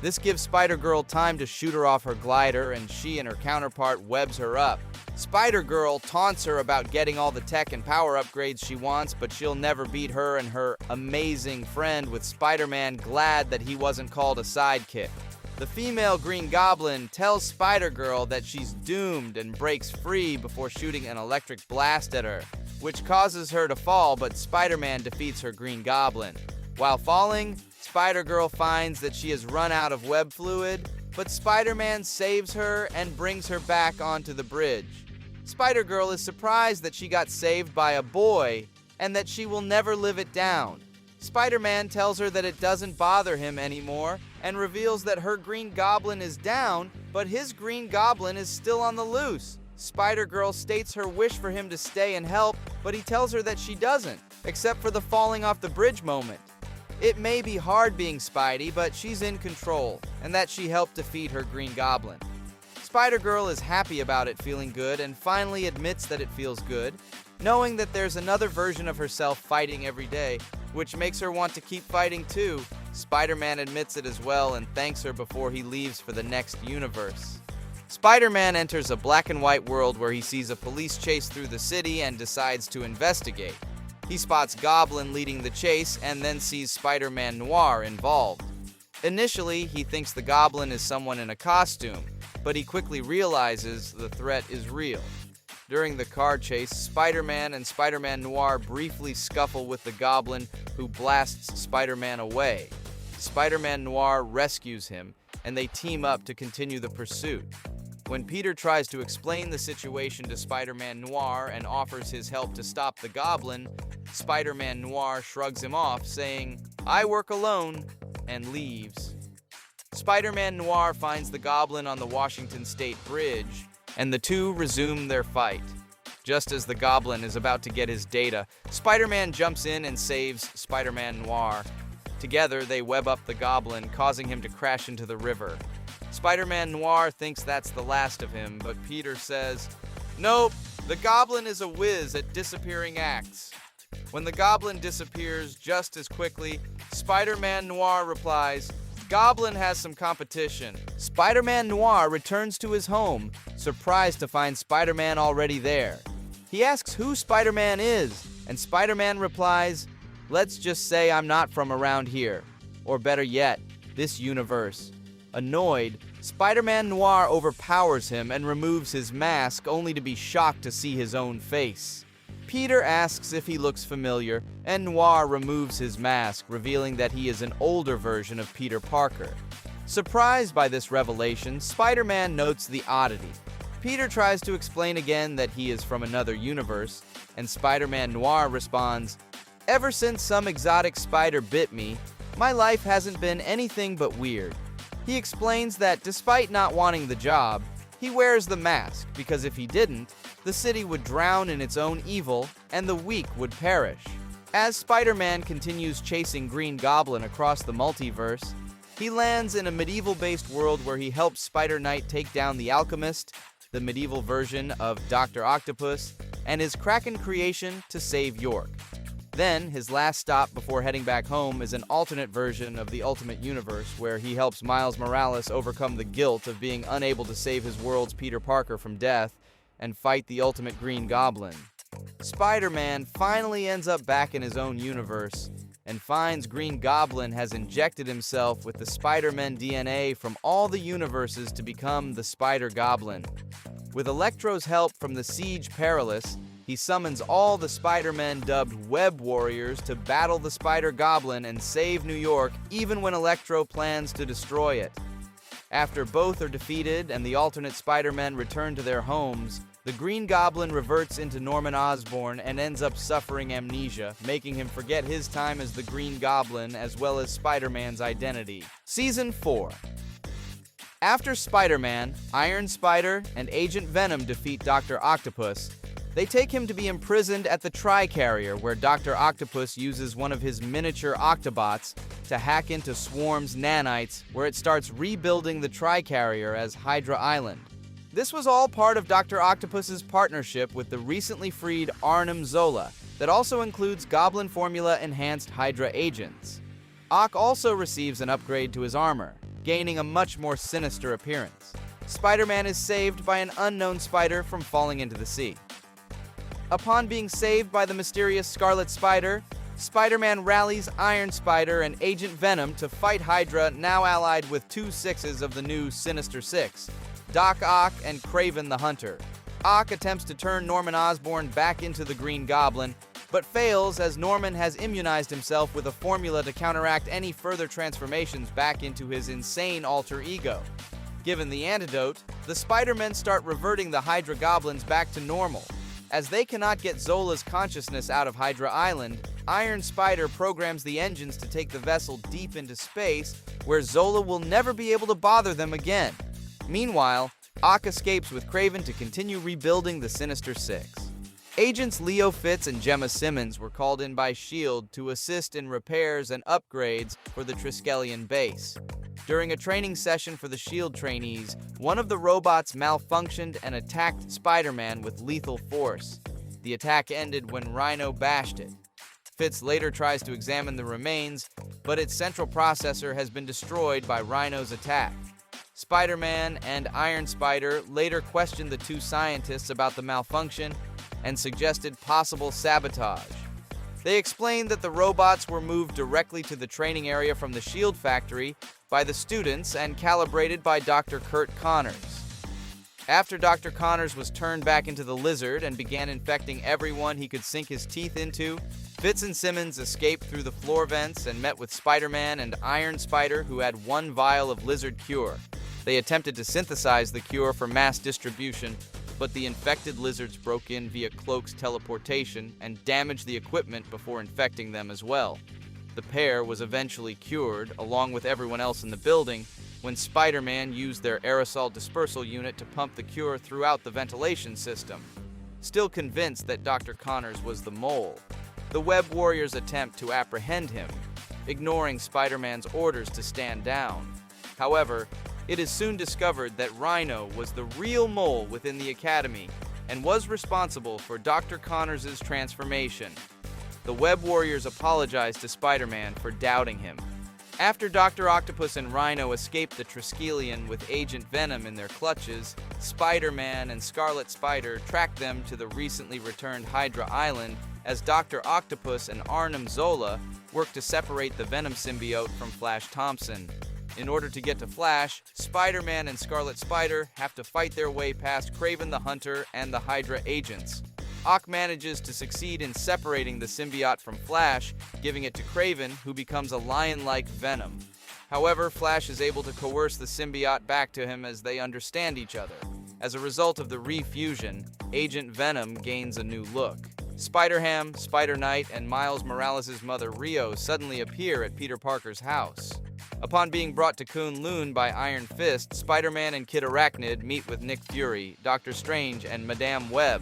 This gives Spider-Girl time to shoot her off her glider, and she and her counterpart webs her up. Spider-Girl taunts her about getting all the tech and power upgrades she wants, but she'll never beat her and her amazing friend, with Spider-Man glad that he wasn't called a sidekick. The female Green Goblin tells Spider-Girl that she's doomed and breaks free before shooting an electric blast at her, which causes her to fall, but Spider-Man defeats her Green Goblin. While falling, Spider-Girl finds that she has run out of web fluid, but Spider-Man saves her and brings her back onto the bridge. Spider-Girl is surprised that she got saved by a boy and that she will never live it down. Spider-Man tells her that it doesn't bother him anymore and reveals that her Green Goblin is down, but his Green Goblin is still on the loose. Spider-Girl states her wish for him to stay and help, but he tells her that she doesn't, except for the falling off the bridge moment. It may be hard being Spidey, but she's in control, and that she helped defeat her Green Goblin. Spider-Girl is happy about it feeling good and finally admits that it feels good, knowing that there's another version of herself fighting every day, which makes her want to keep fighting too. Spider-Man admits it as well and thanks her before he leaves for the next universe. Spider-Man enters a black and white world where he sees a police chase through the city and decides to investigate. He spots Goblin leading the chase and then sees Spider-Man Noir involved. Initially, he thinks the Goblin is someone in a costume, but he quickly realizes the threat is real. During the car chase, Spider-Man and Spider-Man Noir briefly scuffle with the Goblin, who blasts Spider-Man away. Spider-Man Noir rescues him, and they team up to continue the pursuit. When Peter tries to explain the situation to Spider-Man Noir and offers his help to stop the Goblin, Spider-Man Noir shrugs him off, saying, "I work alone," and leaves. Spider-Man Noir finds the Goblin on the Washington State Bridge, and the two resume their fight. Just as the Goblin is about to get his data, Spider-Man jumps in and saves Spider-Man Noir. Together, they web up the Goblin, causing him to crash into the river. Spider-Man Noir thinks that's the last of him, but Peter says, "Nope, the Goblin is a whiz at disappearing acts." When the Goblin disappears just as quickly, Spider-Man Noir replies, "Goblin has some competition." Spider-Man Noir returns to his home, surprised to find Spider-Man already there. He asks who Spider-Man is, and Spider-Man replies, "Let's just say I'm not from around here. Or better yet, this universe." Annoyed, Spider-Man Noir overpowers him and removes his mask, only to be shocked to see his own face. Peter asks if he looks familiar, and Noir removes his mask, revealing that he is an older version of Peter Parker. Surprised by this revelation, Spider-Man notes the oddity. Peter tries to explain again that he is from another universe, and Spider-Man Noir responds, "Ever since some exotic spider bit me, my life hasn't been anything but weird." He explains that despite not wanting the job, he wears the mask because if he didn't, the city would drown in its own evil and the weak would perish. As Spider-Man continues chasing Green Goblin across the multiverse, he lands in a medieval-based world where he helps Spider-Knight take down the Alchemist, the medieval version of Dr. Octopus, and his Kraken creation to save York. Then, his last stop before heading back home is an alternate version of the Ultimate Universe where he helps Miles Morales overcome the guilt of being unable to save his world's Peter Parker from death and fight the Ultimate Green Goblin. Spider-Man finally ends up back in his own universe and finds Green Goblin has injected himself with the Spider-Man DNA from all the universes to become the Spider-Goblin. With Electro's help from the Siege Perilous, he summons all the Spider-Men dubbed Web Warriors to battle the Spider-Goblin and save New York even when Electro plans to destroy it. After both are defeated and the alternate Spider-Men return to their homes, the Green Goblin reverts into Norman Osborn and ends up suffering amnesia, making him forget his time as the Green Goblin as well as Spider-Man's identity. Season 4. After Spider-Man, Iron Spider, and Agent Venom defeat Dr. Octopus, they take him to be imprisoned at the Tri-Carrier, where Dr. Octopus uses one of his miniature Octobots to hack into Swarm's nanites, where it starts rebuilding the Tri-Carrier as Hydra Island. This was all part of Dr. Octopus's partnership with the recently freed Arnim Zola, that also includes Goblin Formula-enhanced Hydra agents. Ock also receives an upgrade to his armor, gaining a much more sinister appearance. Spider-Man is saved by an unknown spider from falling into the sea. Upon being saved by the mysterious Scarlet Spider, Spider-Man rallies Iron Spider and Agent Venom to fight Hydra, now allied with two sixes of the new Sinister Six, Doc Ock and Kraven the Hunter. Ock attempts to turn Norman Osborn back into the Green Goblin, but fails as Norman has immunized himself with a formula to counteract any further transformations back into his insane alter ego. Given the antidote, the Spider-Men start reverting the Hydra Goblins back to normal. As they cannot get Zola's consciousness out of Hydra Island, Iron Spider programs the engines to take the vessel deep into space, where Zola will never be able to bother them again. Meanwhile, Ock escapes with Kraven to continue rebuilding the Sinister Six. Agents Leo Fitz and Gemma Simmons were called in by S.H.I.E.L.D. to assist in repairs and upgrades for the Triskelion base. During a training session for the S.H.I.E.L.D. trainees, one of the robots malfunctioned and attacked Spider-Man with lethal force. The attack ended when Rhino bashed it. Fitz later tries to examine the remains, but its central processor has been destroyed by Rhino's attack. Spider-Man and Iron Spider later questioned the two scientists about the malfunction and suggested possible sabotage. They explained that the robots were moved directly to the training area from the SHIELD factory by the students and calibrated by Dr. Kurt Connors. After Dr. Connors was turned back into the lizard and began infecting everyone he could sink his teeth into, Fitz and Simmons escaped through the floor vents and met with Spider-Man and Iron Spider, who had one vial of lizard cure. They attempted to synthesize the cure for mass distribution, but the infected lizards broke in via Cloak's teleportation and damaged the equipment before infecting them as well. The pair was eventually cured, along with everyone else in the building, when Spider-Man used their aerosol dispersal unit to pump the cure throughout the ventilation system. Still convinced that Dr. Connors was the mole, the Web Warriors attempt to apprehend him, ignoring Spider-Man's orders to stand down. However, it is soon discovered that Rhino was the real mole within the Academy and was responsible for Dr. Connors' transformation. The Web Warriors apologized to Spider-Man for doubting him. After Dr. Octopus and Rhino escaped the Triskelion with Agent Venom in their clutches, Spider-Man and Scarlet Spider tracked them to the recently returned Hydra Island as Dr. Octopus and Arnim Zola worked to separate the Venom symbiote from Flash Thompson. In order to get to Flash, Spider-Man and Scarlet Spider have to fight their way past Kraven the Hunter and the Hydra agents. Ock manages to succeed in separating the symbiote from Flash, giving it to Kraven, who becomes a lion-like Venom. However, Flash is able to coerce the symbiote back to him as they understand each other. As a result of the refusion, Agent Venom gains a new look. Spider-Ham, Spider-Knight, and Miles Morales' mother Rio suddenly appear at Peter Parker's house. Upon being brought to Kunlun by Iron Fist, Spider-Man and Kid Arachnid meet with Nick Fury, Doctor Strange, and Madame Web,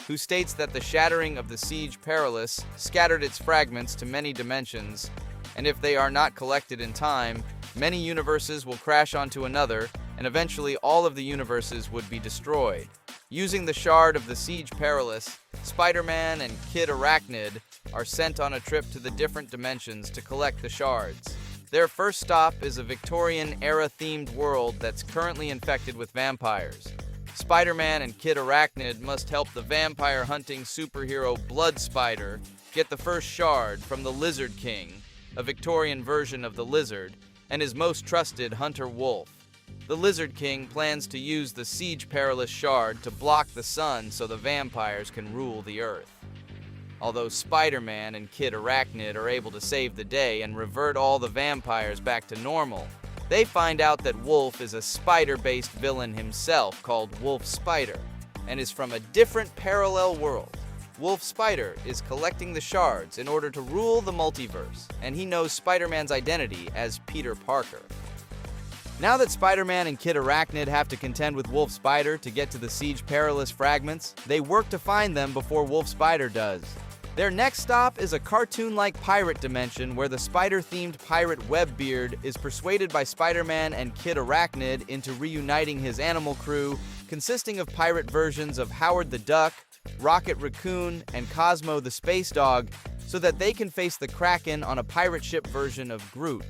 who states that the shattering of the Siege Perilous scattered its fragments to many dimensions, and if they are not collected in time, many universes will crash onto another, and eventually all of the universes would be destroyed. Using the shard of the Siege Perilous, Spider-Man and Kid Arachnid are sent on a trip to the different dimensions to collect the shards. Their first stop is a Victorian-era themed world that's currently infected with vampires. Spider-Man and Kid Arachnid must help the vampire-hunting superhero Blood Spider get the first shard from the Lizard King, a Victorian version of the lizard, and his most trusted hunter Wolf. The Lizard King plans to use the Siege Perilous shard to block the sun so the vampires can rule the earth. Although Spider-Man and Kid Arachnid are able to save the day and revert all the vampires back to normal, they find out that Wolf is a spider-based villain himself called Wolf Spider, and is from a different parallel world. Wolf Spider is collecting the shards in order to rule the multiverse, and he knows Spider-Man's identity as Peter Parker. Now that Spider-Man and Kid Arachnid have to contend with Wolf Spider to get to the Siege Perilous fragments, they work to find them before Wolf Spider does. Their next stop is a cartoon-like pirate dimension where the spider-themed pirate Webbeard is persuaded by Spider-Man and Kid Arachnid into reuniting his animal crew, consisting of pirate versions of Howard the Duck, Rocket Raccoon, and Cosmo the Space Dog, so that they can face the Kraken on a pirate ship version of Groot.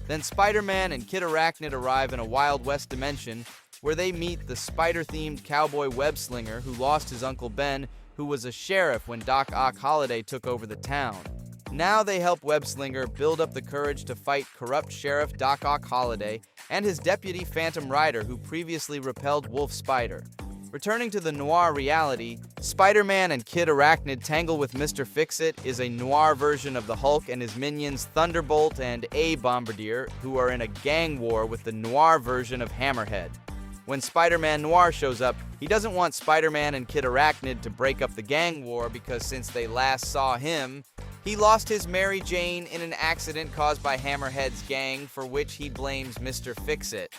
Then Spider-Man and Kid Arachnid arrive in a Wild West dimension where they meet the spider-themed cowboy Web-Slinger who lost his Uncle Ben, who was a sheriff when Doc Ock Holliday took over the town. Now they help Web-Slinger build up the courage to fight corrupt Sheriff Doc Ock Holliday and his deputy Phantom Rider, who previously repelled Wolf Spider. Returning to the noir reality, Spider-Man and Kid Arachnid tangle with Mr. Fix-It is a noir version of the Hulk and his minions Thunderbolt and A-Bombardier, who are in a gang war with the noir version of Hammerhead. When Spider-Man Noir shows up, he doesn't want Spider-Man and Kid Arachnid to break up the gang war because since they last saw him, he lost his Mary Jane in an accident caused by Hammerhead's gang, for which he blames Mr. Fix-It.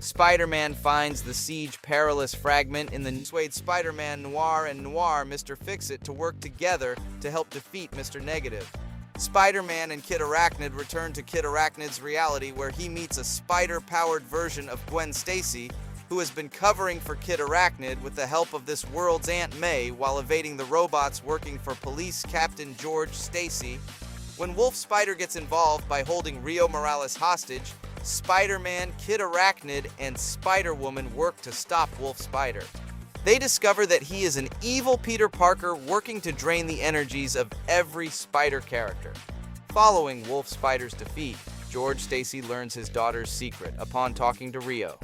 Spider-Man finds the Siege Perilous fragment in the persuade Spider-Man Noir and Noir Mr. Fix-It to work together to help defeat Mr. Negative. Spider-Man and Kid Arachnid return to Kid Arachnid's reality where he meets a spider-powered version of Gwen Stacy, who has been covering for Kid Arachnid with the help of this world's Aunt May while evading the robots working for Police Captain George Stacy. When Wolf Spider gets involved by holding Rio Morales hostage, Spider-Man, Kid Arachnid, and Spider-Woman work to stop Wolf Spider. They discover that he is an evil Peter Parker working to drain the energies of every Spider character. Following Wolf Spider's defeat, George Stacy learns his daughter's secret upon talking to Rio.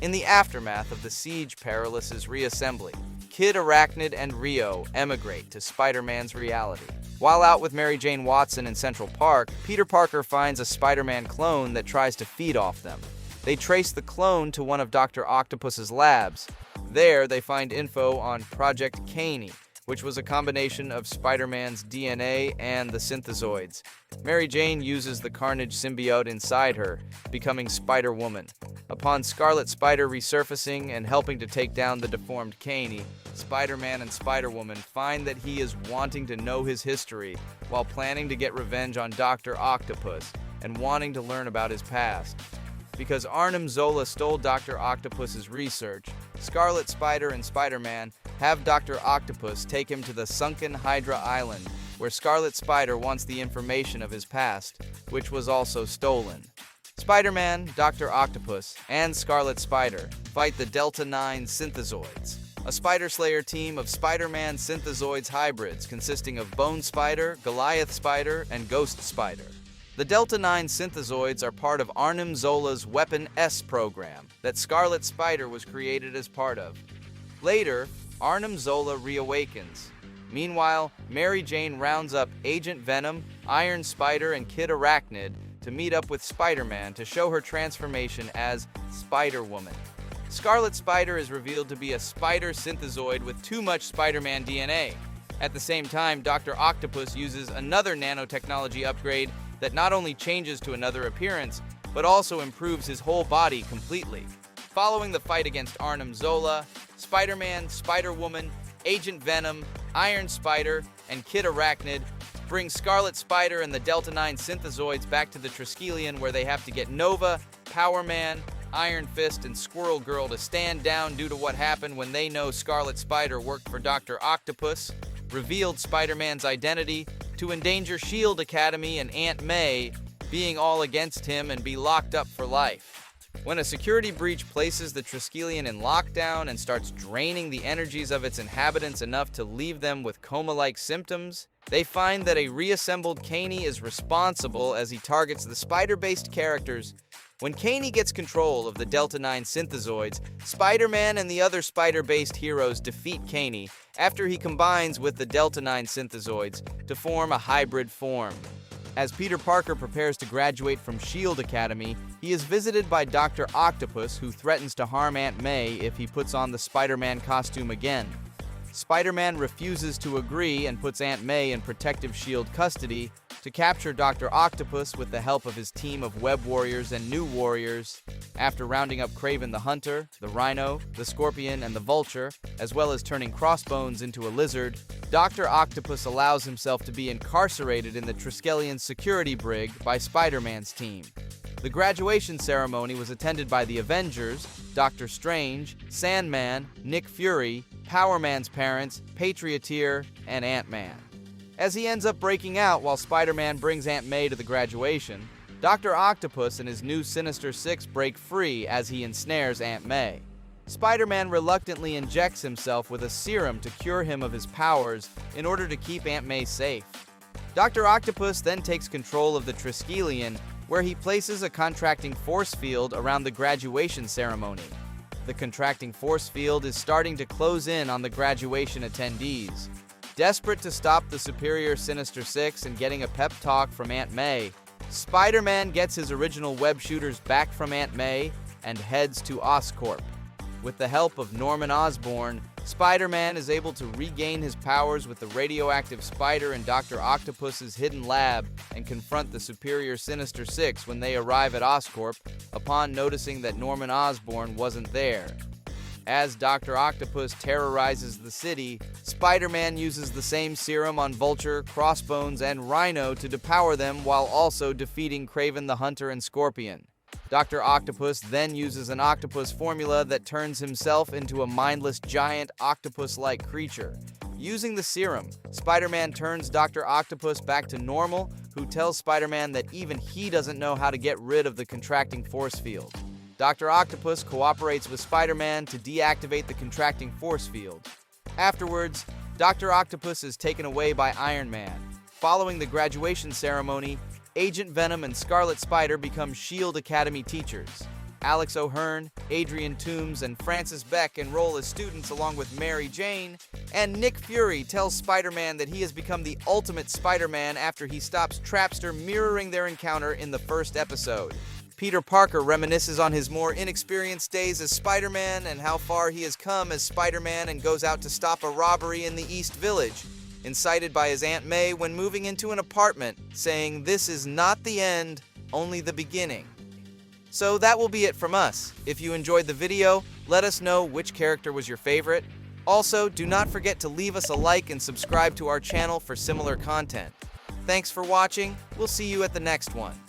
In the aftermath of the Siege Perilous' reassembly, Kid Arachnid and Rio emigrate to Spider-Man's reality. While out with Mary Jane Watson in Central Park, Peter Parker finds a Spider-Man clone that tries to feed off them. They trace the clone to one of Dr. Octopus's labs. There, they find info on Project Caney, which was a combination of Spider-Man's DNA and the Synthezoids. Mary Jane uses the Carnage symbiote inside her, becoming Spider-Woman. Upon Scarlet Spider resurfacing and helping to take down the deformed Caney, Spider-Man and Spider-Woman find that he is wanting to know his history while planning to get revenge on Dr. Octopus and wanting to learn about his past. Because Arnim Zola stole Dr. Octopus's research, Scarlet Spider and Spider-Man have Dr. Octopus take him to the sunken Hydra Island, where Scarlet Spider wants the information of his past, which was also stolen. Spider-Man, Dr. Octopus, and Scarlet Spider fight the Delta-9 Synthezoids, a Spider Slayer team of Spider-Man Synthezoids hybrids consisting of Bone Spider, Goliath Spider, and Ghost Spider. The Delta-9 Synthezoids are part of Arnim Zola's Weapon S program that Scarlet Spider was created as part of. Later, Arnim Zola reawakens. Meanwhile, Mary Jane rounds up Agent Venom, Iron Spider, and Kid Arachnid to meet up with Spider-Man to show her transformation as Spider-Woman. Scarlet Spider is revealed to be a spider synthezoid with too much Spider-Man DNA. At the same time, Dr. Octopus uses another nanotechnology upgrade that not only changes to another appearance, but also improves his whole body completely. Following the fight against Arnim Zola, Spider-Man, Spider-Woman, Agent Venom, Iron Spider, and Kid Arachnid bring Scarlet Spider and the Delta-9 Synthezoids back to the Triskelion, where they have to get Nova, Power Man, Iron Fist, and Squirrel Girl to stand down due to what happened when they know Scarlet Spider worked for Dr. Octopus, revealed Spider-Man's identity, to endanger S.H.I.E.L.D. Academy and Aunt May being all against him and be locked up for life. When a security breach places the Triskelion in lockdown and starts draining the energies of its inhabitants enough to leave them with coma-like symptoms, they find that a reassembled Caney is responsible as he targets the spider-based characters. When Caney gets control of the Delta-9 Synthezoids, Spider-Man and the other spider-based heroes defeat Caney after he combines with the Delta-9 Synthezoids to form a hybrid form. As Peter Parker prepares to graduate from S.H.I.E.L.D. Academy, he is visited by Dr. Octopus, who threatens to harm Aunt May if he puts on the Spider-Man costume again. Spider-Man refuses to agree and puts Aunt May in protective S.H.I.E.L.D. custody to capture Dr. Octopus with the help of his team of Web Warriors and New Warriors. After rounding up Kraven the Hunter, the Rhino, the Scorpion, and the Vulture, as well as turning Crossbones into a lizard, Dr. Octopus allows himself to be incarcerated in the Triskelion security brig by Spider-Man's team. The graduation ceremony was attended by the Avengers, Doctor Strange, Sandman, Nick Fury, Power Man's parents, Patrioteer, and Ant-Man. As he ends up breaking out while Spider-Man brings Aunt May to the graduation, Dr. Octopus and his new Sinister Six break free as he ensnares Aunt May. Spider-Man reluctantly injects himself with a serum to cure him of his powers in order to keep Aunt May safe. Dr. Octopus then takes control of the Triskelion, where he places a contracting force field around the graduation ceremony. The contracting force field is starting to close in on the graduation attendees. Desperate to stop the superior Sinister Six and getting a pep talk from Aunt May, Spider-Man gets his original web shooters back from Aunt May and heads to Oscorp. With the help of Norman Osborn, Spider-Man is able to regain his powers with the radioactive spider in Dr. Octopus's hidden lab and confront the superior Sinister Six when they arrive at Oscorp upon noticing that Norman Osborn wasn't there. As Dr. Octopus terrorizes the city, Spider-Man uses the same serum on Vulture, Crossbones, and Rhino to depower them while also defeating Kraven the Hunter and Scorpion. Dr. Octopus then uses an octopus formula that turns himself into a mindless giant octopus-like creature. Using the serum, Spider-Man turns Dr. Octopus back to normal, who tells Spider-Man that even he doesn't know how to get rid of the contracting force field. Dr. Octopus cooperates with Spider-Man to deactivate the contracting force field. Afterwards, Dr. Octopus is taken away by Iron Man. Following the graduation ceremony, Agent Venom and Scarlet Spider become S.H.I.E.L.D. Academy teachers. Alex O'Hearn, Adrian Toombs, and Francis Beck enroll as students along with Mary Jane, and Nick Fury tells Spider-Man that he has become the ultimate Spider-Man after he stops Trapster mirroring their encounter in the first episode. Peter Parker reminisces on his more inexperienced days as Spider-Man and how far he has come as Spider-Man and goes out to stop a robbery in the East Village, incited by his Aunt May when moving into an apartment, saying, "This is not the end, only the beginning." So that will be it from us. If you enjoyed the video, let us know which character was your favorite. Also, do not forget to leave us a like and subscribe to our channel for similar content. Thanks for watching. We'll see you at the next one.